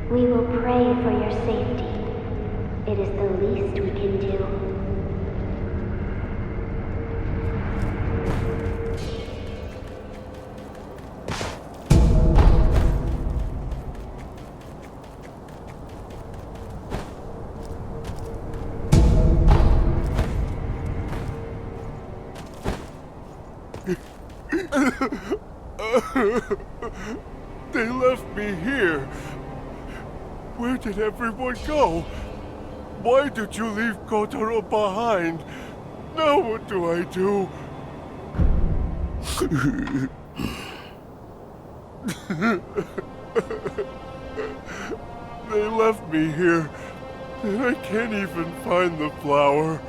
We will pray for your safety. It is the least we can do. They left me here. Where did everyone go? Why did you leave Kotaro behind? Now what do I do? They left me here, and I can't even find the flower.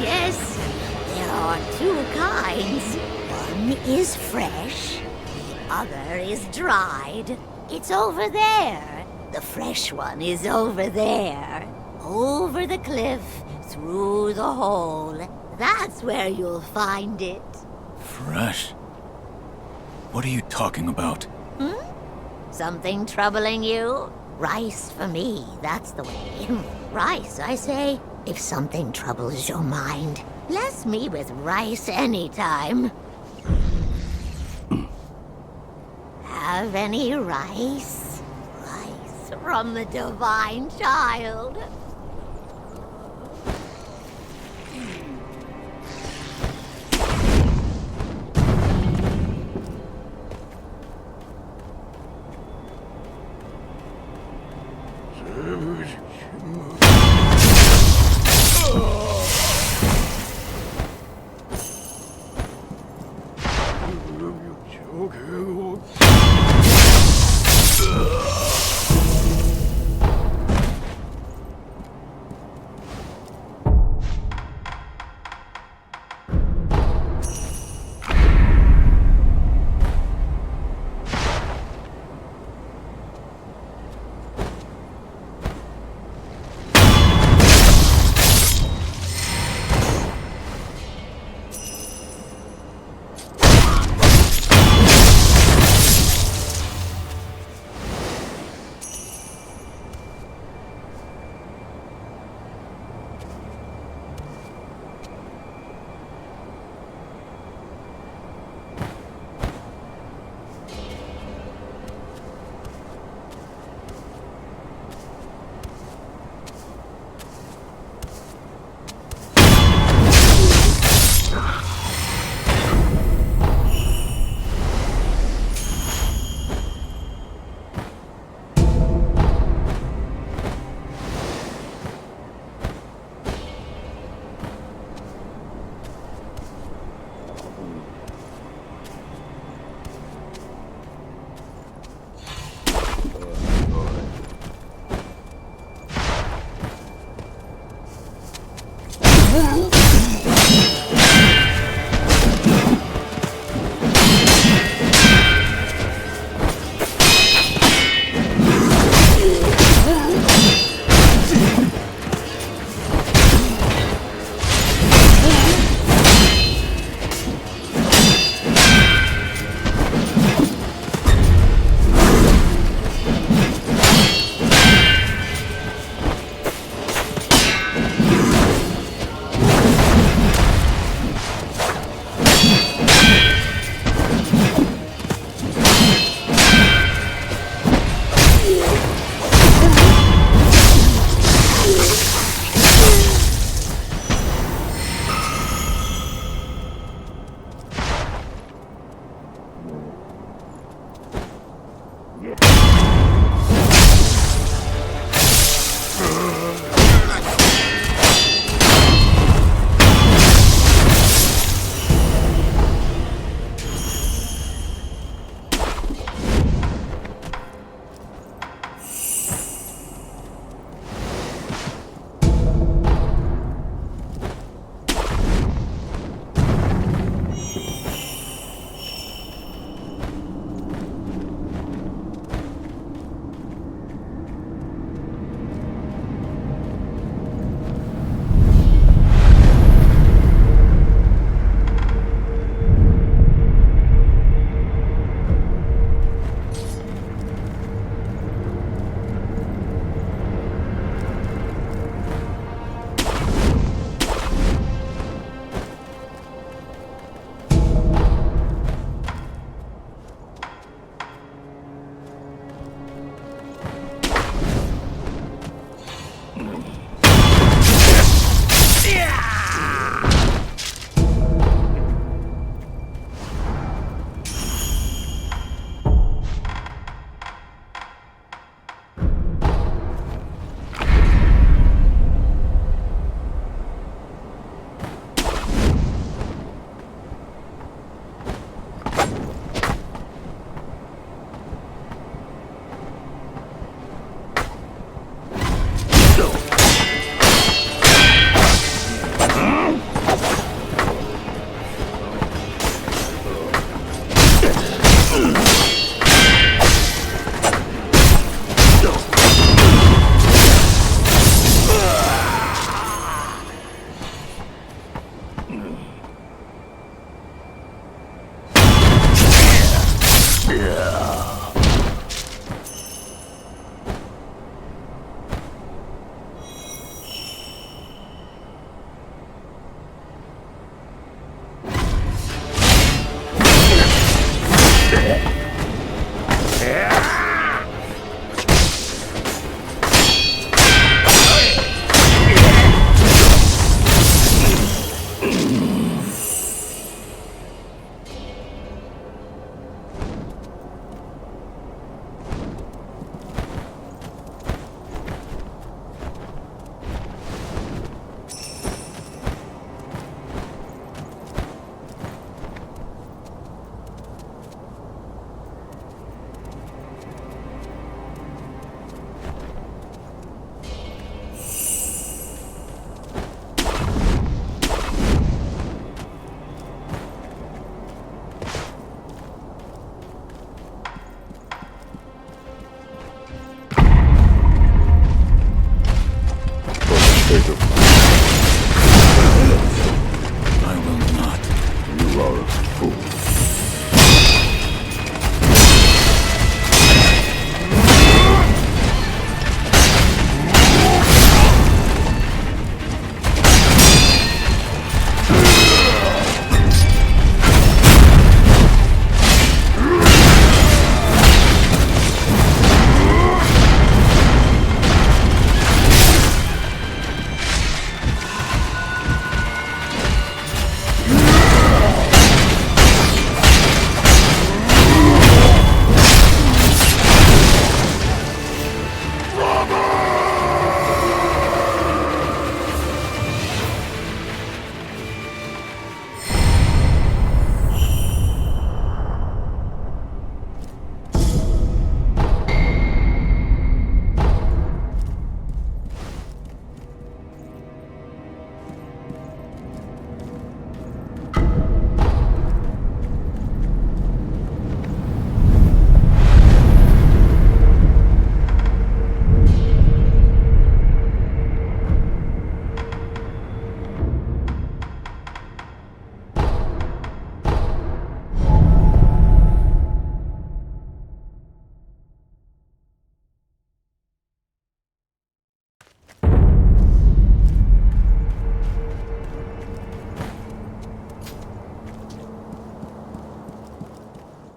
Yes, there are two kinds. One is fresh, the other is dried. It's over there. The fresh one is over there. Over the cliff, through the hole. That's where you'll find it. Fresh? What are you talking about? Something troubling you? Rice for me, that's the way. Rice, I say. If something troubles your mind, bless me with rice anytime. Have any rice? Rice from the divine child.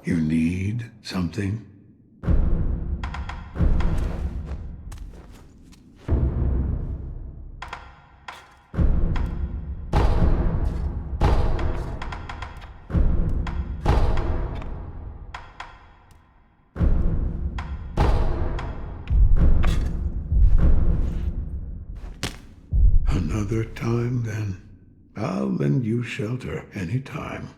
You need something? Another time, then. I'll lend you shelter any time.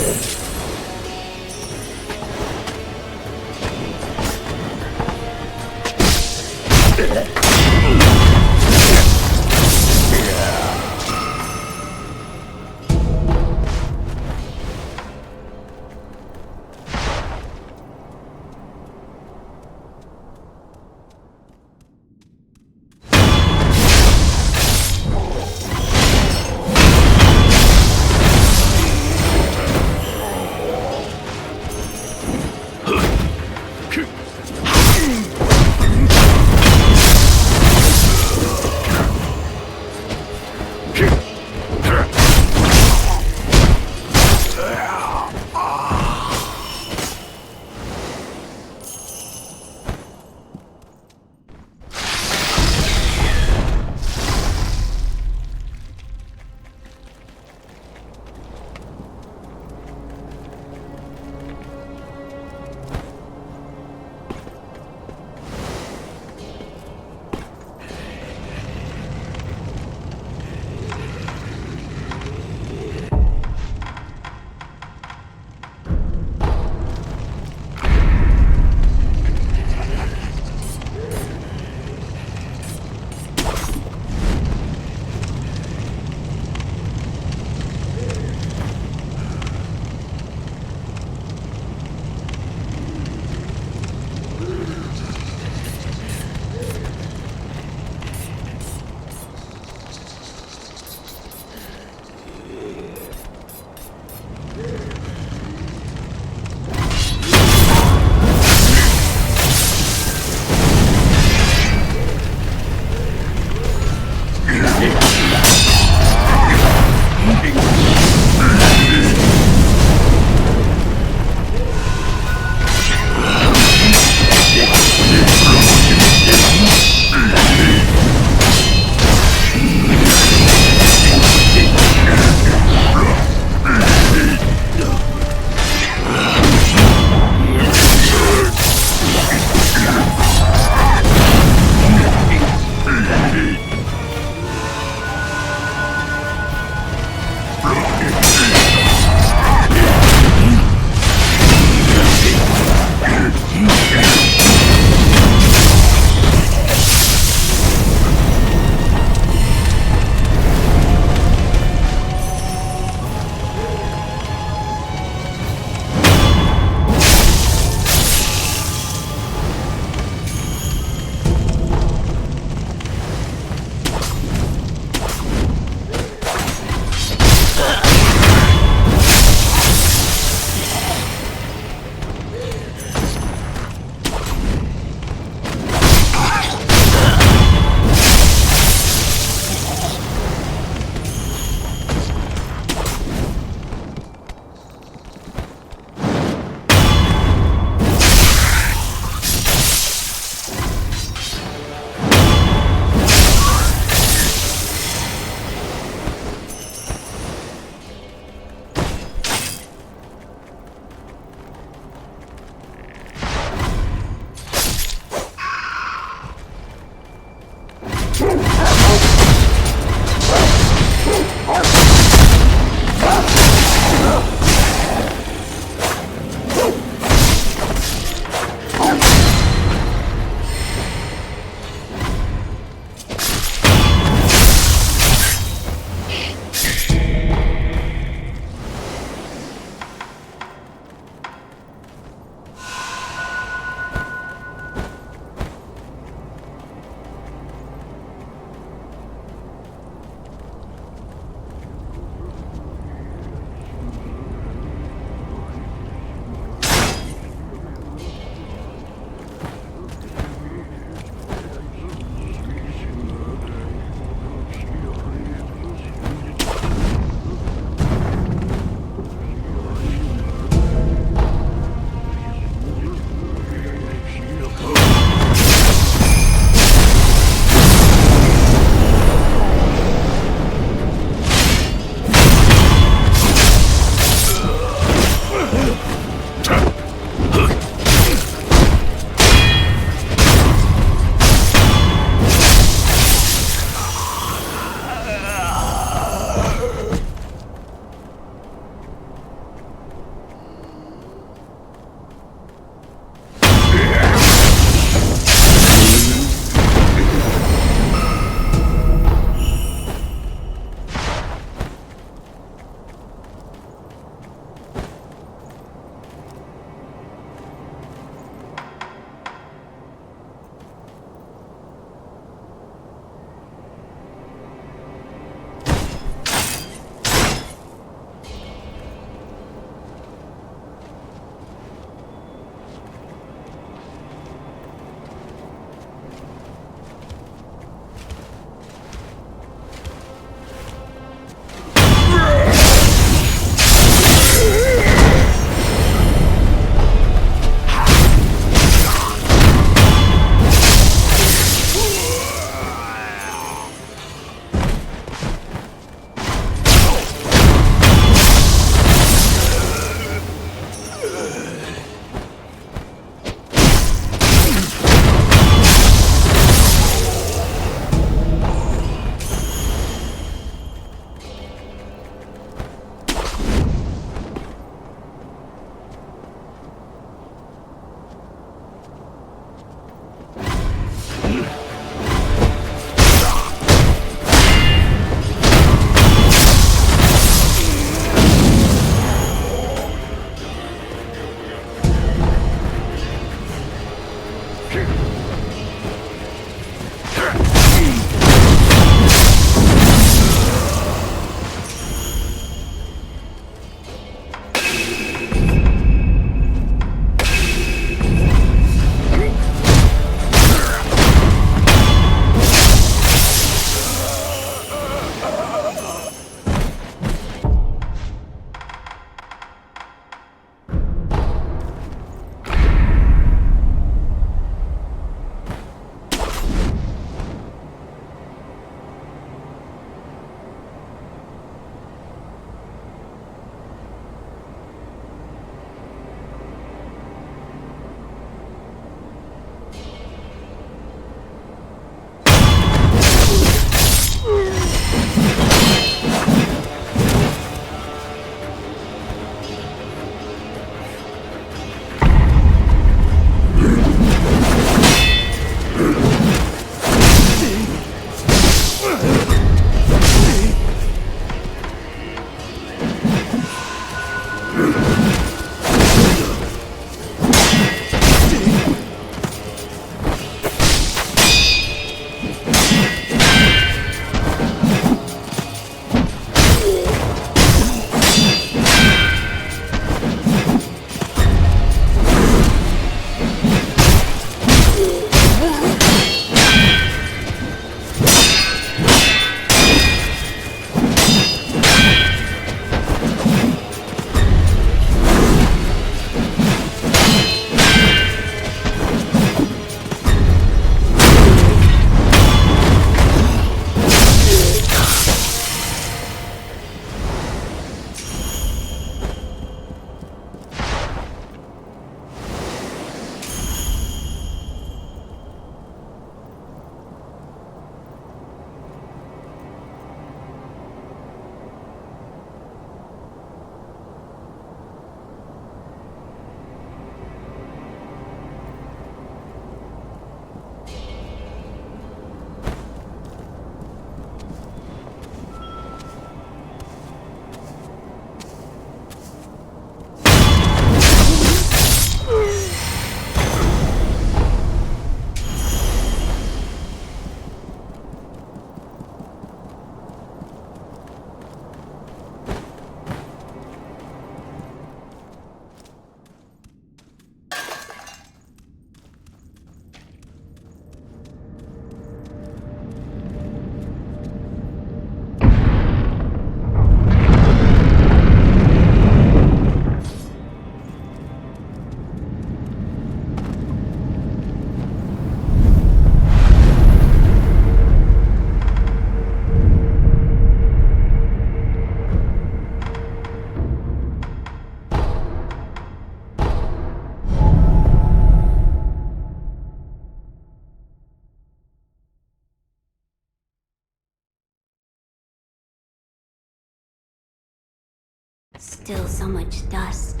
Still so much dust.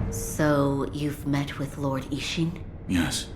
So, you've met with Lord Isshin? Yes.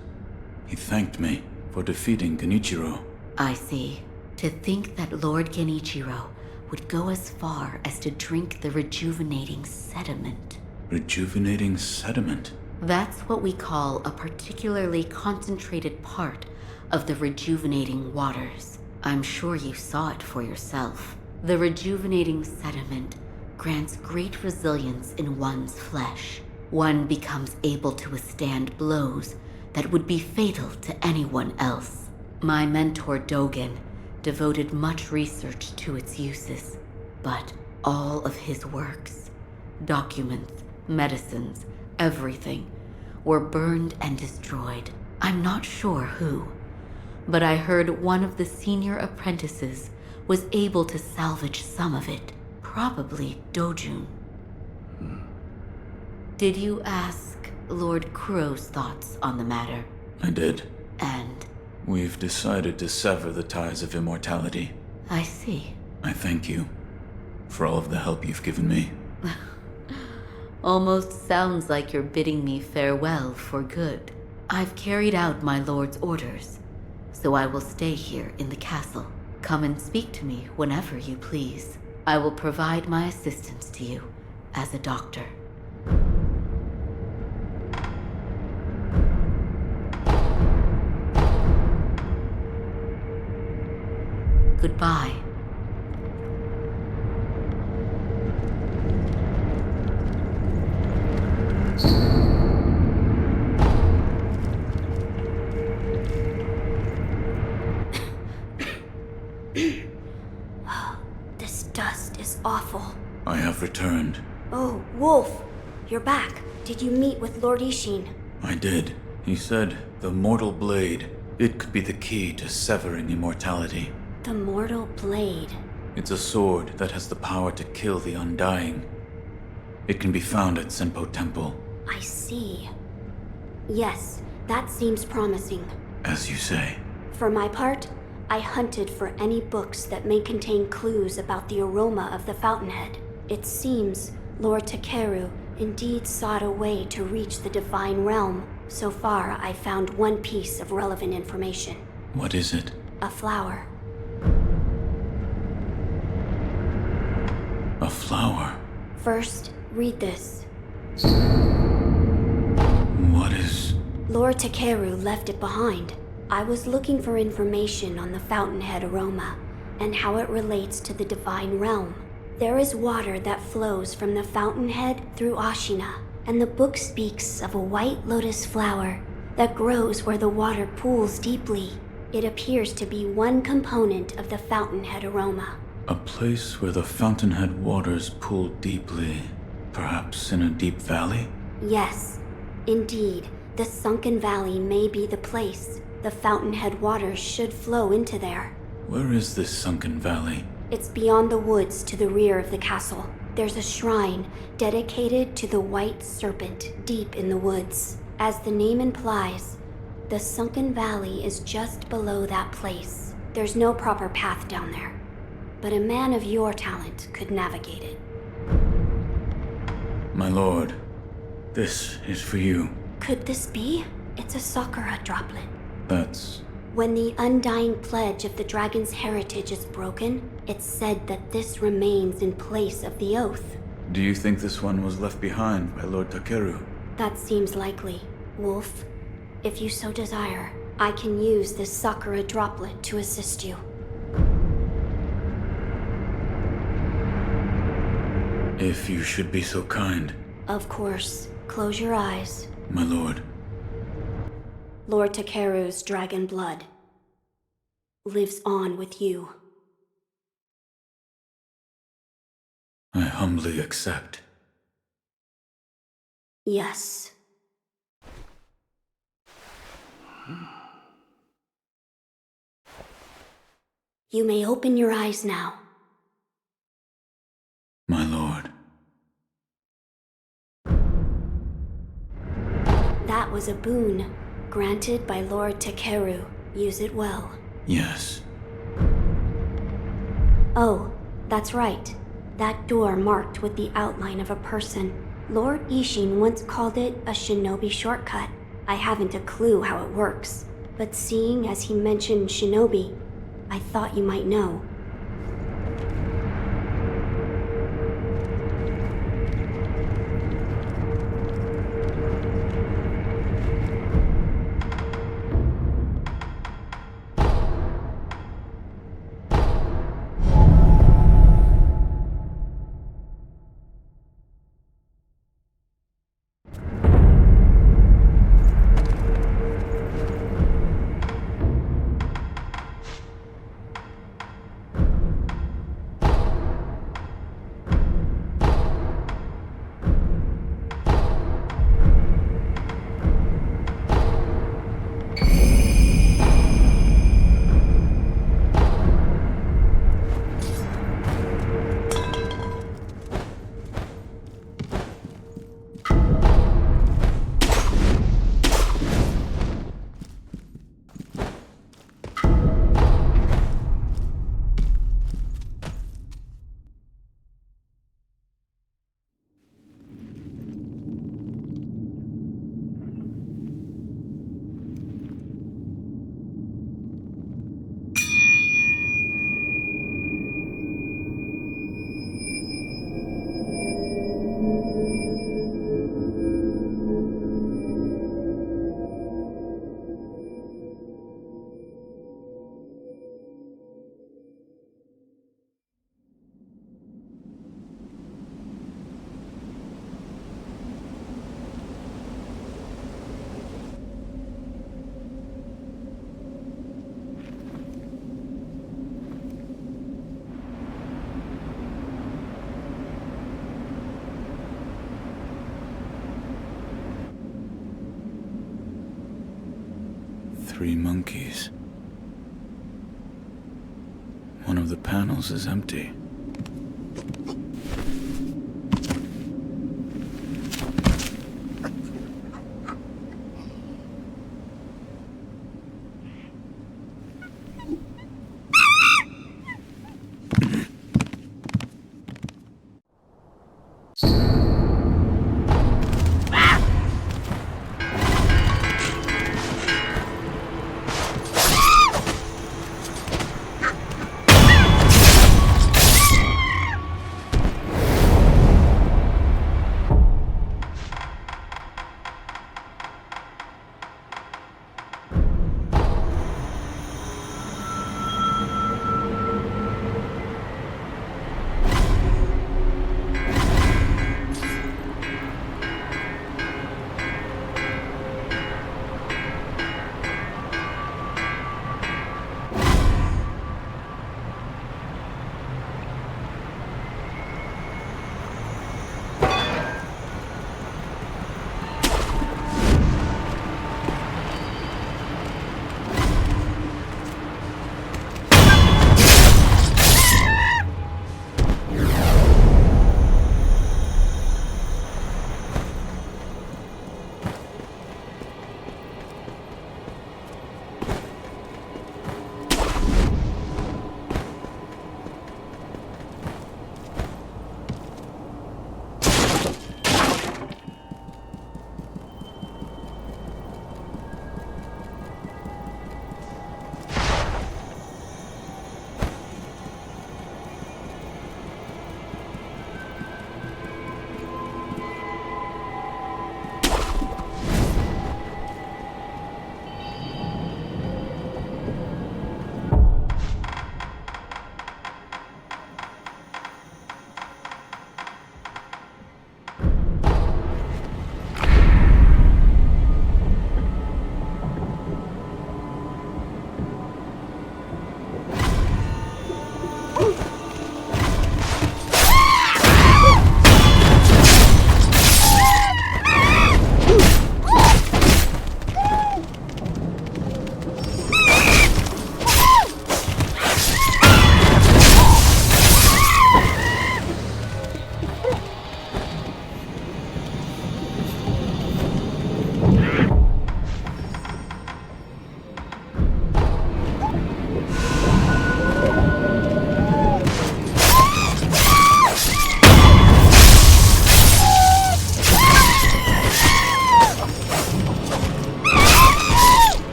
He thanked me for defeating Genichiro. I see. To think that Lord Genichiro would go as far as to drink the rejuvenating sediment. Rejuvenating sediment? That's what we call a particularly concentrated part of the rejuvenating waters. I'm sure you saw it for yourself. The rejuvenating sediment grants great resilience in one's flesh. One becomes able to withstand blows that would be fatal to anyone else. My mentor Dogen devoted much research to its uses, but all of his works, documents, medicines, everything, were burned and destroyed. I'm not sure who, but I heard one of the senior apprentices was able to salvage some of it, probably Dojun. Did you ask Lord Kuro's thoughts on the matter? I did. And? We've decided to sever the ties of immortality. I see. I thank you for all of the help you've given me. Almost sounds like you're bidding me farewell for good. I've carried out my lord's orders, so I will stay here in the castle. Come and speak to me whenever you please. I will provide my assistance to you as a doctor. Goodbye. This dust is awful. I have returned. Oh, Wolf! You're back. Did you meet with Lord Isshin? I did. He said the mortal blade, it could be the key to severing immortality. The mortal blade. It's a sword that has the power to kill the undying. It can be found at Senpo Temple. I see. Yes, that seems promising. As you say. For my part, I hunted for any books that may contain clues about the aroma of the fountainhead. It seems Lord Takeru indeed sought a way to reach the divine realm. So far, I found one piece of relevant information. What is it? A flower. A flower? First, read this. What is... Lord Takeru left it behind. I was looking for information on the fountainhead aroma and how it relates to the divine realm. There is water that flows from the fountainhead through Ashina, and the book speaks of a white lotus flower that grows where the water pools deeply. It appears to be one component of the fountainhead aroma. A place where the fountainhead waters pool deeply, perhaps in a deep valley? Yes, indeed. The sunken valley may be the place. The fountainhead waters should flow into there. Where is this sunken valley? It's beyond the woods to the rear of the castle. There's a shrine dedicated to the white serpent deep in the woods. As the name implies, the sunken valley is just below that place. There's no proper path down there, but a man of your talent could navigate it. My lord, this is for you. Could this be? It's a Sakura droplet. That's... When the undying pledge of the dragon's heritage is broken, it's said that this remains in place of the oath. Do you think this one was left behind by Lord Takeru? That seems likely. Wolf, if you so desire, I can use this Sakura droplet to assist you. If you should be so kind. Of course. Close your eyes. My lord. Lord Takeru's dragon blood lives on with you. I humbly accept. Yes. You may open your eyes now. My lord. That was a boon granted by Lord Takeru. Use it well. Yes. Oh, that's right. That door marked with the outline of a person. Lord Isshin once called it a shinobi shortcut. I haven't a clue how it works, but seeing as he mentioned shinobi, I thought you might know. Three monkeys. One of the panels is empty.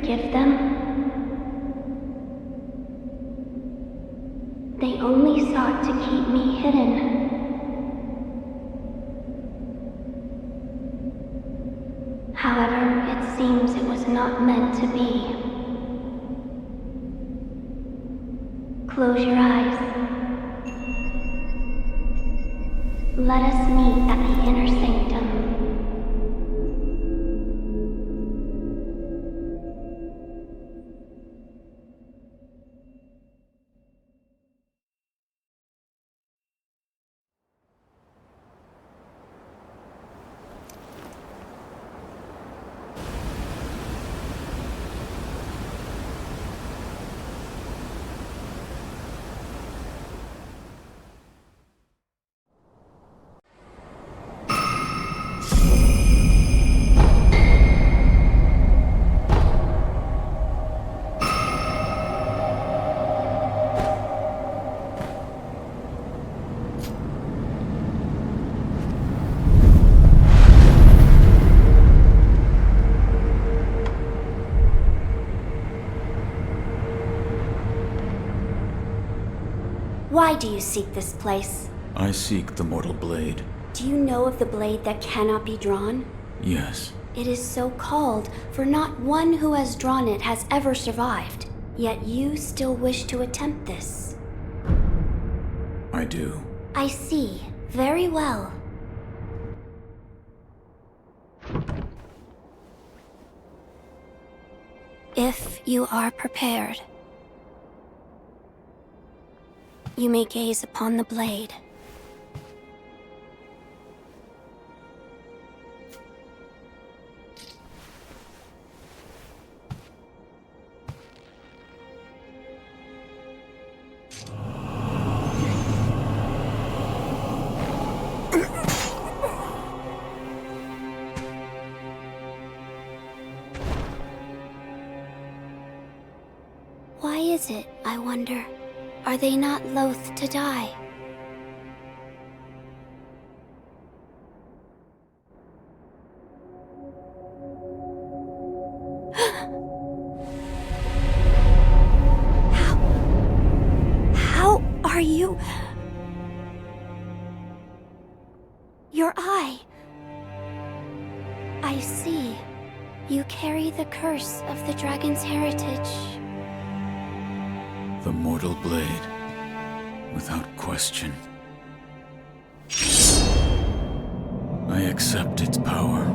forgive them? They only sought to keep me hidden. However, it seems it was not meant to be. Close your eyes. Let us meet at the inner sanctum. Why do you seek this place? I seek the mortal blade. Do you know of the blade that cannot be drawn? Yes. It is so called, for not one who has drawn it has ever survived. Yet you still wish to attempt this. I do. I see. Very well. If you are prepared, you may gaze upon the blade. Why is it, I wonder? Are they not loath to die? How are you? Your eye. I see. You carry the curse of the dragon's heritage. The mortal blade, without question. I accept its power.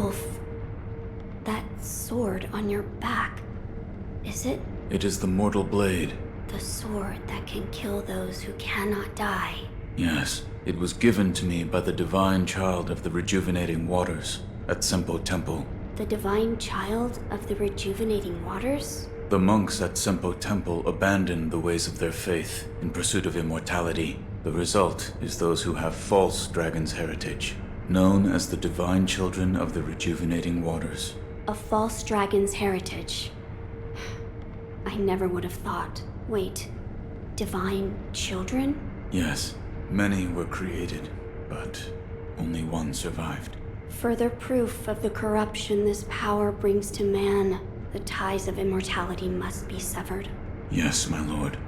Wolf, that sword on your back, is it? It is the mortal blade. The sword that can kill those who cannot die. Yes, it was given to me by the divine child of the rejuvenating waters at Senpo Temple. The divine child of the rejuvenating waters? The monks at Senpo Temple abandoned the ways of their faith in pursuit of immortality. The result is those who have false dragon's heritage, known as the divine children of the rejuvenating waters. A false dragon's heritage. I never would have thought. Wait, divine children? Yes, many were created, but only one survived. Further proof of the corruption this power brings to man. The ties of immortality must be severed. Yes, my lord.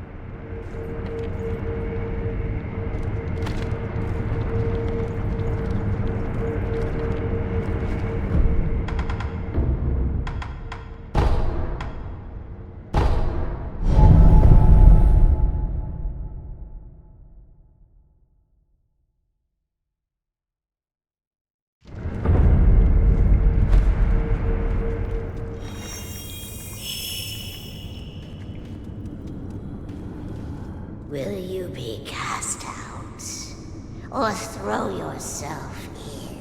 Will you be cast out? Or throw yourself in?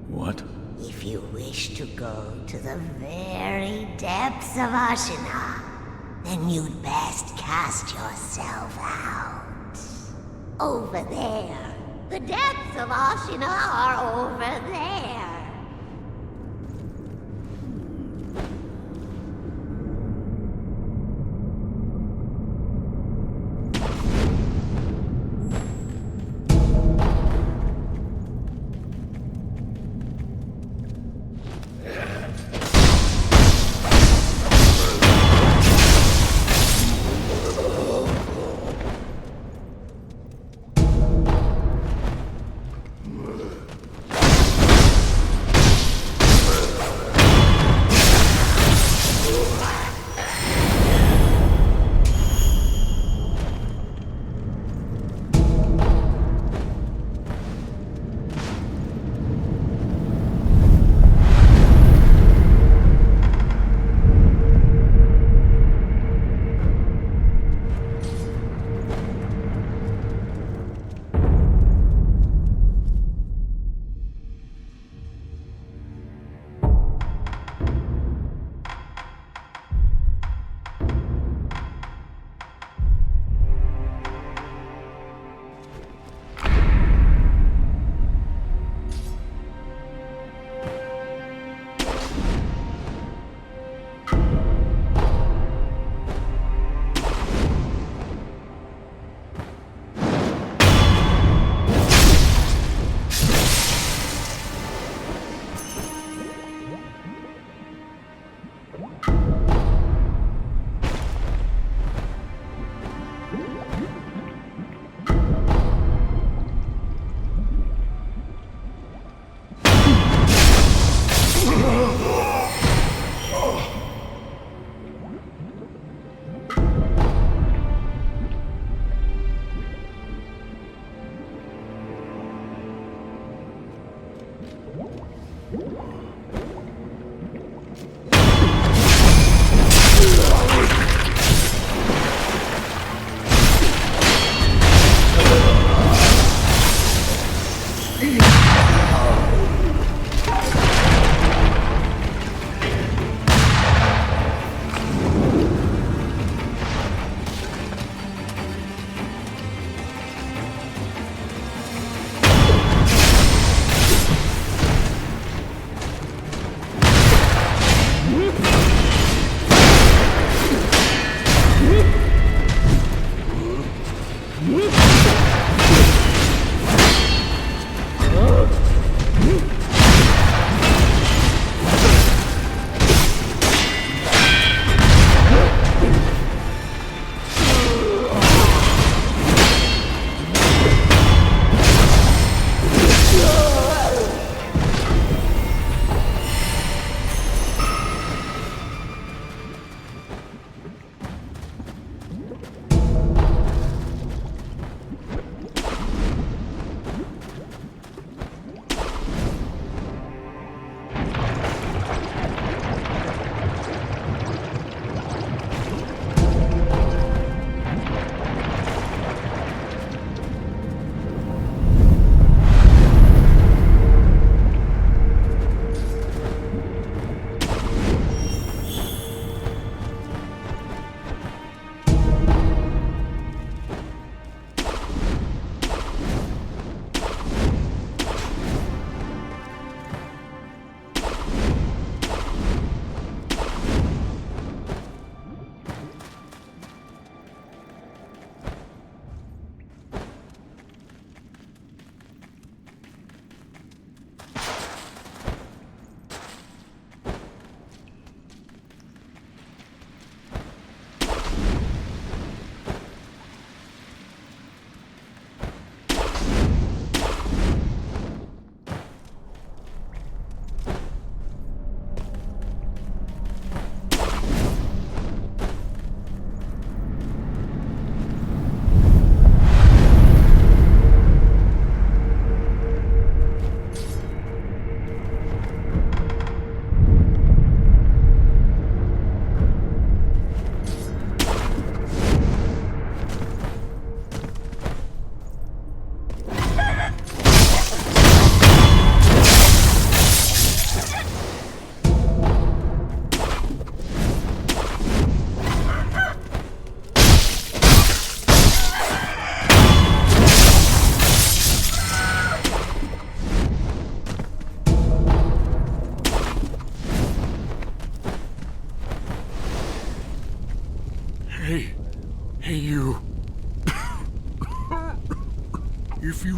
What? If you wish to go to the very depths of Ashina, then you'd best cast yourself out. Over there. The depths of Ashina are over there.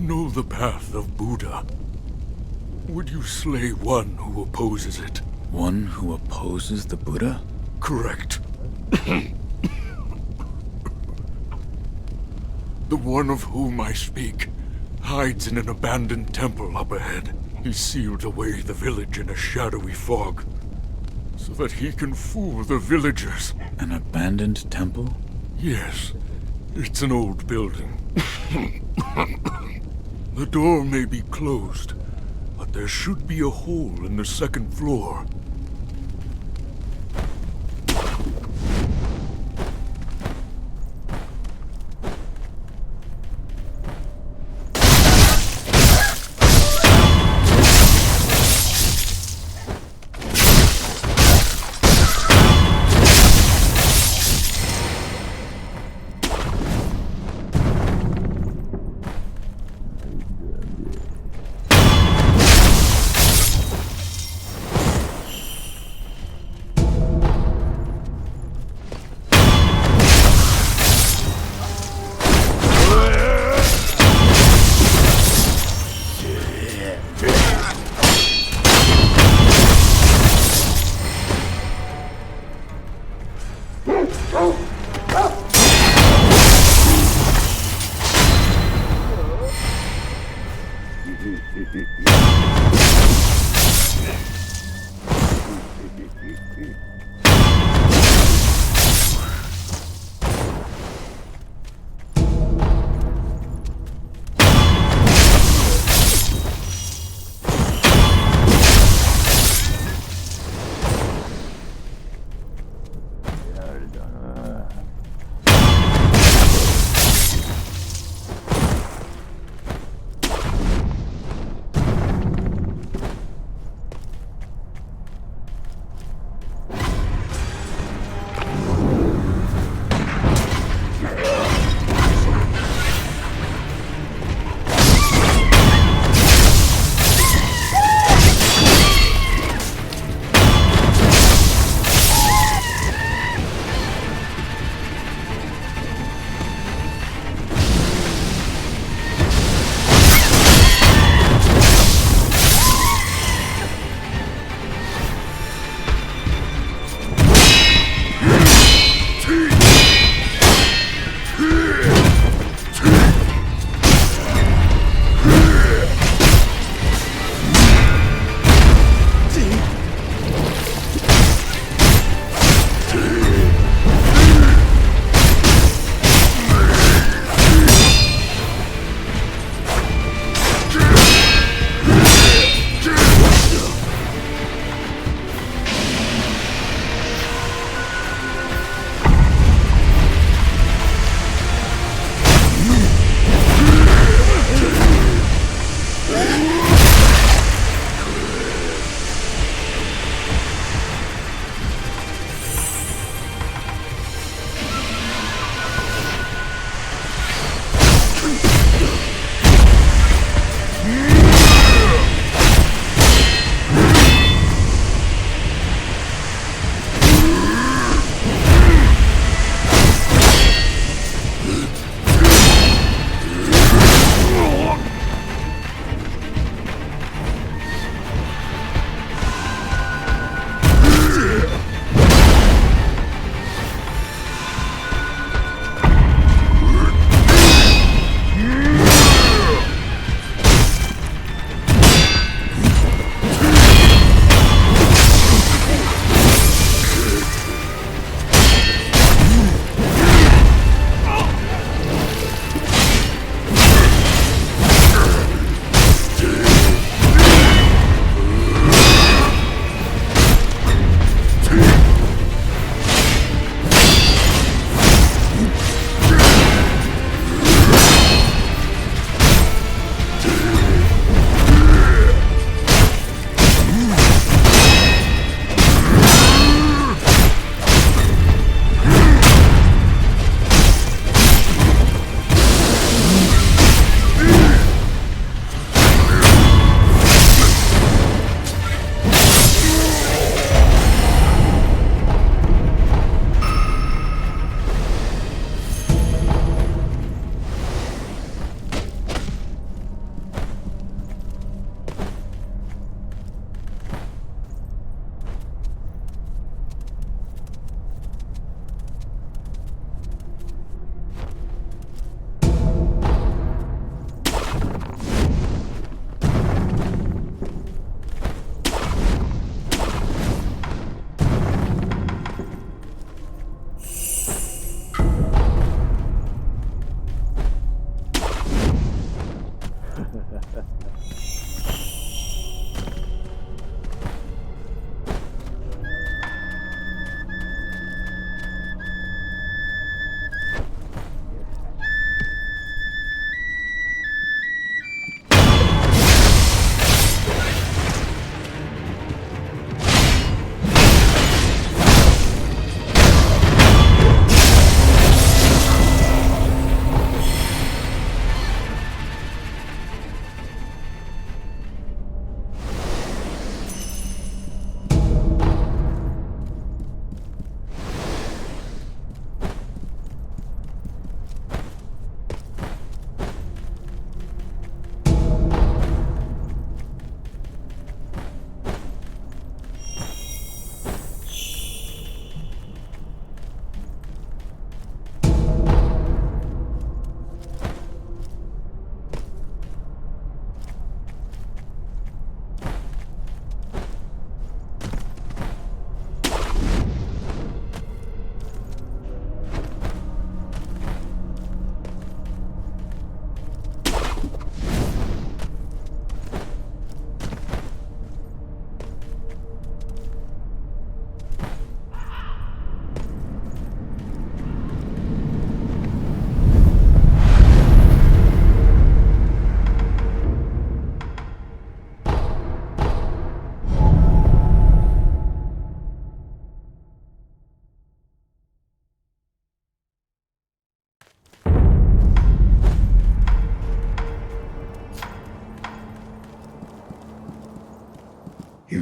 know the path of Buddha, would you slay one who opposes it? One who opposes the Buddha? Correct. The one of whom I speak hides in an abandoned temple up ahead. He sealed away the village in a shadowy fog, so that he can fool the villagers. An abandoned temple? Yes, it's an old building. The door may be closed, but there should be a hole in the second floor.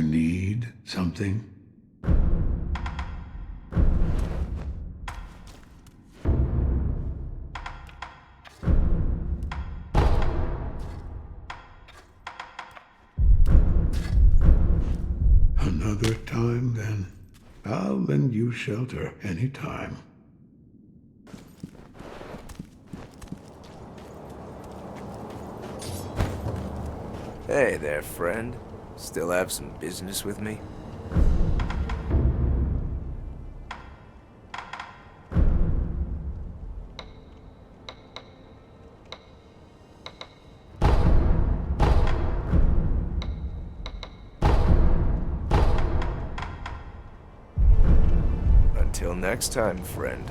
You need something? Another time, then. I'll lend you shelter any time. Hey there, friend. Still have some business with me? Until next time, friend.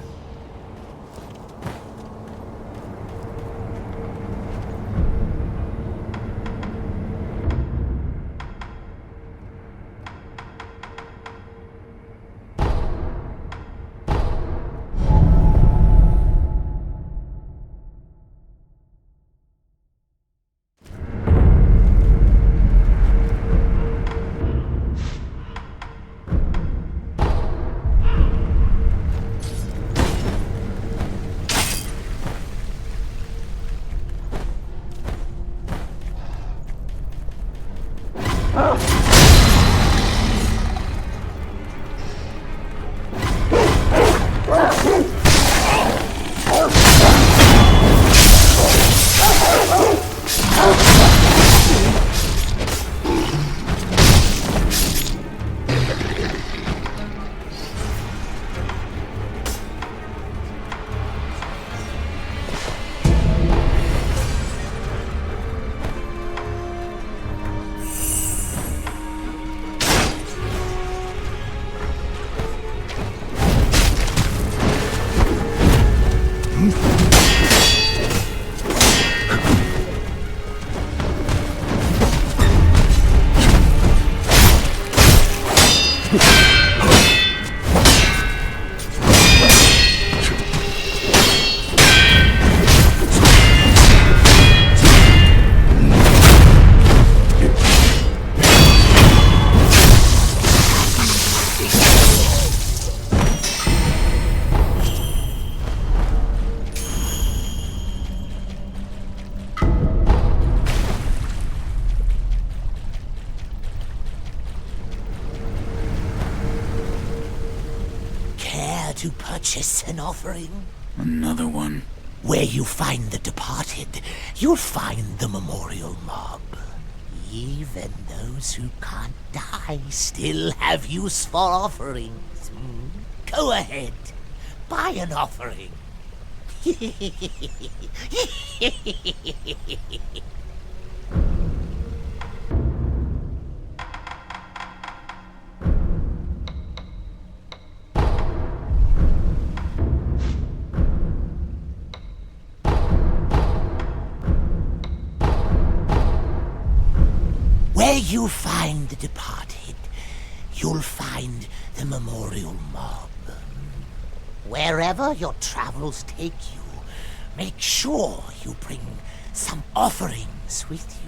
To purchase an offering? Another one. Where you find the departed, you'll find the memorial mob. Even those who can't die still have use for offerings. Go ahead, buy an offering. Where you find the departed, you'll find the memorial mob. Wherever your travels take you, make sure you bring some offerings with you.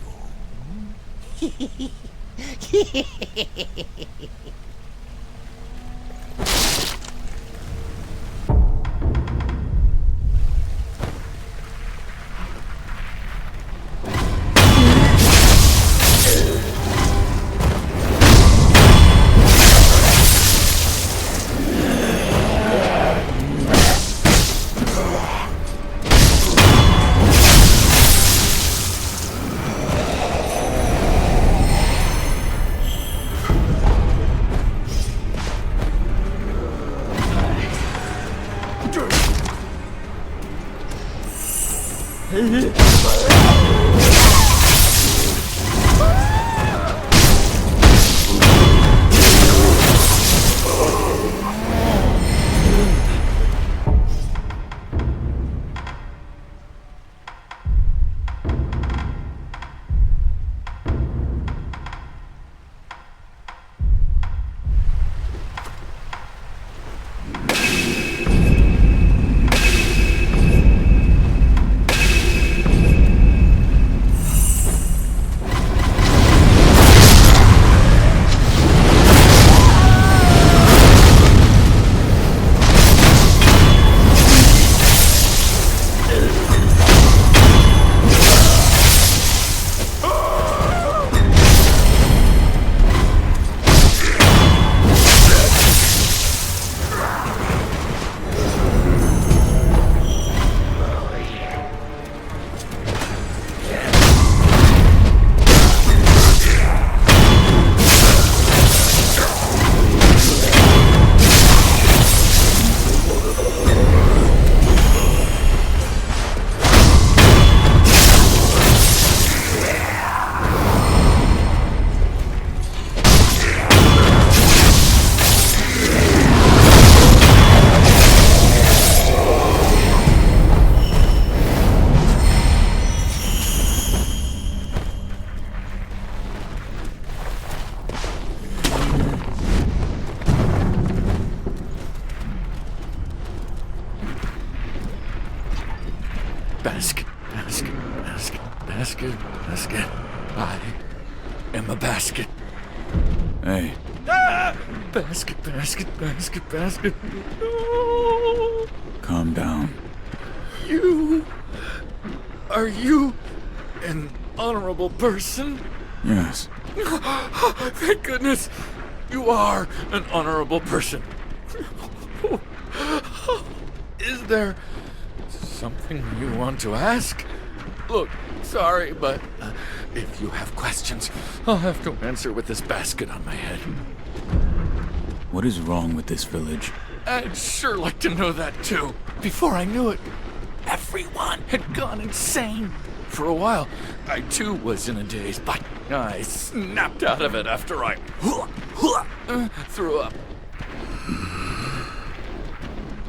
Basket. No. Calm down. Are you an honorable person? Yes. Thank goodness you are an honorable person. Is there something you want to ask? Look, sorry, but if you have questions, I'll have to answer with this basket on my head. What is wrong with this village? I'd sure like to know that too. Before I knew it, everyone had gone insane. For a while, I too was in a daze, but I snapped out of it after I threw up.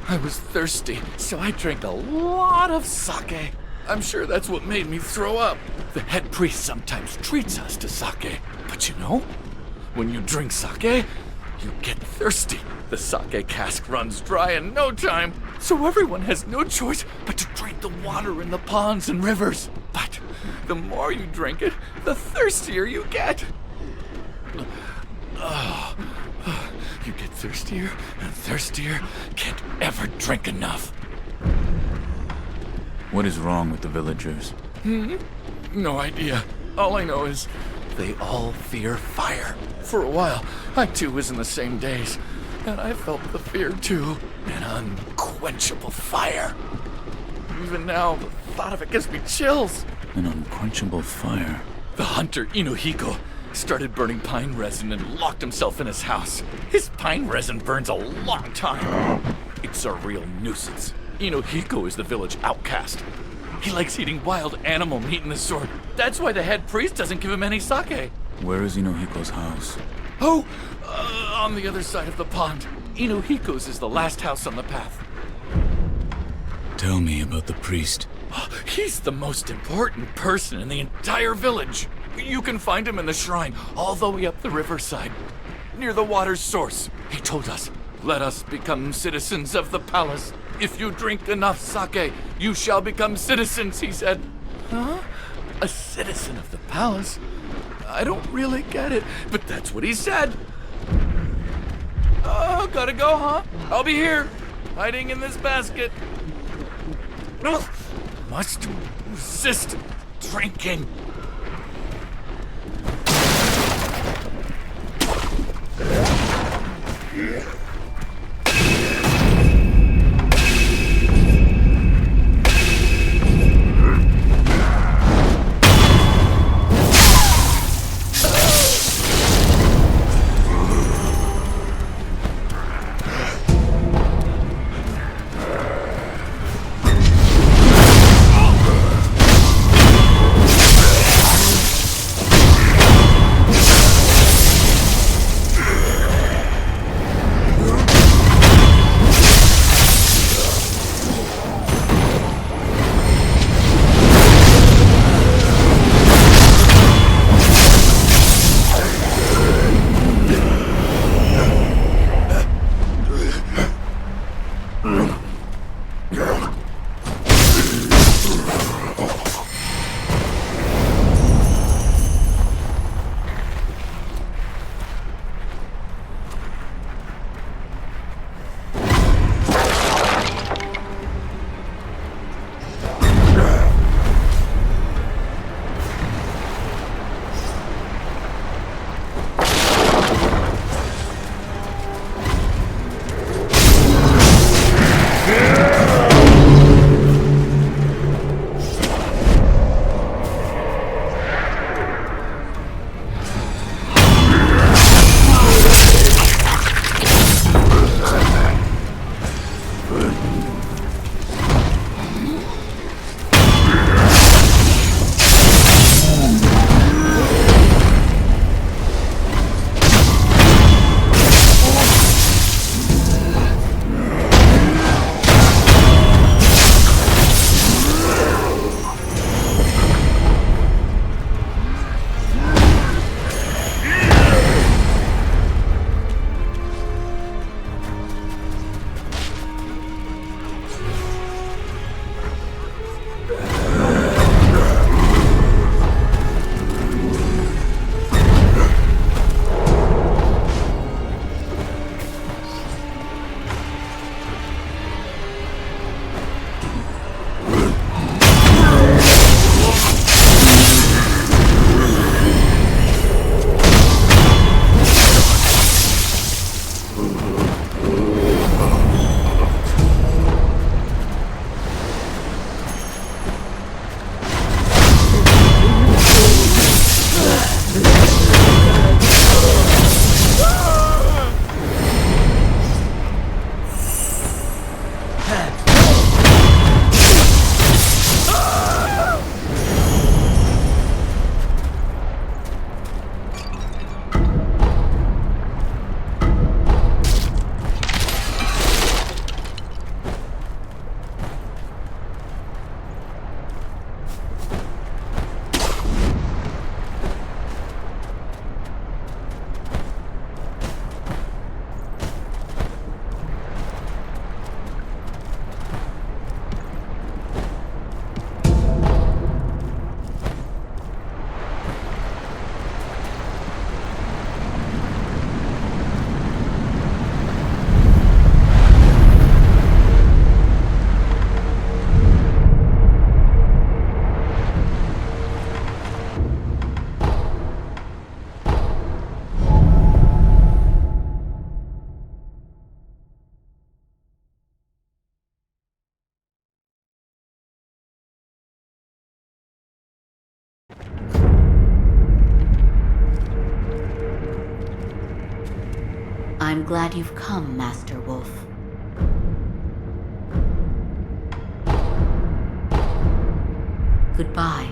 I was thirsty, so I drank a lot of sake. I'm sure that's what made me throw up. The head priest sometimes treats us to sake, but you know, when you drink sake, you get thirsty. The sake cask runs dry in no time, so everyone has no choice but to drink the water in the ponds and rivers. But the more you drink it, the thirstier you get. You get thirstier and thirstier, can't ever drink enough. What is wrong with the villagers? No idea. All I know is they all fear fire. For a while, I too was in the same daze, and I felt the fear too, an unquenchable fire. Even now, the thought of it gives me chills. An unquenchable fire? The hunter Inuhiko started burning pine resin and locked himself in his house. His pine resin burns a long time. It's a real nuisance. Inuhiko is the village outcast. He likes eating wild animal meat in the sword. That's why the head priest doesn't give him any sake. Where is Inuhiko's house? On the other side of the pond. Inuhiko's is the last house on the path. Tell me about the priest. He's the most important person in the entire village. You can find him in the shrine, all the way up the riverside, near the water's source. He told us, "Let us become citizens of the palace. If you drink enough sake, you shall become citizens," he said. Huh? A citizen of the palace? I don't really get it, but that's what he said. Oh, gotta go, huh? I'll be here, hiding in this basket. Must resist drinking. I'm glad you've come, Master Wolf. Goodbye.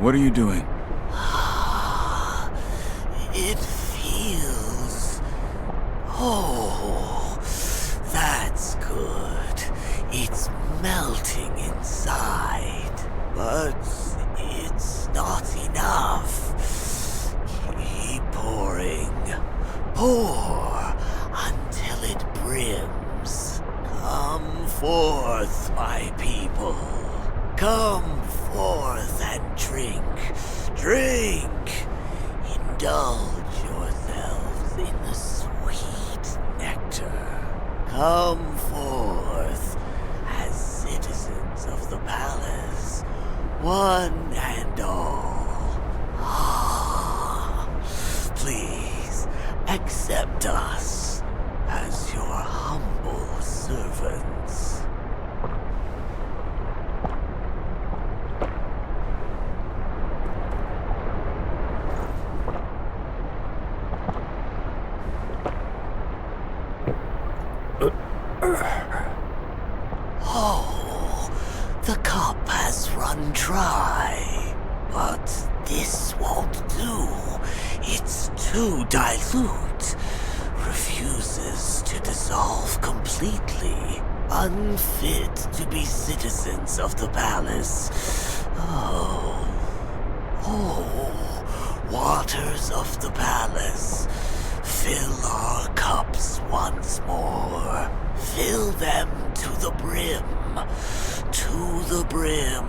What are you doing? It feels... Oh, that's good. It's melting inside, but it's not enough. Keep pouring. Pour until it brims. Come forth, my people. Come forth and drink. Drink. Indulge yourselves in the sweet nectar. Come forth as citizens of the palace, one and all. Please accept us as your humble servants. Oh, the cup has run dry. But this won't do. It's too dilute. Refuses to dissolve completely. Unfit to be citizens of the palace. Oh, waters of the palace. Fill our cups once more. Fill them to the brim. To the brim.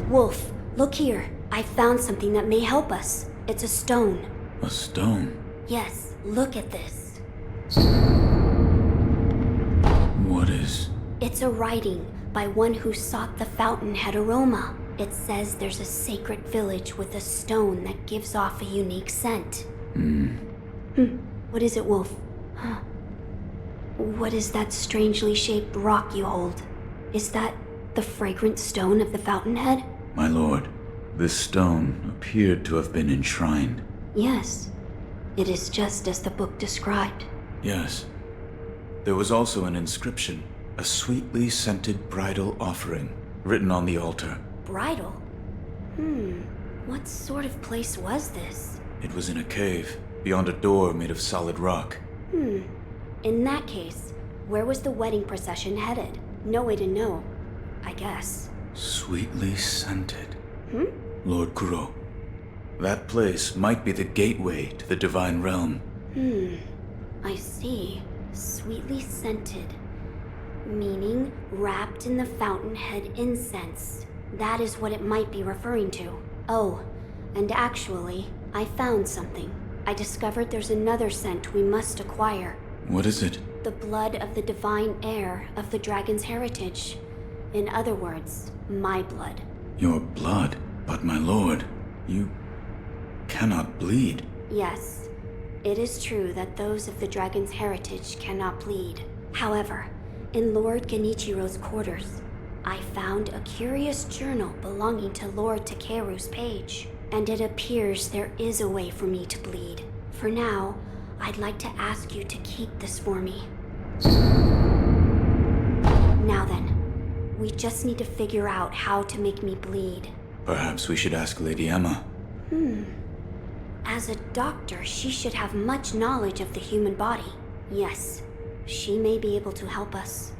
Wolf, look here. I found something that may help us. It's a stone. A stone? Yes, look at this. What is... It's a writing by one who sought the fountainhead aroma. It says there's a sacred village with a stone that gives off a unique scent. What is it, Wolf? What is that strangely shaped rock you hold? Is that the fragrant stone of the fountainhead? My lord, this stone appeared to have been enshrined. Yes. It is just as the book described. Yes. There was also an inscription, a sweetly scented bridal offering, written on the altar. Bridal? What sort of place was this? It was in a cave, beyond a door made of solid rock. In that case, where was the wedding procession headed? No way to know, I guess. Sweetly scented. Lord Kuro, that place might be the gateway to the divine realm. I see. Sweetly scented. Meaning wrapped in the fountainhead incense. That is what it might be referring to. Oh, and actually, I found something. I discovered there's another scent we must acquire. What is it? The blood of the divine heir of the dragon's heritage. In other words, my blood. Your blood? But my lord, you cannot bleed. Yes, it is true that those of the dragon's heritage cannot bleed. However, in Lord Genichiro's quarters, I found a curious journal belonging to Lord Takeru's page, and it appears there is a way for me to bleed. For now, I'd like to ask you to keep this for me. Now then, we just need to figure out how to make me bleed. Perhaps we should ask Lady Emma. As a doctor, she should have much knowledge of the human body. Yes, she may be able to help us.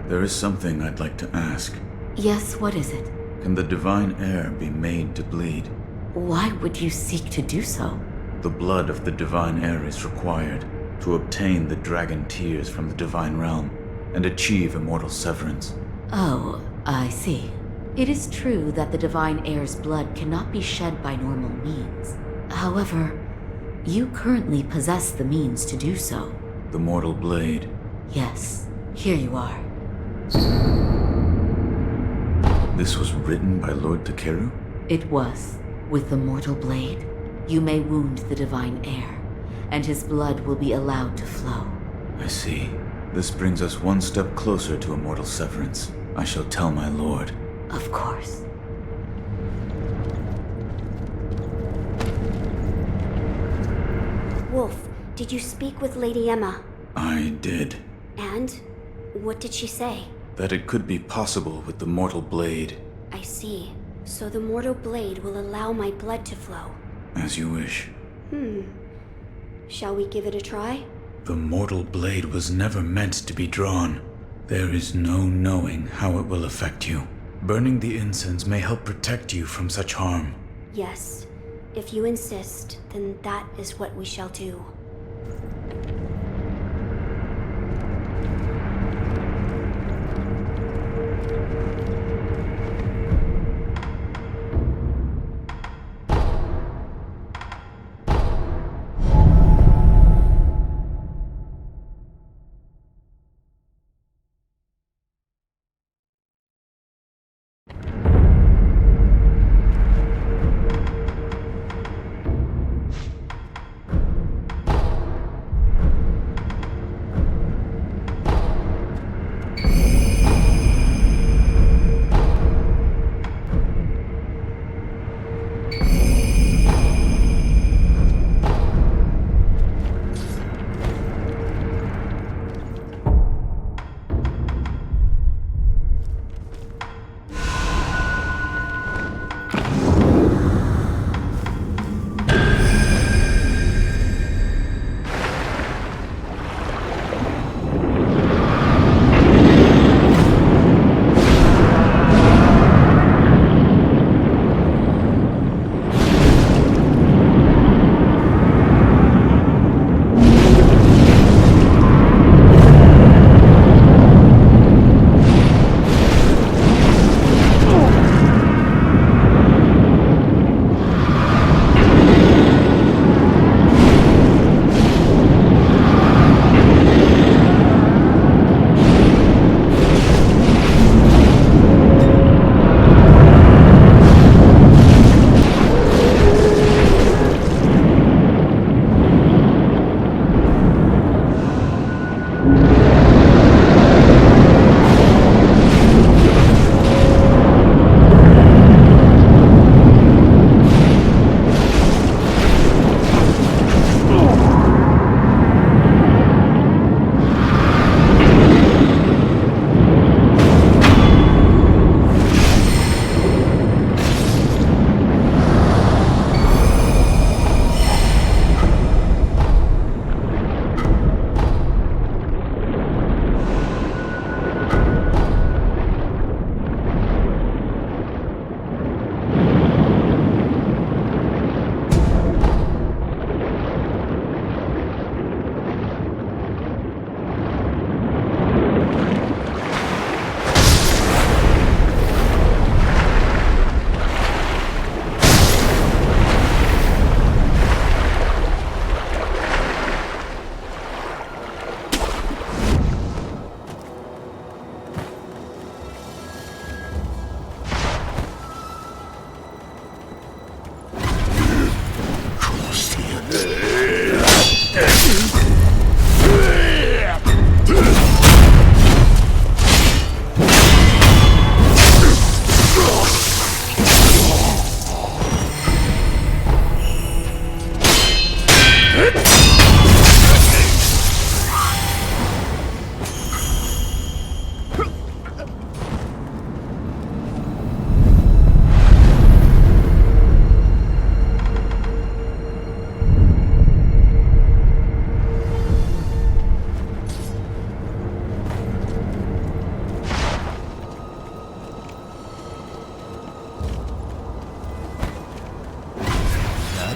There is something I'd like to ask. Yes, what is it? Can the divine heir be made to bleed? Why would you seek to do so? The blood of the divine heir is required to obtain the dragon tears from the divine realm and achieve immortal severance. Oh, I see. It is true that the divine heir's blood cannot be shed by normal means. However, you currently possess the means to do so. The mortal blade. Yes, here you are. This was written by Lord Takeru? It was. With the mortal blade, you may wound the divine heir, and his blood will be allowed to flow. I see. This brings us one step closer to immortal severance. I shall tell my lord. Of course. Wolf, did you speak with Lady Emma? I did. And? What did she say? That it could be possible with the mortal blade. I see. So the mortal blade will allow my blood to flow. As you wish. Shall we give it a try? The mortal blade was never meant to be drawn. There is no knowing how it will affect you. Burning the incense may help protect you from such harm. Yes. If you insist, then that is what we shall do.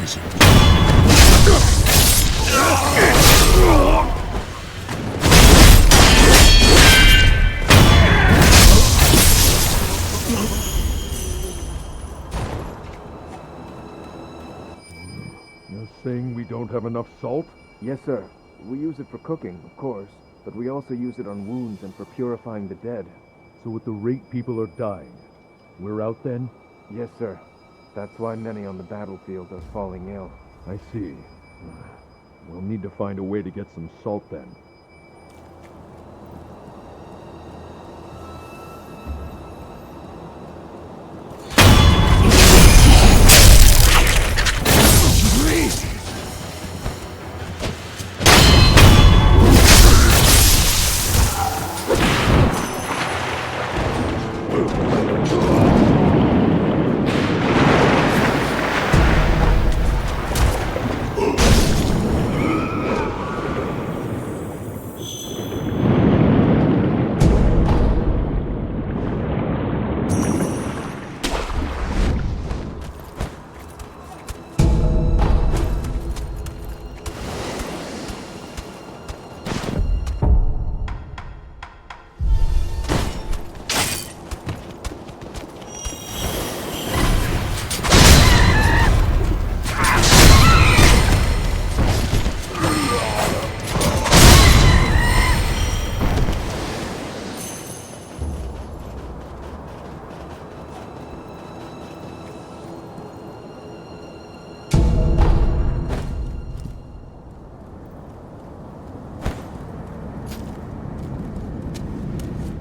poison. You're saying we don't have enough salt? Yes, sir. We use it for cooking, of course, but we also use it on wounds and for purifying the dead. So at the rate people are dying, we're out then? Yes, sir. That's why many on the battlefield are falling ill. I see. We'll need to find a way to get some salt then.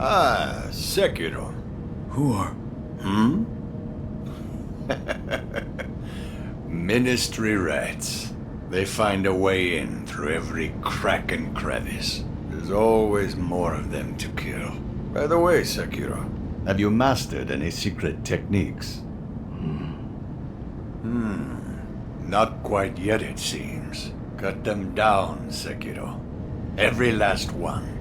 Ah, Sekiro. Who are? Ministry rats. They find a way in through every crack and crevice. There's always more of them to kill. By the way, Sekiro, have you mastered any secret techniques? Not quite yet, it seems. Cut them down, Sekiro. Every last one.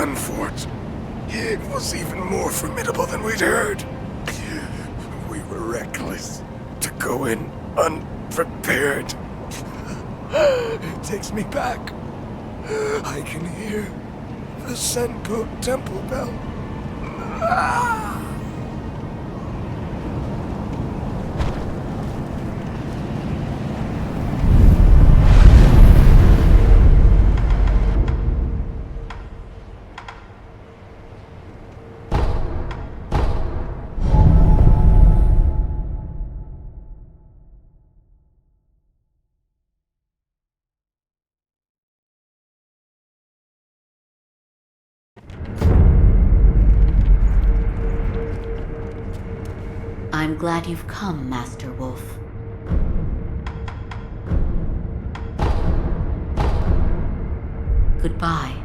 gun fort. It was even more formidable than we'd heard. We were reckless to go in unprepared. It takes me back. I can hear the Senko temple bell. I'm glad you've come, Master Wolf. Goodbye.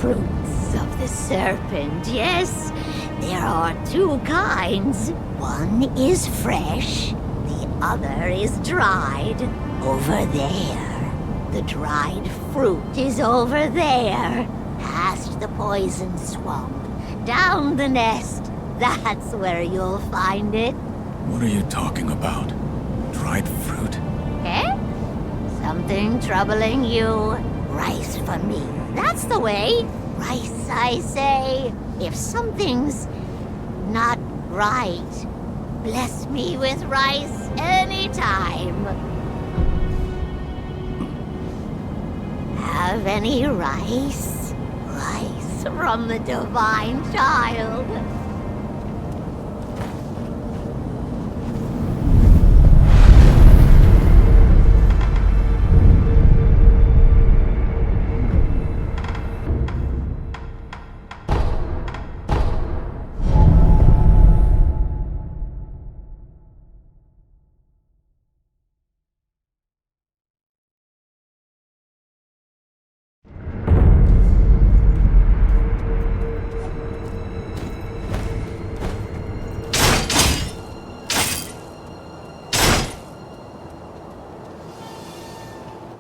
Fruits of the serpent, yes. There are two kinds. One is fresh, the other is dried. Over there. The dried fruit is over there. Past the poison swamp. Down the nest. That's where you'll find it. What are you talking about? Dried fruit? Eh? Something troubling you? Rice for me. That's the way. Rice, I say. If something's not right, bless me with rice anytime. Have any rice? Rice from the divine child.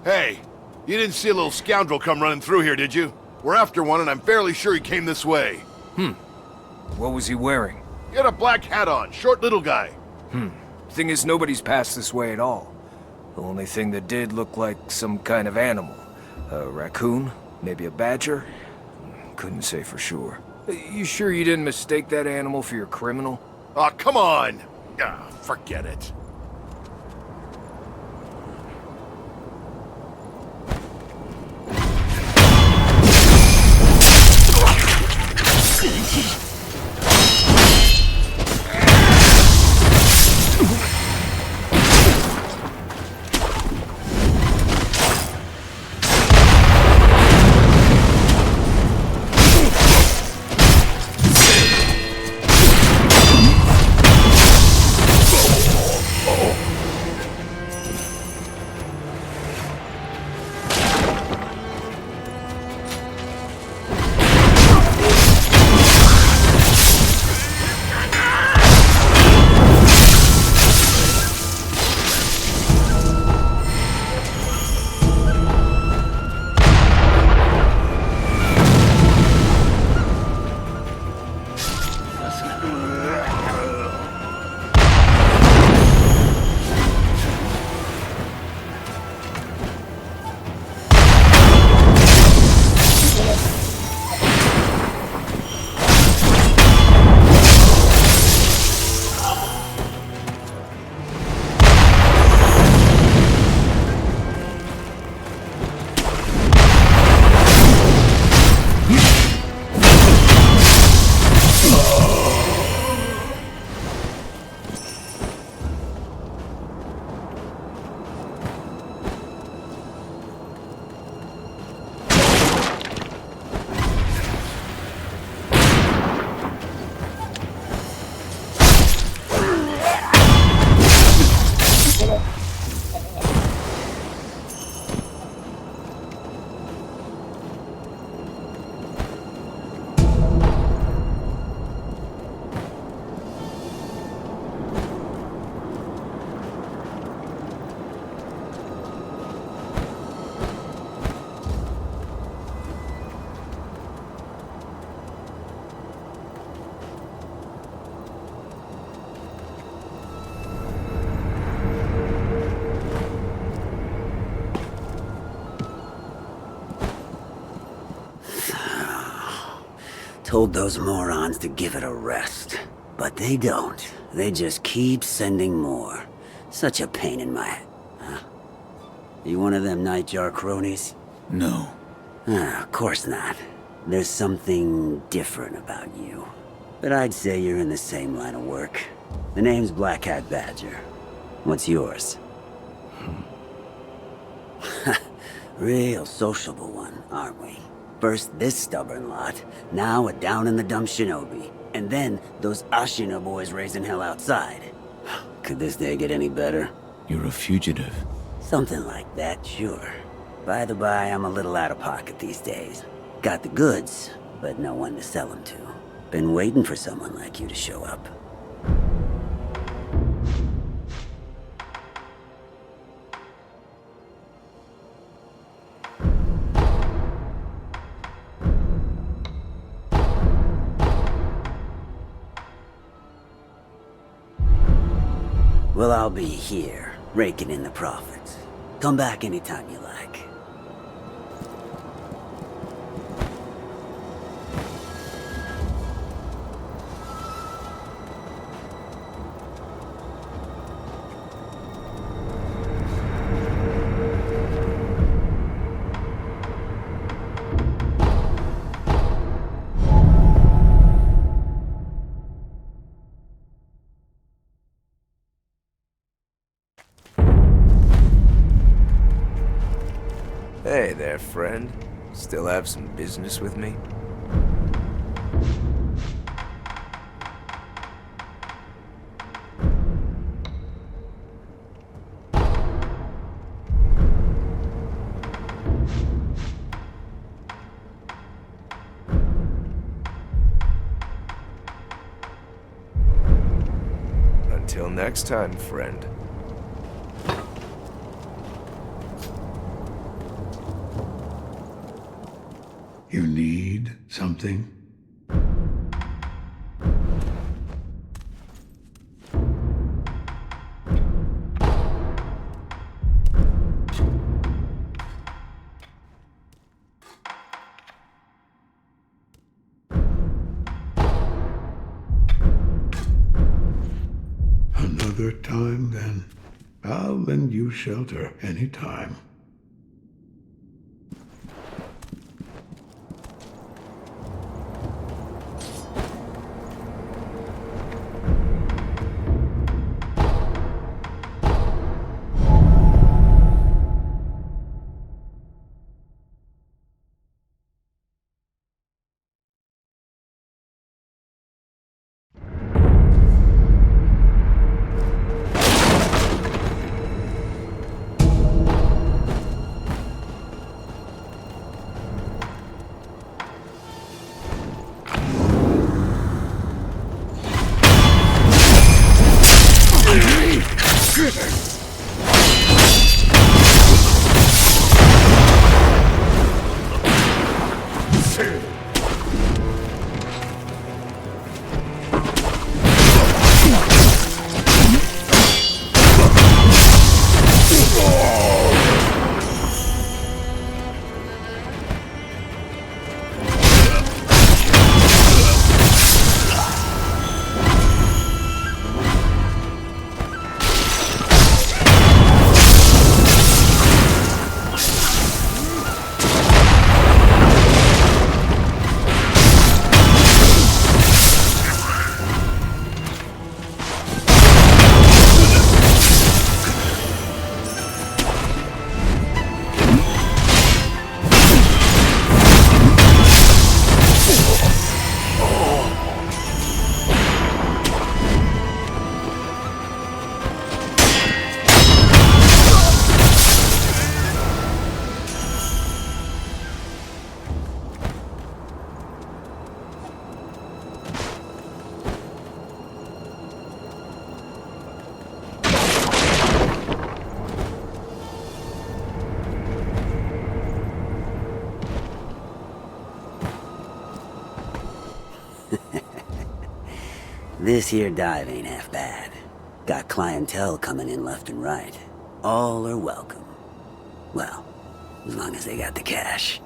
Hey, you didn't see a little scoundrel come running through here, did you? We're after one, and I'm fairly sure he came this way. What was he wearing? He had a black hat on, short little guy. Thing is, nobody's passed this way at all. The only thing that did look like some kind of animal. A raccoon? Maybe a badger? Couldn't say for sure. You sure you didn't mistake that animal for your criminal? Aw, come on! Forget it. told those morons to give it a rest. But they don't. They just keep sending more. Such a pain in my... Huh? You one of them Nightjar cronies? No. Of course not. There's something different about you. But I'd say you're in the same line of work. The name's Black Hat Badger. What's yours? Real sociable one, aren't we? First this stubborn lot, now a down-in-the-dump shinobi, and then those Ashina boys raising hell outside. Could this day get any better? You're a fugitive. Something like that, sure. By the by, I'm a little out of pocket these days. Got the goods, but no one to sell them to. Been waiting for someone like you to show up. Well, I'll be here, raking in the profits. Come back anytime you like. Hey there, friend. Still have some business with me? Until next time, friend. You need something? Another time, then. I'll lend you shelter anytime. This here dive ain't half bad. Got clientele coming in left and right. All are welcome. Well, as long as they got the cash.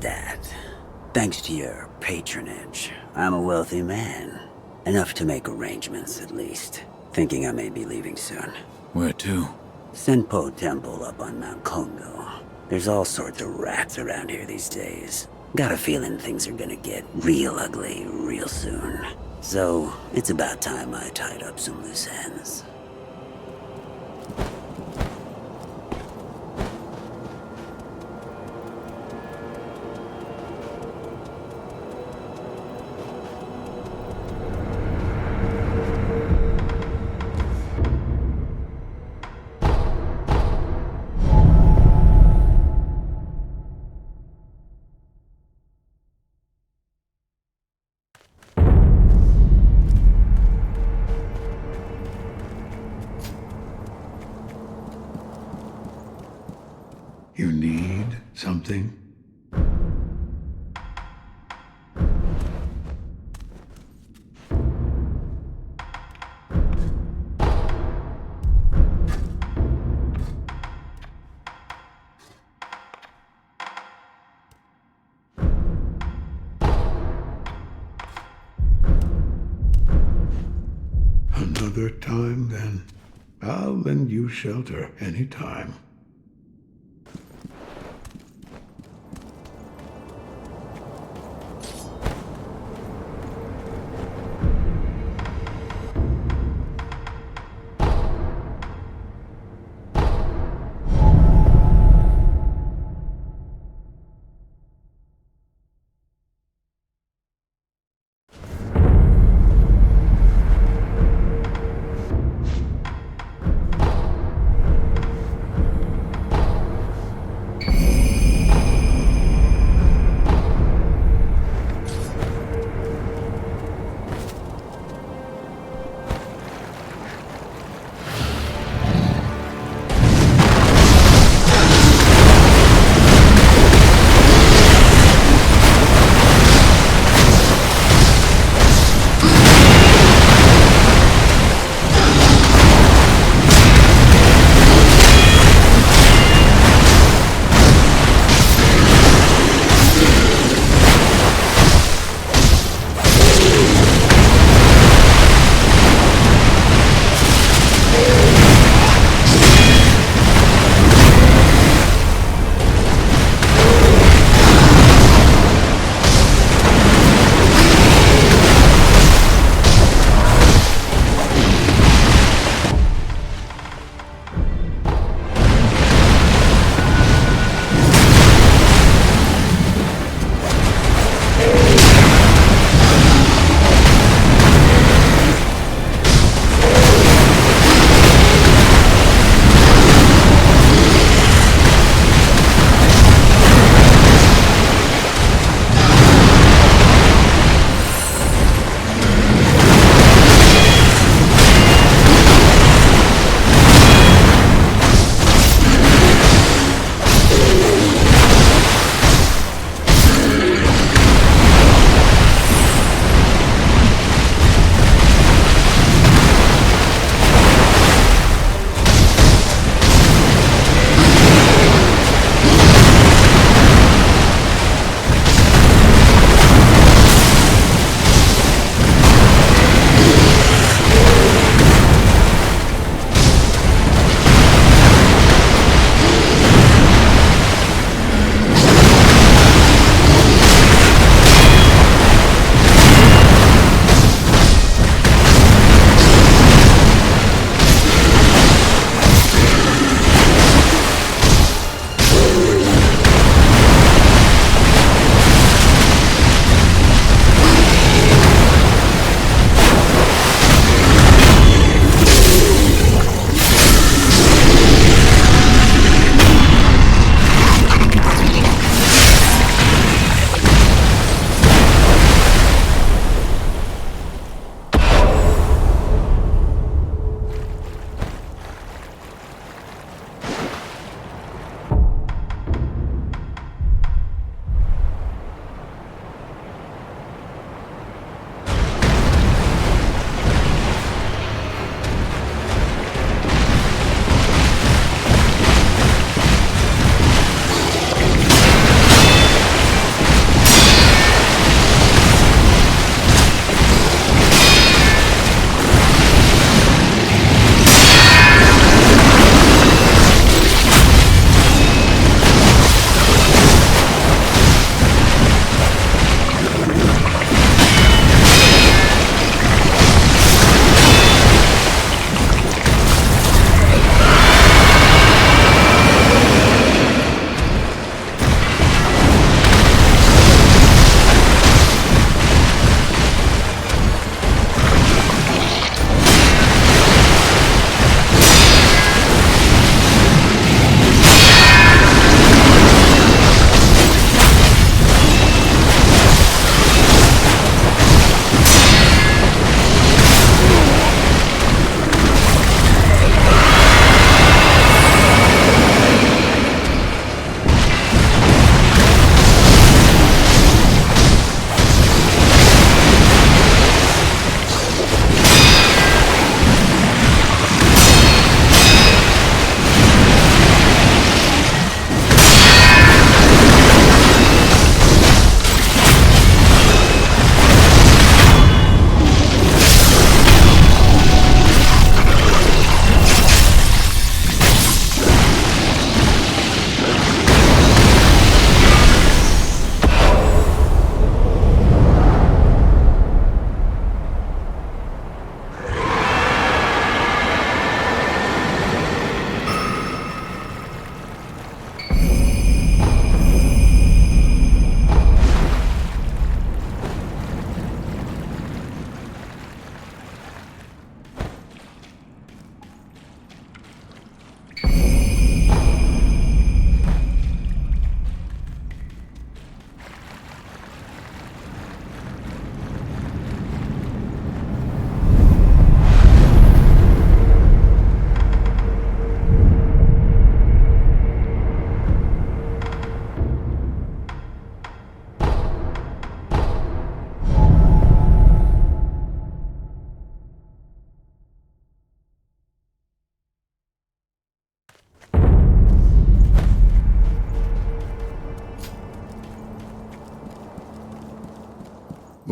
that. Thanks to your patronage, I'm a wealthy man. Enough to make arrangements, at least. Thinking I may be leaving soon. Where to? Senpo Temple up on Mount Kongo. There's all sorts of rats around here these days. Got a feeling things are gonna get real ugly real soon. So, it's about time I tied up some loose ends. You need something? Another time, then. I'll lend you shelter any time.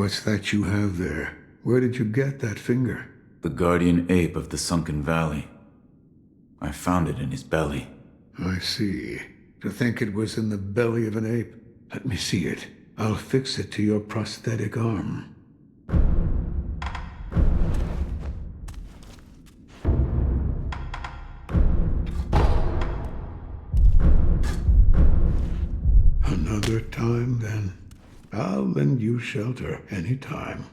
What's that you have there? Where did you get that finger? The guardian ape of the sunken valley. I found it in his belly. I see. To think it was in the belly of an ape. Let me see it. I'll fix it to your prosthetic arm. Another time, then. I'll lend you shelter any time.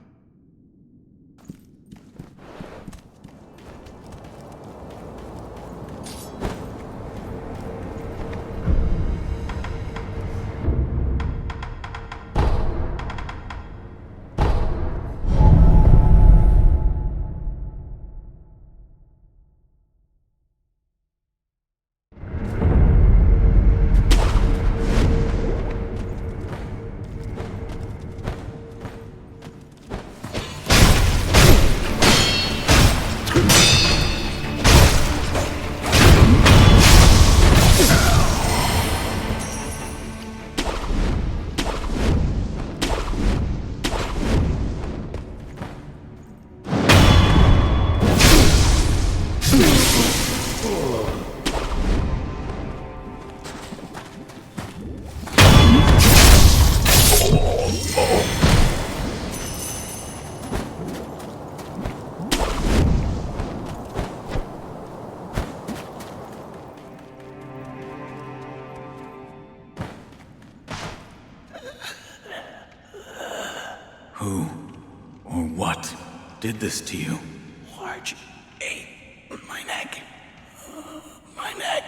Who or what did this to you? Large ape. My neck. My neck.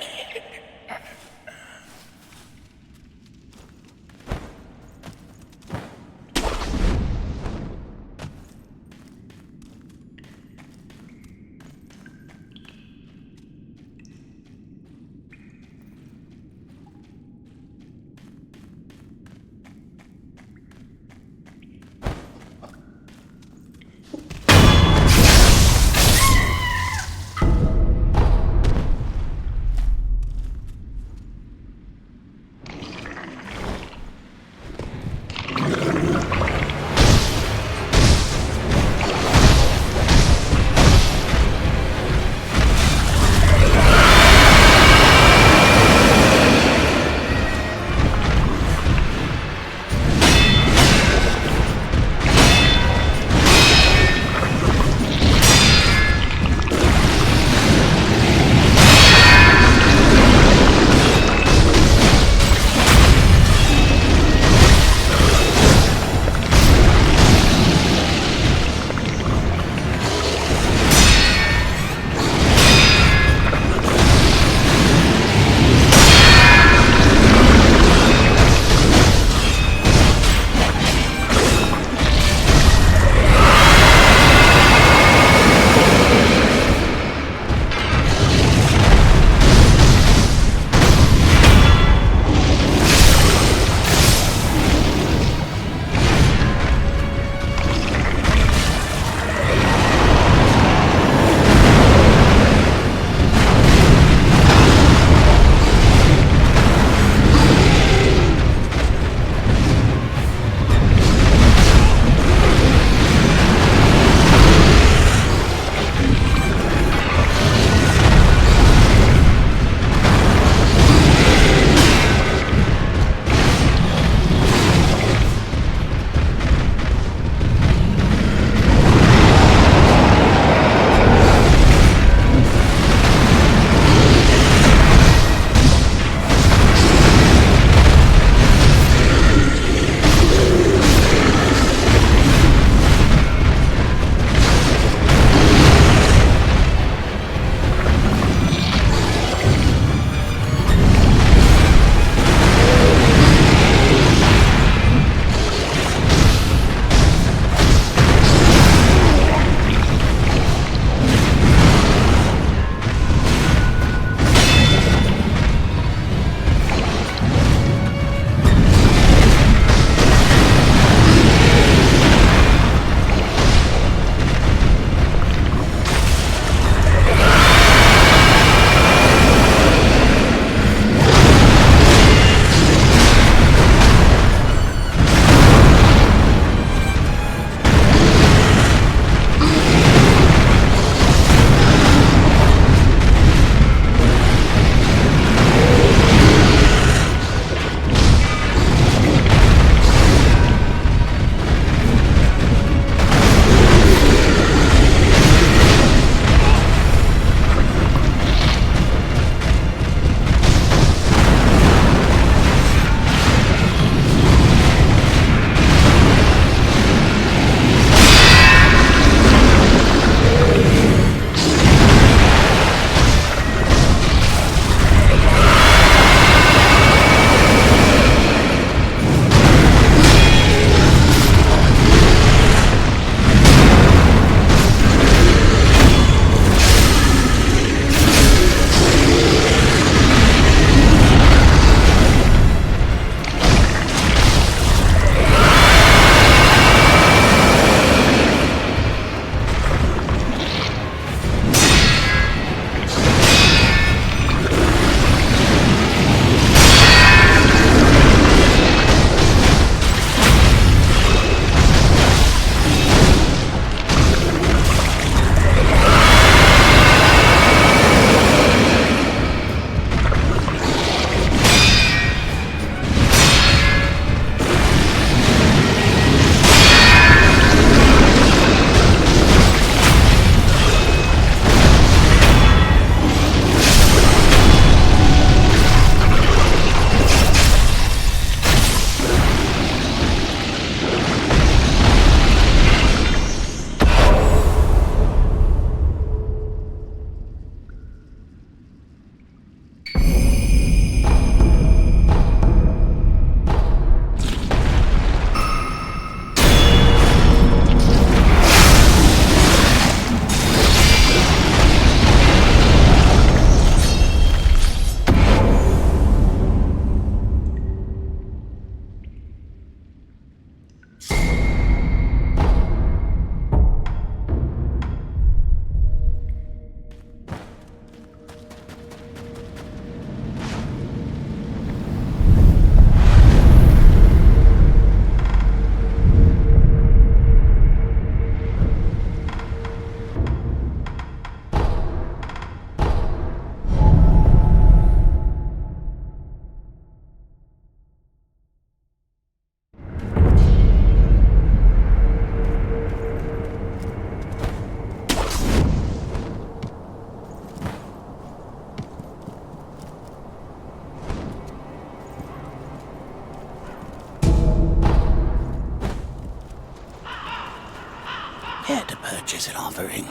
Here to purchase an offering.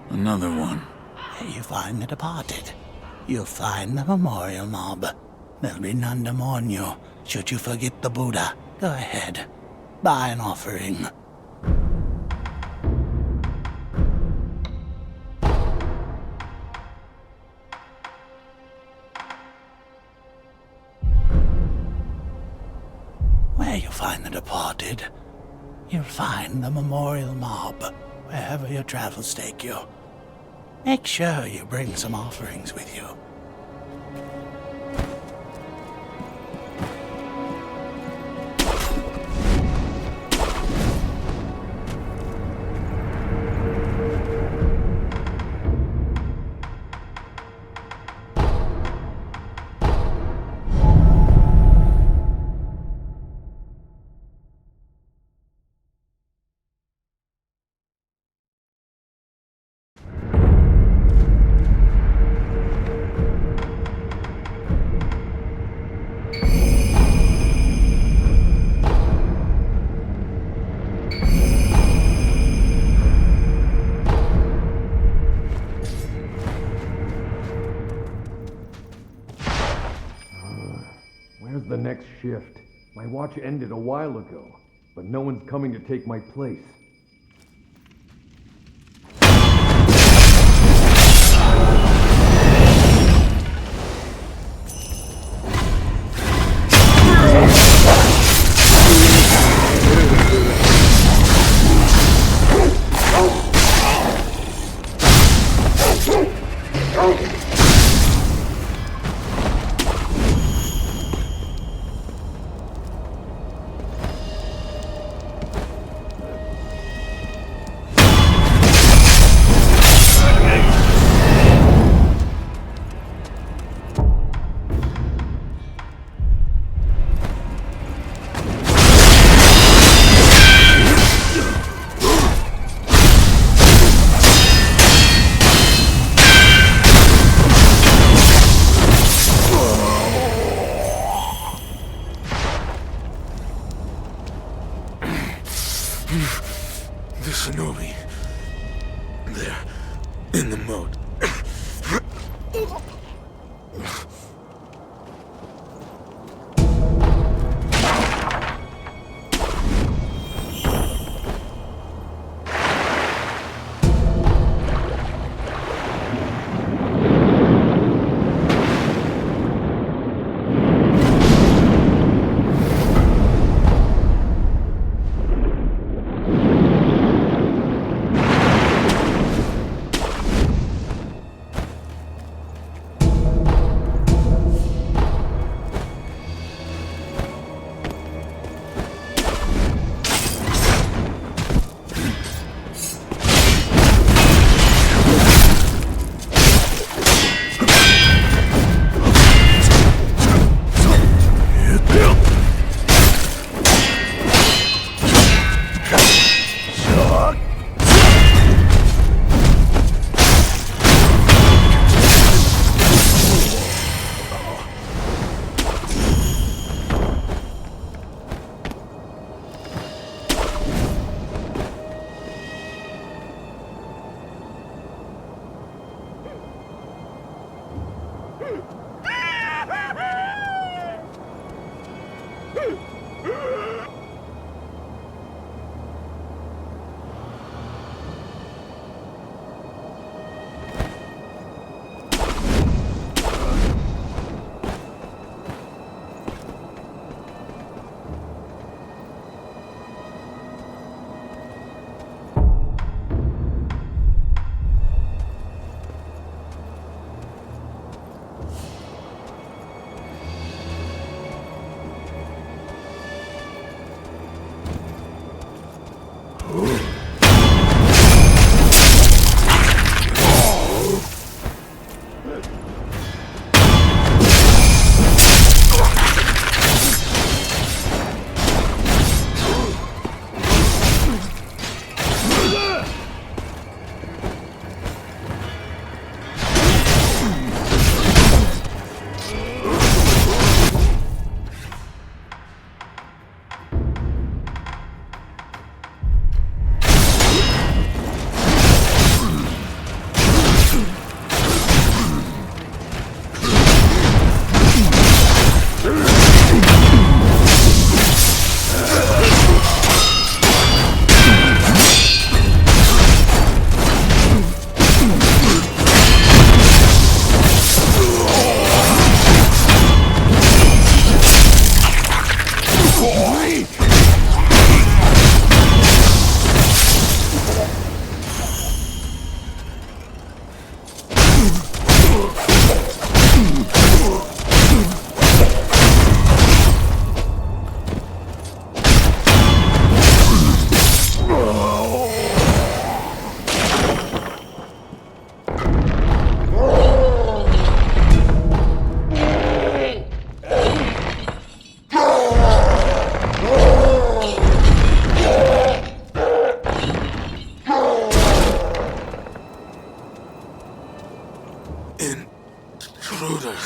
Another one. Here you find the departed. You'll find the memorial mob. There'll be none to mourn you, should you forget the Buddha. Go ahead, buy an offering. Where you find the departed, you'll find the memorial mob, wherever your travels take you. Make sure you bring some offerings with you. The next shift. My watch ended a while ago, but no one's coming to take my place. The Shinobi. They're in the moat. intruder.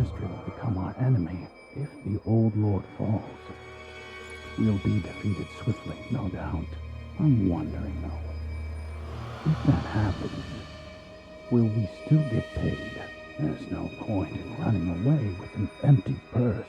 mystery will become our enemy if the old lord falls. We'll be defeated swiftly, no doubt. I'm wondering, though, if that happens, will we still get paid? There's no point in running away with an empty purse.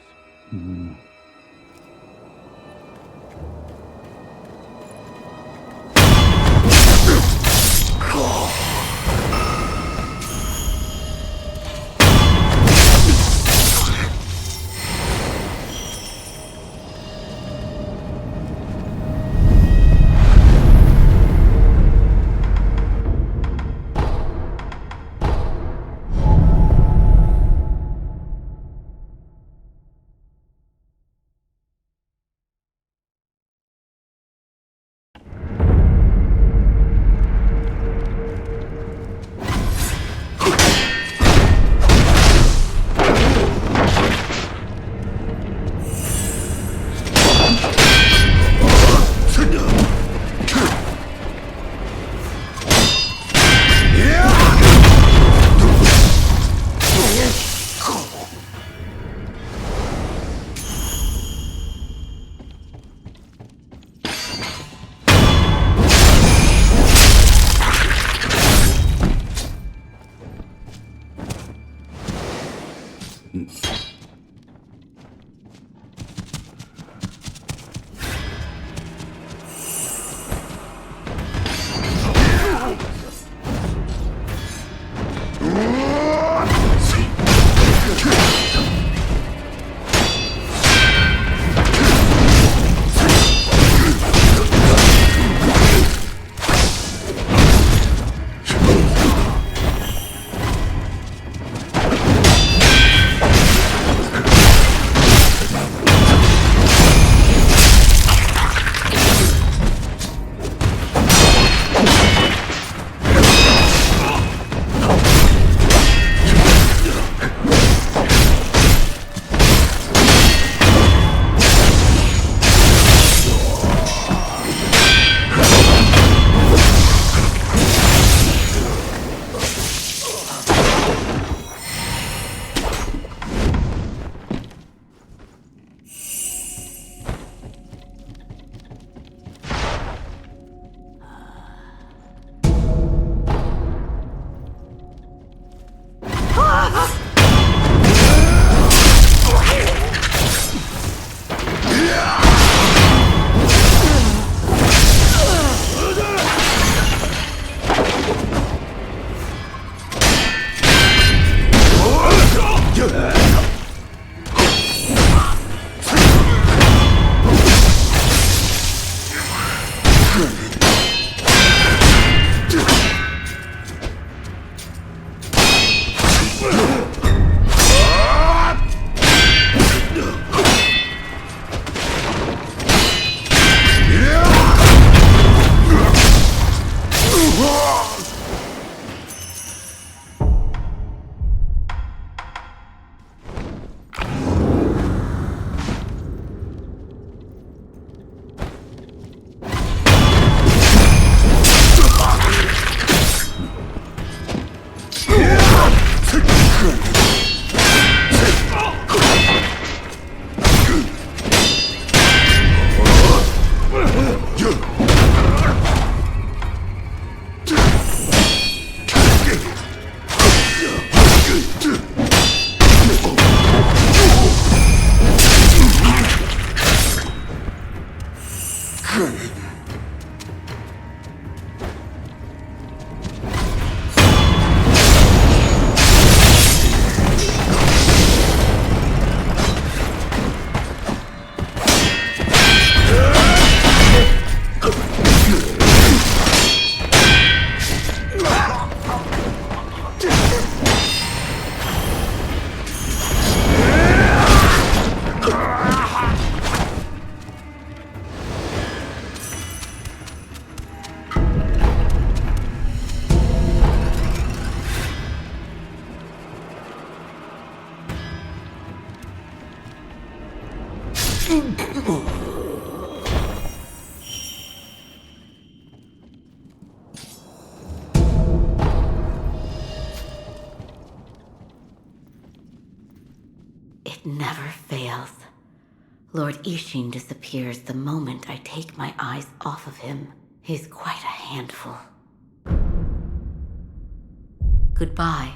It never fails. Lord Isshin disappears the moment I take my eyes off of him. He's quite a handful. Goodbye.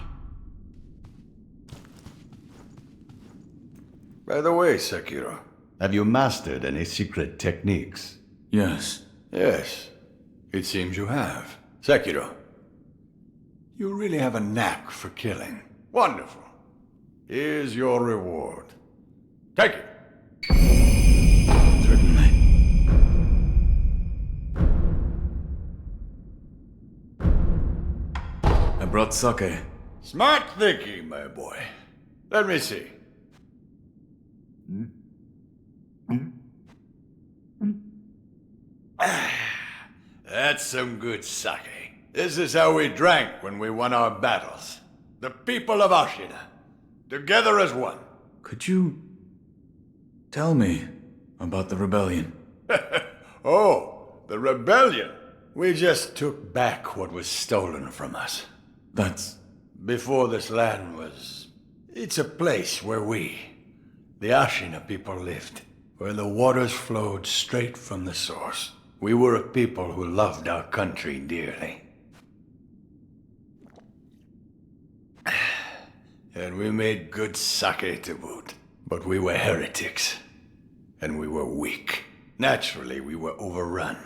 By the way, Sekiro, have you mastered any secret techniques? Yes. Yes, it seems you have. Sekiro, you really have a knack for killing. Wonderful. Here's your reward. Take it. Certainly. I brought sake. Smart thinking, my boy. Let me see. That's some good sake. This is how we drank when we won our battles. The people of Ashina, together as one. Could you tell me about the rebellion? Oh, the rebellion. We just took back what was stolen from us. That's... Before this land was... It's a place where we, the Ashina people, lived. Where the waters flowed straight from the source. We were a people who loved our country dearly. And we made good sake to boot. But we were heretics. And we were weak. Naturally, we were overrun.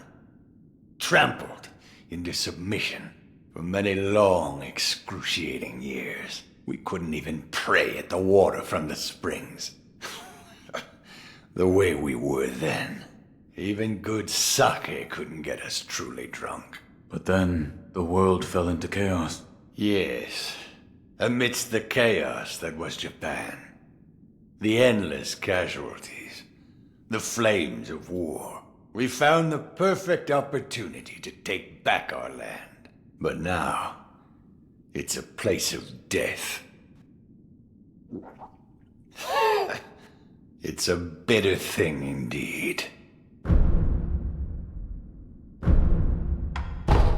Trampled into submission. For many long, excruciating years. We couldn't even pray at the water from the springs. The way we were then. Even good sake couldn't get us truly drunk. But then, the world fell into chaos. Yes. Amidst the chaos that was Japan. The endless casualties. The flames of war. We found the perfect opportunity to take back our land. But now, it's a place of death. It's a bitter thing indeed.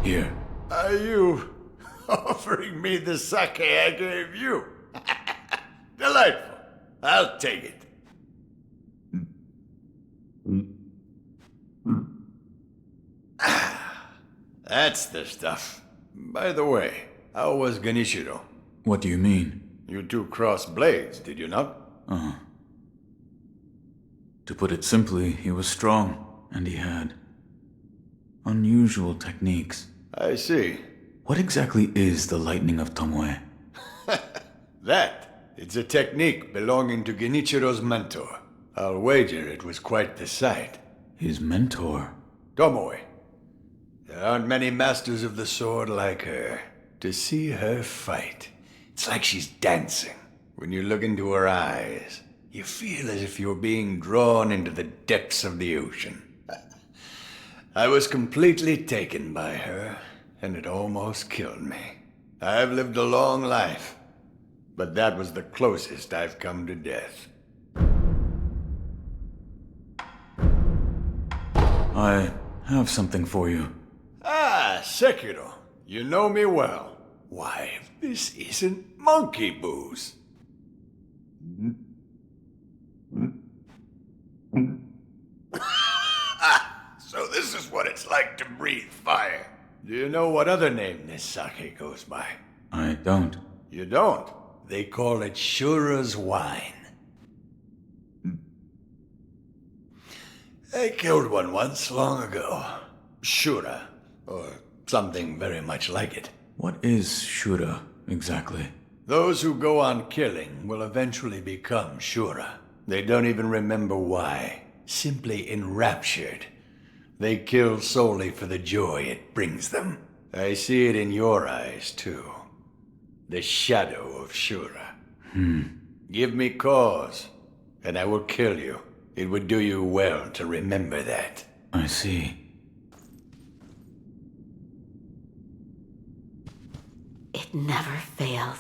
Here. Are you offering me the sake I gave you? Delightful. I'll take it. That's the stuff. By the way, how was Genichiro? What do you mean? You two crossed blades, did you not? Uh-huh. To put it simply, he was strong, and he had unusual techniques. I see. What exactly is the Lightning of Tomoe? It's a technique belonging to Genichiro's mentor. I'll wager it was quite the sight. His mentor? Tomoe. There aren't many masters of the sword like her. To see her fight, it's like she's dancing. When you look into her eyes, you feel as if you're being drawn into the depths of the ocean. I was completely taken by her, and it almost killed me. I've lived a long life, but that was the closest I've come to death. I have something for you. Ah, Sekiro, you know me well. Why, this isn't monkey booze. So this is what it's like to breathe fire. Do you know what other name this sake goes by? I don't. You don't? They call it Shura's wine. I killed one once, long ago. Shura, or something very much like it. What is Shura, exactly? Those who go on killing will eventually become Shura. They don't even remember why. Simply enraptured. They kill solely for the joy it brings them. I see it in your eyes, too. The shadow of Shura. Give me cause, and I will kill you. It would do you well to remember that. I see. It never fails.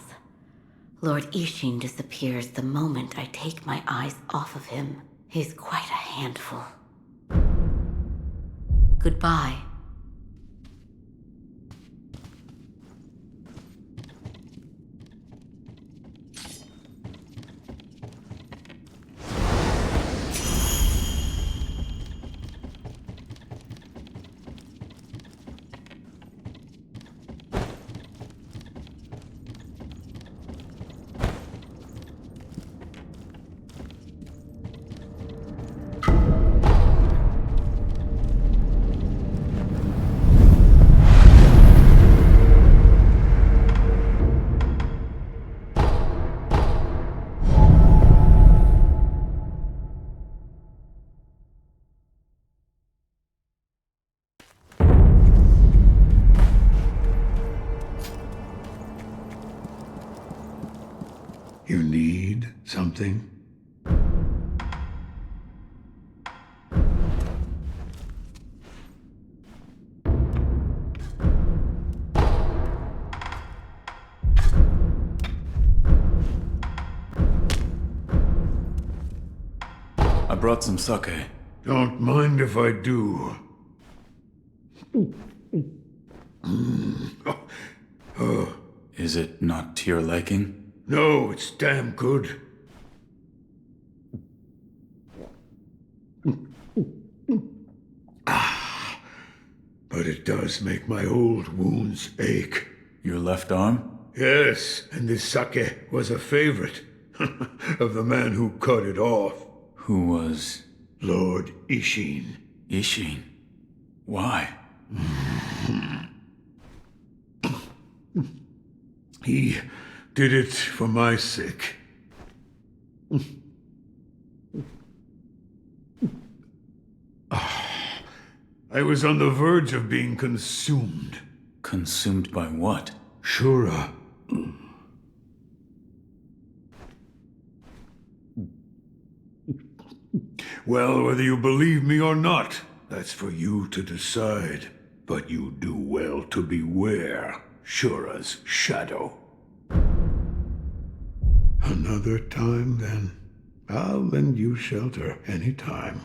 Lord Isshin disappears the moment I take my eyes off of him. He's quite a handful. Goodbye. something? I brought some sake. Don't mind if I do. Is it not to your liking? No, it's damn good. But it does make my old wounds ache. Your left arm? Yes, and this sake was a favorite of the man who cut it off. Who was? Lord Isshin. Isshin? Why? He did it for my sake. I was on the verge of being consumed. Consumed by what? Shura. Well, whether you believe me or not, that's for you to decide. But you do well to beware Shura's shadow. Another time, then. I'll lend you shelter any time.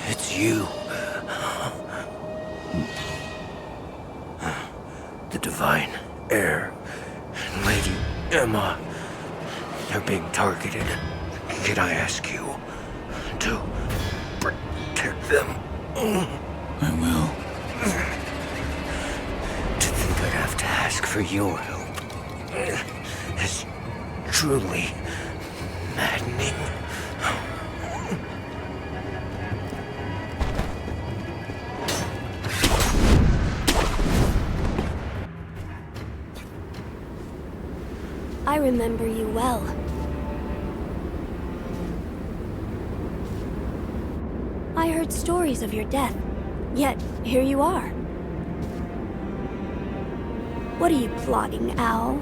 It's you. The Divine Heir and Lady Emma. They're being targeted. Can I ask you to protect them? I will. To think I'd have to ask for your help is truly maddening. I remember you well. I heard stories of your death, yet here you are. What are you plotting, Owl?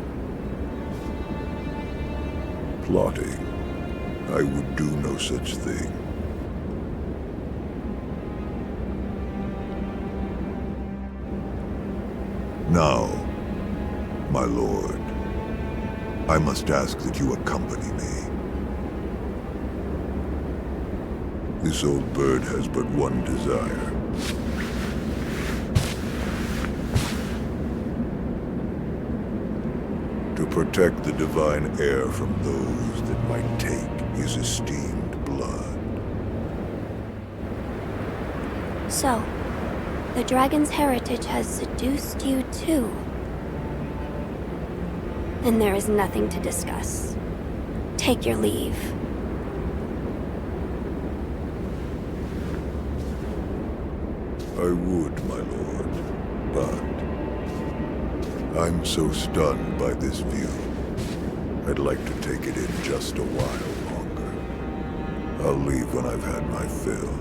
Plotting? I would do no such thing. Now, my lord, I must ask that you accompany me. This old bird has but one desire. To protect the divine heir from those that might take his esteemed blood. So, the dragon's heritage has seduced you too. Then there is nothing to discuss. Take your leave. I would, my lord, but I'm so stunned by this view. I'd like to take it in just a while longer. I'll leave when I've had my fill.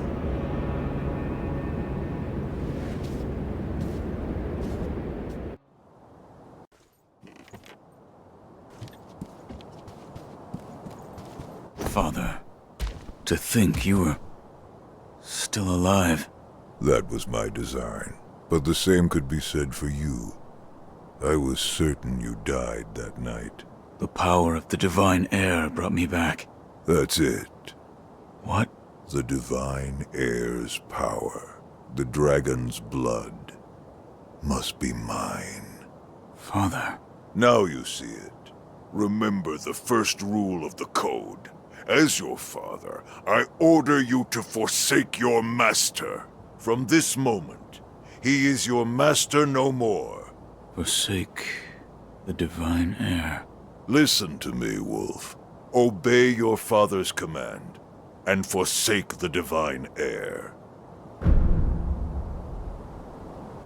Father, to think you were still alive. That was my design, but the same could be said for you. I was certain you died that night. The power of the divine heir brought me back. That's it. What? The divine heir's power, the dragon's blood, must be mine. Father. Now you see it. Remember the first rule of the code. As your father, I order you to forsake your master. From this moment, he is your master no more. Forsake the divine heir. Listen to me, Wolf. Obey your father's command, and forsake the divine heir.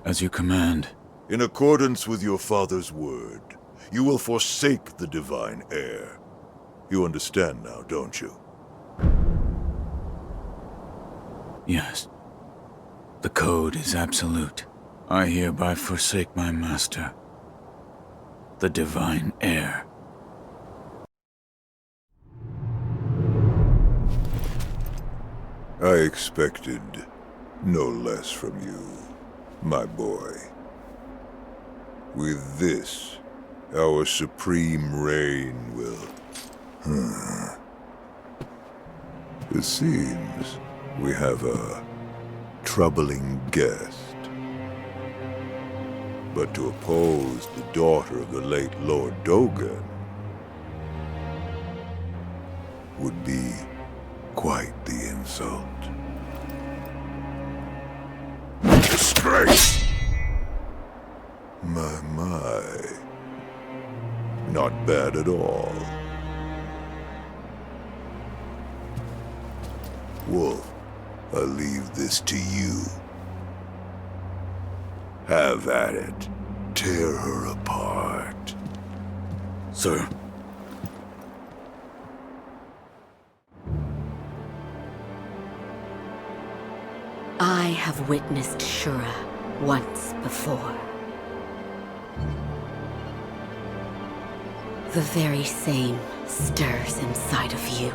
As you command. In accordance with your father's word, you will forsake the divine heir. You understand now, don't you? Yes. The code is absolute. I hereby forsake my master, the divine heir. I expected no less from you, my boy. With this, our supreme reign will... It seems we have a troubling guest. But to oppose the daughter of the late Lord Dogen would be quite the insult. Disgrace! My. Not bad at all. Wolf, I leave this to you. Have at it. Tear her apart. Sir. I have witnessed Shura once before. The very same stirs inside of you.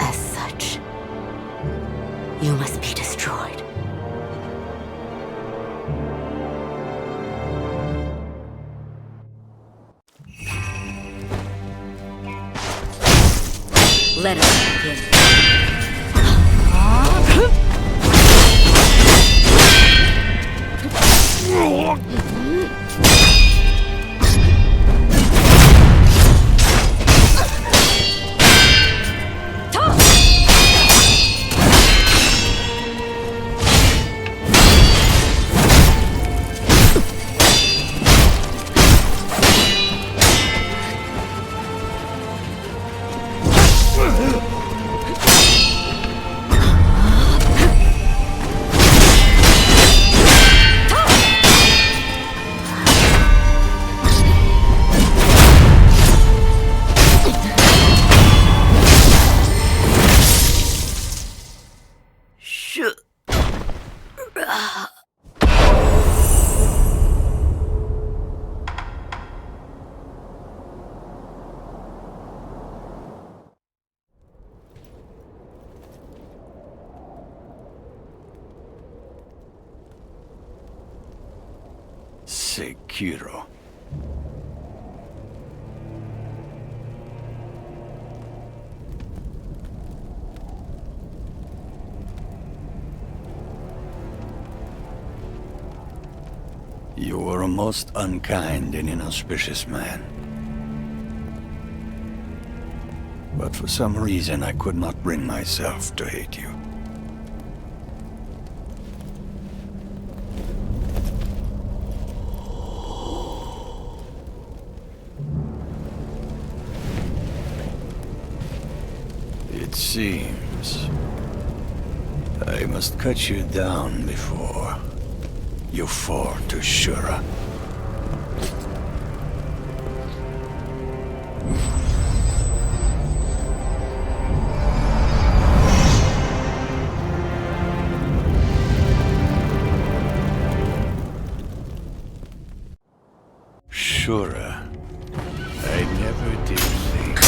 As such, you must be destroyed. Let us begin. Sekiro. You were a most unkind and inauspicious man. But for some reason I could not bring myself to hate you. It seems I must cut you down before you fall to Shura. Shura, I never did think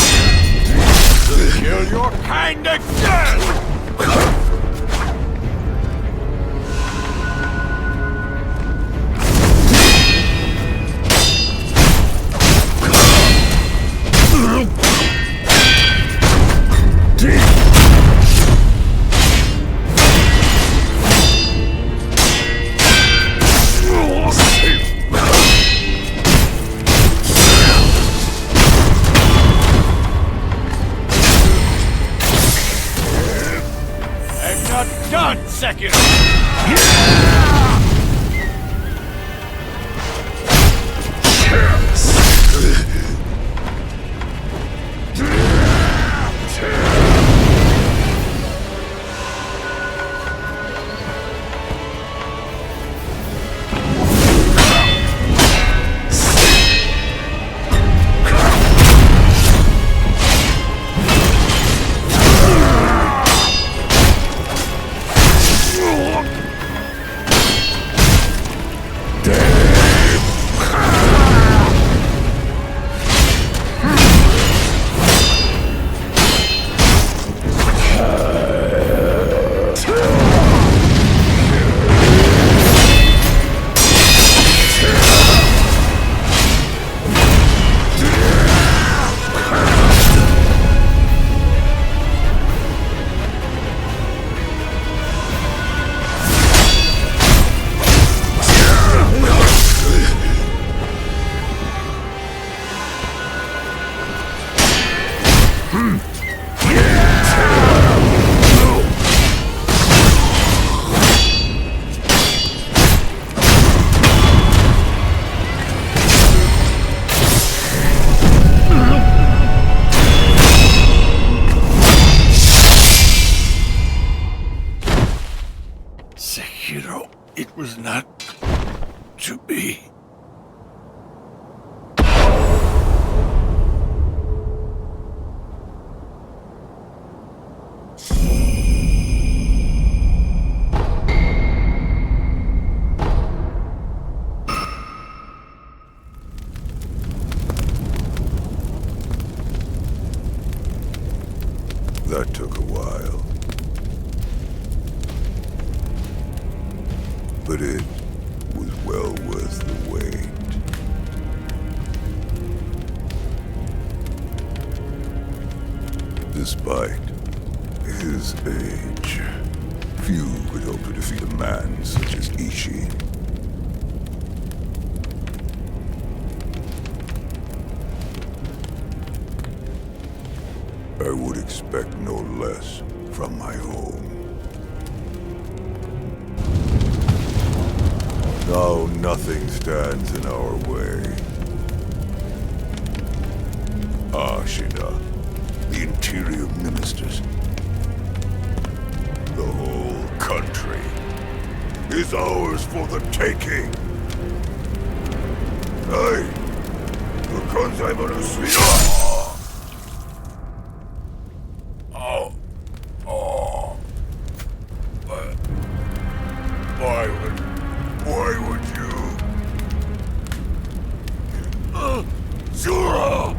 to kill your kind again! Sekiro! Sekiro, it was not to be. That took a while. But it was well worth the wait. Despite his age, few could hope to defeat a man such as Isshin. I would expect no less from my home. Now nothing stands in our way. Ashina, the interior ministers, the whole country is ours for the taking. Hey, the Konzai Why would you? Shura!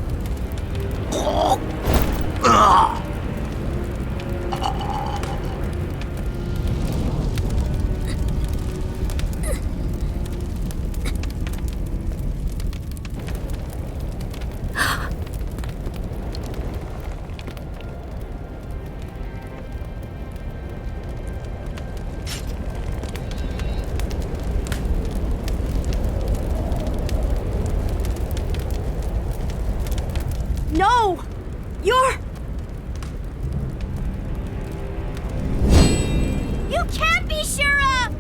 No! You're... You can't be Shura!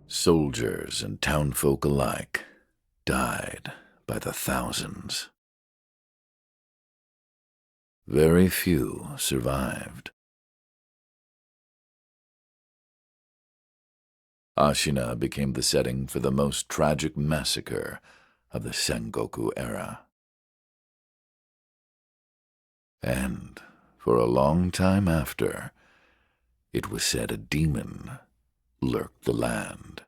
Soldiers and townfolk alike died by the thousands. Very few survived. Ashina became the setting for the most tragic massacre of the Sengoku era. And for a long time after, it was said a demon lurked the land.